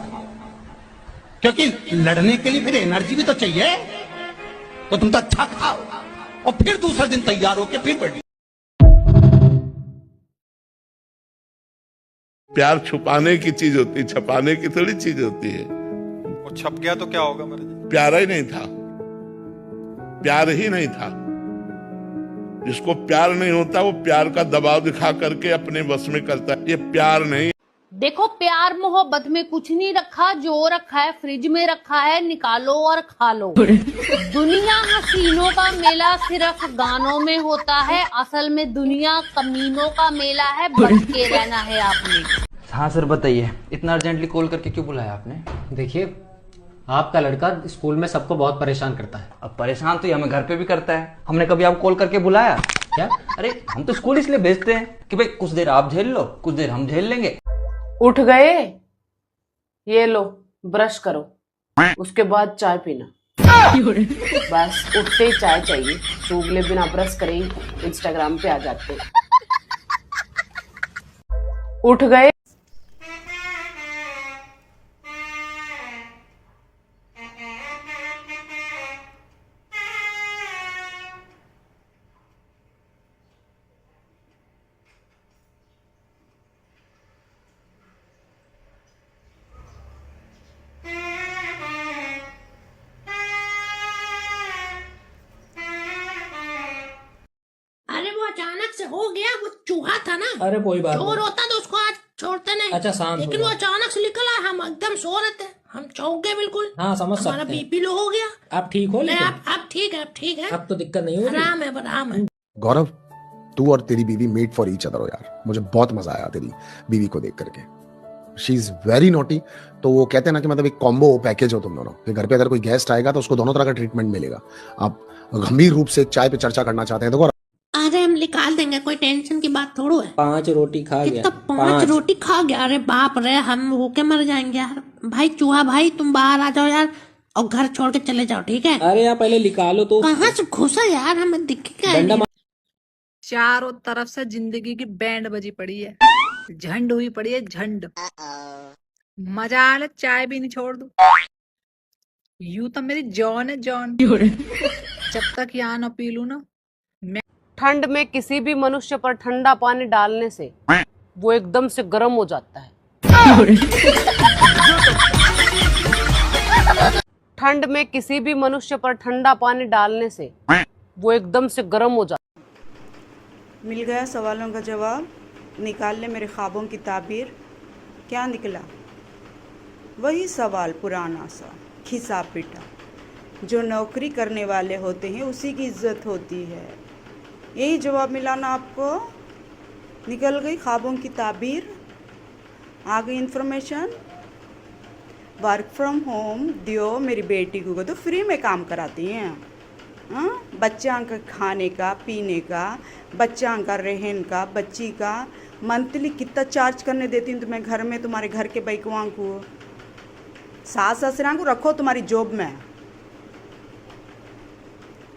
क्योंकि लड़ने के लिए फिर एनर्जी भी तो चाहिए। तो तुम तो अच्छा खाओ और फिर दूसरे दिन तैयार होके फिर बढ़िया।
प्यार छुपाने की चीज होती है, छपाने की थोड़ी चीज होती है।
वो छप गया तो क्या होगा मेरे?
प्यारा ही नहीं था, प्यार ही नहीं था। जिसको प्यार नहीं होता वो प्यार का दबाव दिखा करके अपने बस में करता है। ये प्यार नहीं।
देखो, प्यार मोहब्बत में कुछ नहीं रखा, जो रखा है फ्रिज में रखा है, निकालो और खा लो। दुनिया हसीनों का मेला सिर्फ गानों में होता है, असल में दुनिया कमीनों का मेला है, बच के रहना है आपने।
हाँ सर, बताइए, इतना अर्जेंटली कॉल करके क्यों बुलाया आपने?
देखिए, आपका लड़का स्कूल में सबको बहुत परेशान करता है।
अब परेशान तो ये हमें घर पे भी करता है। हमने कभी आपको कॉल करके बुलाया क्या? अरे हम तो स्कूल इसलिए भेजते हैं कि भाई कुछ देर आप झेल लो, कुछ देर हम झेल लेंगे।
उठ गए? ये लो, ब्रश करो, उसके बाद चाय पीना। बस उठते ही चाय चाहिए, चूगले बिना ब्रश करे ही इंस्टाग्राम पे आ जाते। उठ गए?
अरे वो अचानक से हो गया, वो चूहा था ना।
अरे कोई बात
चोर
नहीं।
होता तो उसको आज छोड़ते नहीं।
अच्छा, शांत हो
लेकिन वो
जाओ।
अचानक से निकला, हम एकदम सो रहे थे, हम चौंक गए बिल्कुल।
हाँ, समझ
हमारा
सकते हैं।
बीपी लो हो गया।
आप ठीक हो?
नहीं,
लेकिन
अब ठीक है, अब ठीक है,
अब तो दिक्कत नहीं होगी।
आराम है, आराम है।
गौरव, तू और तेरी बीवी मेड फॉर ईच अदर हो यार। मुझे बहुत मजा आया तेरी बीवी को देख करके। She is very naughty. तो वो कहते हैं ना कि मतलब एक कॉम्बो पैकेज हो तुम दोनों कि घर पे अगर कोई गेस्ट आएगा तो उसको दोनों तरह का ट्रीटमेंट मिलेगा। आप गंभीर रूप से एक चाय पे चर्चा करना चाहते हैं तो
अरे हम निकाल देंगे, कोई टेंशन की बात थोड़ो है।
5 रोटी खा गया।
तो 5 रोटी खा गया? अरे बाप रे, हम भूखे मर जाएंगे यार। भाई चूहा भाई, तुम बाहर आ जाओ यार और घर छोड़ के चले जाओ, ठीक है?
अरे यार पहले निकालो तो।
कहाँ से घुसा यार, हमें दिखेगा।
चारों तरफ से जिंदगी की बैंड बजी पड़ी है, झंड हुई पड़ी है, झंड। मजा आ रहा, चाय भी नहीं छोड़ दूं। यूं तो मेरी जॉन है, जॉन। जब तक यहाँ ना पी लूं ना।
ठंड में किसी भी मनुष्य पर ठंडा पानी डालने से वो एकदम से गर्म हो जाता है। ठंड में किसी भी मनुष्य पर ठंडा पानी डालने से वो एकदम से गर्म हो जाता है।
मिल गया सवालों का जवाब, निकाल ले मेरे ख्वाबों की ताबीर। क्या निकला? वही सवाल पुराना सा खिसा पिटा, जो नौकरी करने वाले होते हैं उसी की इज्जत होती है। यही जवाब मिला ना आपको? निकल गई ख्वाबों की ताबीर, आ गई इन्फॉर्मेशन। वर्क फ्रॉम होम दियो मेरी बेटी को तो फ्री में काम कराती हैं। हाँ, बच्चा का खाने का, पीने का, बच्चा का रहन का, बच्ची का मंथली कितना चार्ज करने देती हूँ तुम्हें घर में, तुम्हारे घर के बैकवां को, सास ससुरा को रखो तुम्हारी जॉब में।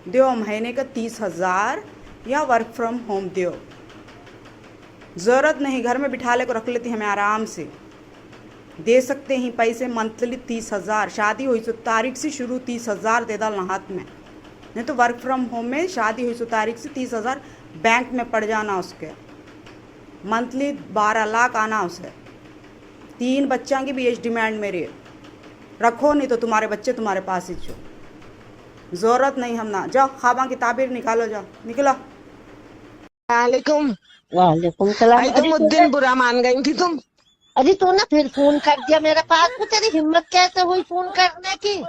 दो महीने का 30,000 या वर्क फ्रॉम होम दियो। ज़रूरत नहीं घर में बिठा ले को रख लेती हमें आराम से। दे सकते हैं पैसे मंथली 30,000। शादी हुई सो तारीख से शुरू 30,000 दे डालना हाथ में, नहीं तो वर्क फ्रॉम होम में शादी हुई सो तारीख से 30,000 बैंक में पड़ जाना उसके। मंथली 12 लाख आना उसे। 3 बच्चा की भी एज डिमांड मेरी रखो, नहीं तो तुम्हारे बच्चे तुम्हारे पास ही जो। ज़रूरत नहीं हम ना। जाओ ख्वाबा की ताबीर निकालो, जाओ निकलो।
वालेकुम।
वालेकुम सलाम।
भाई तुम उस दिन बुरा मान गई थी तुम।
अरे तू ना फिर फोन कर दिया मेरे पास में, तेरी हिम्मत कैसे हुई फोन करने की?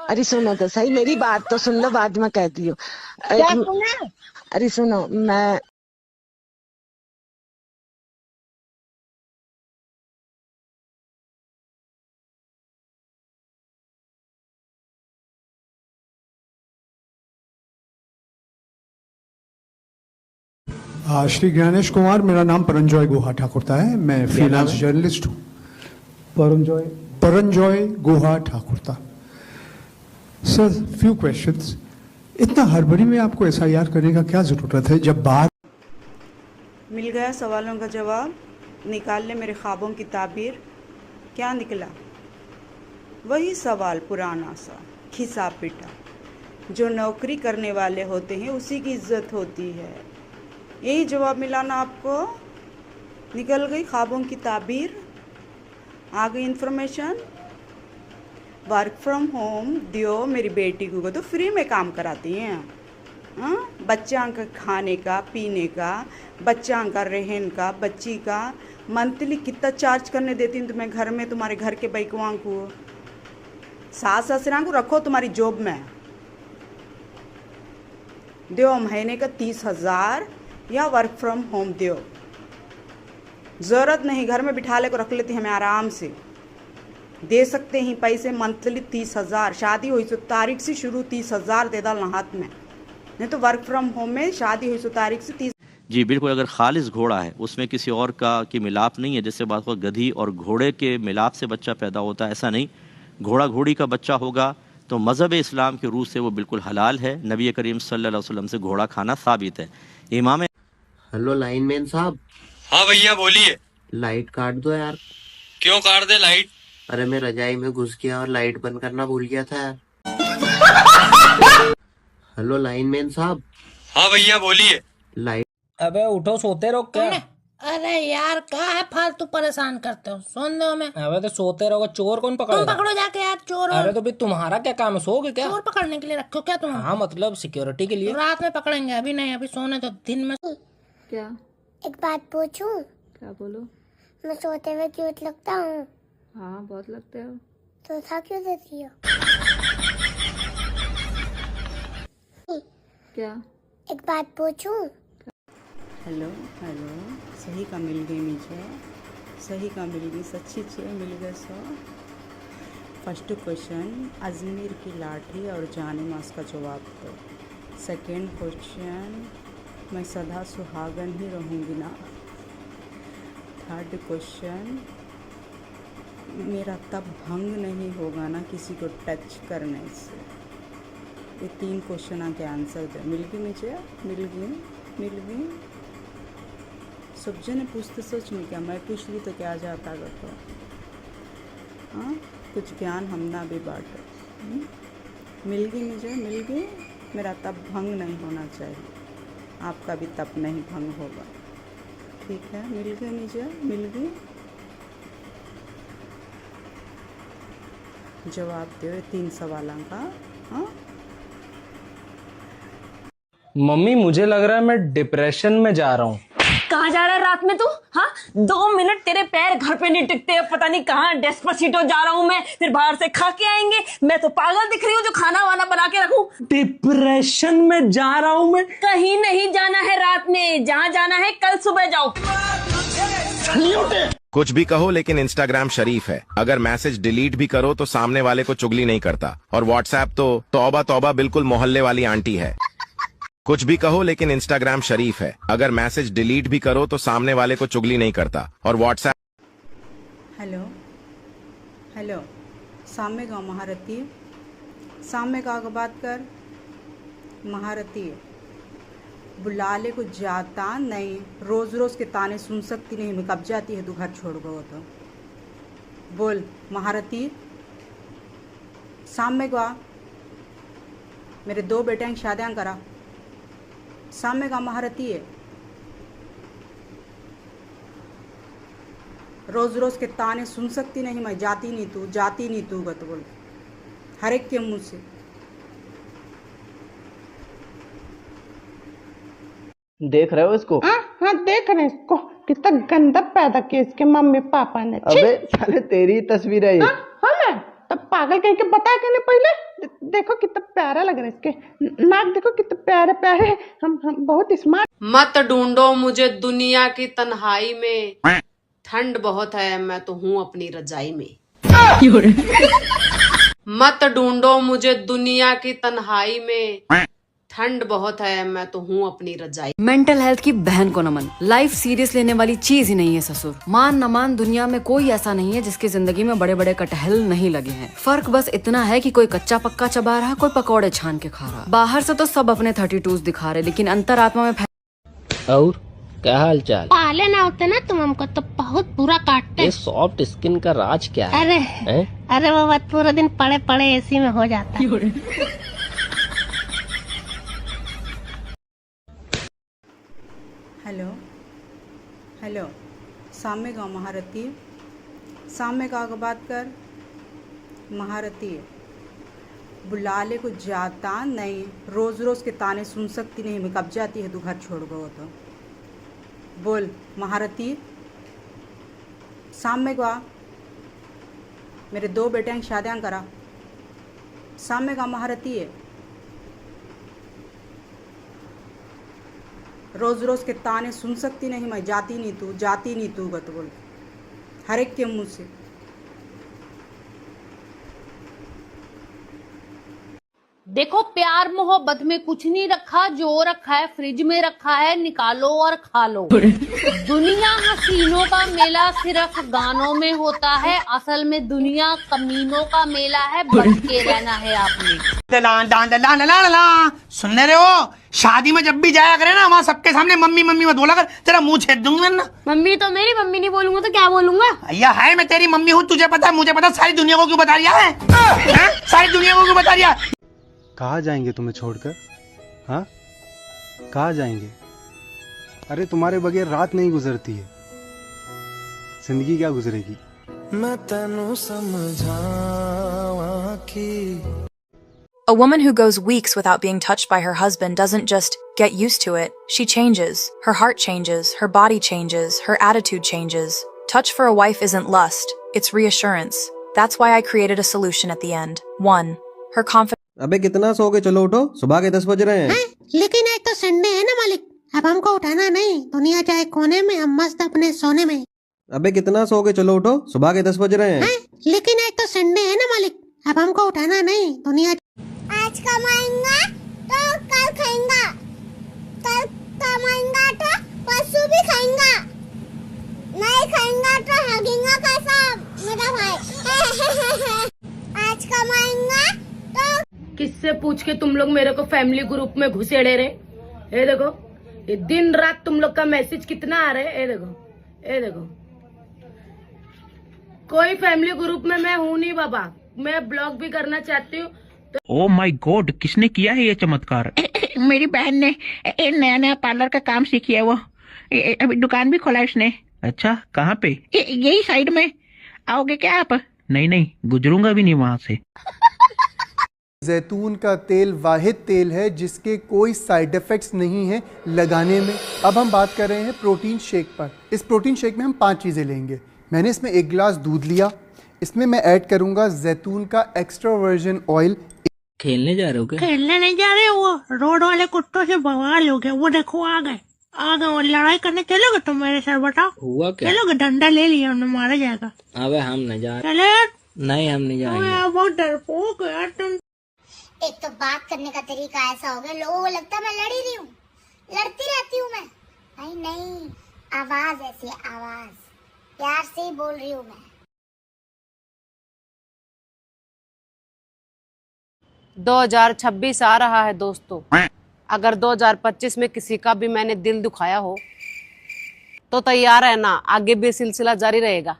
अरे सुनो तो सही, मेरी बात तो सुन लो, बाद में कहती हूँ।
क्या सुना?
अरे सुनो, मैं
श्री ज्ञानेश कुमार, मेरा नाम परंजॉय गुहा ठाकुरता है। मैं फ्रीलांस जर्नलिस्ट हूँ। Paranjoy Guha Thakurta. Sir, few questions. इतना हड़बड़ी में आपको SIR करने का क्या जरूरत है जब बात?
मिल गया सवालों का जवाब, निकाल ले मेरे ख्वाबों की ताबीर। क्या निकला? वही सवाल पुराना सा खिसा पिटा, जो नौकरी करने वाले होते हैं उसी की इज्जत होती है। यही जवाब मिला ना आपको? निकल गई ख्वाबों की ताबीर, आ गई इन्फॉर्मेशन। वर्क फ्रॉम होम दियो मेरी बेटी को तो फ्री में काम कराती हैं। हाँ, बच्चा का खाने का, पीने का, बच्चा का रहन का, बच्ची का मंथली कितना चार्ज करने देती हूँ तुम्हें घर में, तुम्हारे घर के बैकवां को, सास ससुरा को रखो तुम्हारी जॉब में। दो महीने का 30,000 या वर्क फ्रॉम होम दियो। ज़रूरत नहीं घर में बिठा ले को रख लेती हमें आराम से। दे सकते हैं पैसे मंथली 30,000। शादी हुई सो तारीख से शुरू 30,000 दे डालना हाथ में, नहीं तो वर्क फ्रॉम होम में शादी हुई सो तारीख से 30।
जी बिल्कुल, अगर खालिस घोड़ा है, उसमें किसी और का की मिलाप नहीं है, जैसे बात हो गधी और घोड़े के मिलाप से बच्चा पैदा होता है, ऐसा नहीं। घोड़ा घोड़ी का बच्चा होगा तो मज़हब इस्लाम के रूह से वो बिल्कुल हलाल है। नबी करीम सल्लल्लाहु अलैहि वसल्लम से घोड़ा खाना साबित है। इमाम
हेलो लाइनमैन साहब।
हाँ भैया बोलिए।
लाइट काट दो यार।
क्यों काट दे लाइट?
अरे मैं रजाई में घुस गया और लाइट बंद करना भूल गया था यार। हेलो लाइनमैन साहब।
हाँ भैया बोलिए।
लाइट।
अबे उठो, सोते रहो क्या?
अरे यार क्या है, फालतू परेशान करते हो, सुन दो मैं।
अबे तो सोते रहोगे, चोर कौन पकड़ेगा?
तुम पकड़ो जाके यार चोर।
अरे तो भी तुम्हारा क्या काम है, सोओगे क्या?
चोर पकड़ने के लिए रखो क्या तुम?
हाँ मतलब सिक्योरिटी के लिए।
रात में पकड़ेंगे, अभी नहीं, अभी सोने तो दिन में।
क्या? एक बात पूछूं?
क्या बोलो?
मैं सोते हुए क्यूट लगता हूँ?
हाँ बहुत लगते हो।
तो था क्यों देती हो?
क्या?
एक बात पूछूं?
हेलो हेलो, सही का मिल गई मुझे, सही का मिल गई, सच्ची चीज़ मिल गई। सो फर्स्ट क्वेश्चन अजमेर की लाठी और जाने मास का जवाब दो। सेकेंड क्वेश्चन मैं सदा सुहागन ही रहूँगी ना। थर्ड क्वेश्चन मेरा तब भंग नहीं होगा ना किसी को टच करने से। ये 3 क्वेश्चन के आंसर दे। मिल गई मुझे, मिल गई। सब जने पूछते सोच में क्या मैं पूछ ली तो क्या जाता तो। हाँ, कुछ ज्ञान हम ना भी बांटो। मिल गई मुझे, मिल गई। मेरा तब भंग नहीं होना चाहिए, आपका भी तब नहीं भंग होगा। ठीक है, मिल गए मुझे, मिल गई। जवाब दो 3 सवालों का। हाँ,
मम्मी मुझे लग रहा है मैं डिप्रेशन में जा रहा हूँ।
कहाँ जा रहा है रात में तू? हाँ, 2 मिनट तेरे पैर घर पे नहीं टिकते, पता नहीं कहाँ डेस्पासिटो जा रहा हूँ मैं, फिर बाहर से खा के आएंगे। मैं तो पागल दिख रही हूँ जो खाना वाना बना के रखूं।
डिप्रेशन में जा रहा हूँ मैं।
कहीं नहीं जाना है रात में, जहाँ जाना है कल सुबह जाओ।
कुछ भी कहो लेकिन इंस्टाग्राम शरीफ है। अगर मैसेज डिलीट भी करो तो सामने वाले को चुगली नहीं करता, और व्हाट्सएप तो तौबा तौबा बिल्कुल मोहल्ले वाली आंटी है। कुछ भी कहो लेकिन इंस्टाग्राम शरीफ है। अगर मैसेज डिलीट भी करो तो सामने वाले को चुगली नहीं करता, और व्हाट्सएप।
हेलो हेलो, सामने गाँव महारती, सामने का बात कर महारती। बुलाले को जाता नहीं, रोज रोज के ताने सुन सकती नहीं, मैं कब जाती है तू घर छोड़ गो तो। बोल महारती, सामने का मेरे 2 बेटियां की शादियां करा। सामने का महारती है, रोज रोज के ताने सुन सकती नहीं, मैं जाती नहीं तू, जाती नहीं तू गत। बोल हर एक के मुंह से।
देख रहे हो इसको?
हाँ देख रहे हैं इसको, कितना गंदा पैदा किया इसके मम्मी पापा ने।
अबे साले तेरी तस्वीर है ये।
हाँ तब पागल कहीं के बता के नहीं पहले। देखो कितना प्यारा लग रहा है इसके नाक, देखो कितना प्यारे प्यारे। हम बहुत स्मार्ट।
मत ढूंढो मुझे दुनिया की तन्हाई में, ठंड बहुत है मैं तो हूँ अपनी रजाई में। मत ढूंढो मुझे दुनिया की तन्हाई में, ठंड बहुत है मैं तो हूँ अपनी रजाई।
मेंटल हेल्थ की बहन को नमन। लाइफ सीरियस लेने वाली चीज ही नहीं है ससुर। मान न मान, दुनिया में कोई ऐसा नहीं है जिसकी जिंदगी में बड़े बड़े कटहल नहीं लगे हैं। फर्क बस इतना है कि कोई कच्चा पक्का चबा रहा, कोई पकौड़े छान के खा रहा। बाहर से तो सब अपने 32 दिखा रहे, लेकिन अंतरात्मा में
और क्या हाल चाल?
पाले ना होते ना तुम हमको तो बहुत बुरा काटते।
ये सॉफ्ट स्किन का राज क्या है?
अरे वो बात पूरा दिन पड़े पड़े एसी में हो जाता है।
हेलो हेलो, सामने गाँव महारती, सामने का बात कर महारती। बुलाले को जाता नहीं, रोज रोज के ताने सुन सकती नहीं, मैं कब जाती है तू घर छोड़ गो तो। बोल महारती, सामने को आ, मेरे 2 बेटियां की शादियां करा। सामने का महारती है, रोज रोज के ताने सुन सकती नहीं, मैं जाती नहीं तू, जाती नहीं तू गत। बोल हर एक के मुंह से।
देखो प्यार मोहब्बत में कुछ नहीं रखा, जो रखा है फ्रिज में रखा है, निकालो और खा लो। दुनिया हसीनों का मेला सिर्फ गानों में होता है, असल में दुनिया कमीनों का मेला है, बच के रहना है आपने।
सुन रहे हो? शादी में जब भी जाया करे ना, वहाँ सबके सामने मम्मी मम्मी मत बोला कर, तेरा मुंह छेद दूंगा ना।
मम्मी तो मेरी मम्मी नहीं बोलूंगा तो क्या बोलूंगा?
भैया है, मैं तेरी मम्मी हूँ, तुझे पता है, मुझे पता, सारी दुनिया को क्यों बता रिया है? सारी दुनिया को क्यों बता रिया?
कहाँ जाएंगे तुम्हें छोड़कर? हाँ, कहाँ जाएंगे? अरे तुम्हारे बगैर रात नहीं गुजरती है, जिंदगी क्या गुजरेगी? मैं तेनू समझावा कि
A woman who goes weeks without being touched by her husband doesn't just get used to it, she changes. Her heart changes, her body changes, her attitude changes. Touch for a wife isn't lust, it's reassurance. That's why I created a solution at the end. 1. Her confidence.
अबे कितना सो के चलो उठो, सुबह के 10 बज रहे हैं।
लेकिन एक तो संडे है ना मालिक, अब हमको उठाना नहीं, दुनिया चाहे कोने में, हम मस्त अपने सोने में।
अबे कितना सो के चलो उठो, सुबह के 10 बज रहे हैं।
लेकिन एक तो संडे है ना मालिक, अब हमको उठाना नहीं, दुनिया।
आज कमाएंगा तो कल खाएंगा, कल कमाएंगा तो परसों भी खाएंगा, नहीं खाएंगा तो हगेंगा कैसा मेरा भाई। आज कमाएंगा तो।
किससे पूछ के तुम लोग मेरे को फैमिली ग्रुप में घुसेड़े रहे? ये देखो, ये दिन रात तुम लोग का मैसेज कितना आ रहा है। ये देखो, ये देखो, कोई फैमिली ग्रुप में मैं हूँ नहीं बाबा, मैं ब्लॉग भी करना चाहती हूँ।
ओह माय गॉड, किसने किया है ये चमत्कार?
मेरी बहन ने नया नया पार्लर का काम सीखी है, वो
अभी दुकान भी खोला इसने।
अच्छा, कहाँ पे?
यही साइड में। आओगे क्या आप?
नहीं नहीं, गुजरूंगा भी नहीं वहां से।
जैतून का तेल वाहिद तेल है जिसके कोई साइड इफ़ेक्ट्स नहीं है लगाने में। अब हम बात कर रहे हैं प्रोटीन शेक पर। इस प्रोटीन शेक में हम 5 चीज़ें लेंगे। मैंने इसमें 1 गिलास दूध लिया, इसमें मैं ऐड करूंगा जैतून का एक्स्ट्रा वर्जिन ऑयल।
खेलने जा रहे हो क्या?
खेलने नहीं जा रहे हो, वो रोड वाले कुत्तों से बवाल हो गए। वो देखो आ गए और लड़ाई करने चलोगे तुम मेरे साथ? बताओ
हुआ क्या?
चलोगे? डंडा ले लिया, उन्हें मारा जाएगा।
अबे हम नहीं जा रहे।
चले।
नहीं, हम नहीं जाएंगे।
बहुत डरपोक है यार तुम।
एक तो बात करने का तरीका ऐसा हो गया, लोगों को लगता है मैं लड़ ही रही हूँ, लड़ती रहती हूँ मैं। नहीं नहीं, आवाज ऐसी है, आवाज प्यार से ही बोल रही हूँ मैं।
2026 आ रहा है दोस्तों। अगर 2025 में किसी का भी मैंने दिल दुखाया हो तो तैयार है ना, आगे भी सिलसिला जारी रहेगा।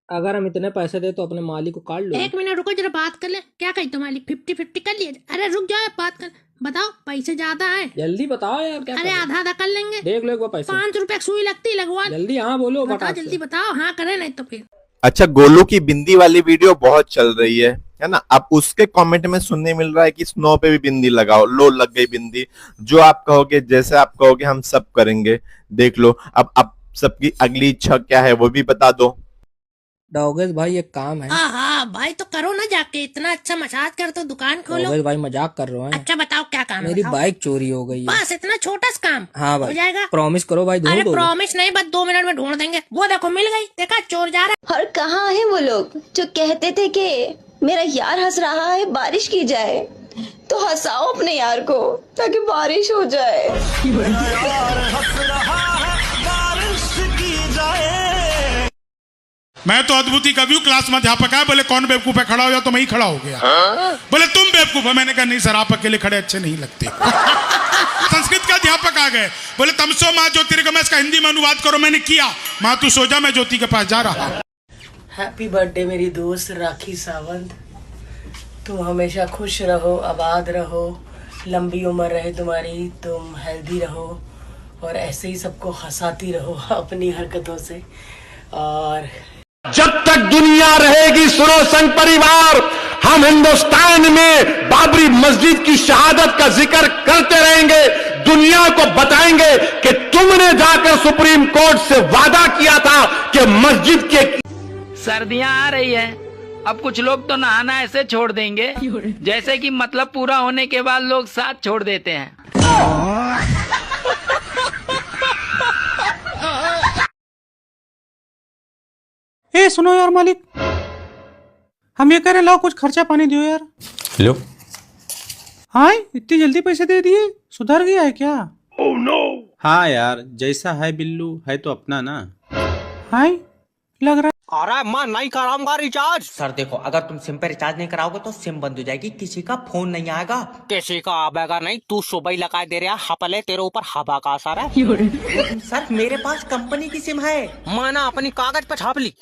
अगर हम इतने पैसे दे तो अपने मालिक को काट लो।
1 मिनट रुको, जरा बात कर ले। क्या कही तुम्हारी? 50-50 कर लिए? अरे रुक जाओ, बात कर। बताओ, पैसे ज्यादा है?
जल्दी बताओ यार, क्या
अरे आधा आधा कर लेंगे।
देख लो एक बार पैसे।
5 रुपए सुई लगती, लगवा।
जल्दी हाँ बोलो,
बताओ जल्दी बताओ। हाँ करे, नहीं तो फिर।
अच्छा, गोलू की बिंदी वाली वीडियो बहुत चल रही है ना। अब उसके कमेंट में सुनने मिल रहा है कि स्नो पे भी बिंदी लगाओ। लो, लग गई बिंदी। जो आप कहोगे, जैसे आप कहोगे हम सब करेंगे। देख लो, अब सबकी अगली इच्छा क्या है वो भी बता दो।
डॉगेश भाई एक काम है।
हाँ भाई, तो करो ना जाके। इतना अच्छा मसाज कर तो दुकान खोलो।
डॉगेश भाई मजाक कर रहे हैं।
अच्छा बताओ क्या काम है?
मेरी बाइक चोरी हो गई है।
बस इतना छोटा सा काम?
हाँ भाई,
हो जाएगा।
प्रॉमिस करो भाई, ढूंढ
अरे
दो।
प्रॉमिस नहीं, बस 2 मिनट में ढूंढ देंगे। वो देखो मिल गई, देखा चोर जा रहा है।
और कहाँ है वो लोग जो कहते थे कि मेरा यार हंस रहा है, बारिश की जाए, तो हंसाओ अपने यार को ताकि बारिश हो जाए।
मैं तो अद्भुती कवि हूँ, क्लास में अध्यापक है। बोले कौन बेवकूफ है, खड़ा हो जा, तो मैं ही खड़ा हो गया। बोले तुम बेवकूफ है। मैंने कहा नहीं सर, आप अकेले खड़े अच्छे नहीं लगते। संस्कृत के अध्यापक आ गए, बोले तमसो माँ ज्योतिर्गमय, इसका हिंदी में अनुवाद करो। मैंने किया। माँ तू सो जा, मैं ज्योति के पास जा रहा हूँ।
हैप्पी बर्थडे मेरी दोस्त राखी सावंत। तुम हमेशा खुश रहो, आबाद रहो, लंबी उम्र रहे तुम्हारी, तुम हेल्दी रहो और ऐसे ही सबको हंसाती रहो अपनी हरकतों से। और
जब तक दुनिया रहेगी सुनो संघ परिवार, हम हिंदुस्तान में बाबरी मस्जिद की शहादत का जिक्र करते रहेंगे। दुनिया को बताएंगे कि तुमने जाकर सुप्रीम कोर्ट से वादा किया था कि मस्जिद के।
सर्दियाँ आ रही है, अब कुछ लोग तो नहाना ऐसे छोड़ देंगे जैसे कि मतलब पूरा होने के बाद लोग साथ छोड़ देते हैं।
ए सुनो यार मालिक, हम ये कह रहे, लाओ कुछ खर्चा पानी दो यार।
लो।
हाँ, इतनी जल्दी पैसे दे दिए, सुधर गया है क्या?
Oh no. हाँ यार, जैसा है बिल्लू है तो अपना ना।
हाँ लग रहा है।
अरे मैं नहीं कराऊंगा रिचार्ज। सर देखो, अगर तुम सिम पे रिचार्ज नहीं कराओगे तो सिम बंद हो जाएगी, किसी का फोन नहीं आएगा। किसी का आएगा नहीं, तू सुबह ही लगा दे रहा हपले, तेरे ऊपर हवा का असर है। सर मेरे पास कंपनी की सिम है, मैंने अपनी कागज पे छाप ली।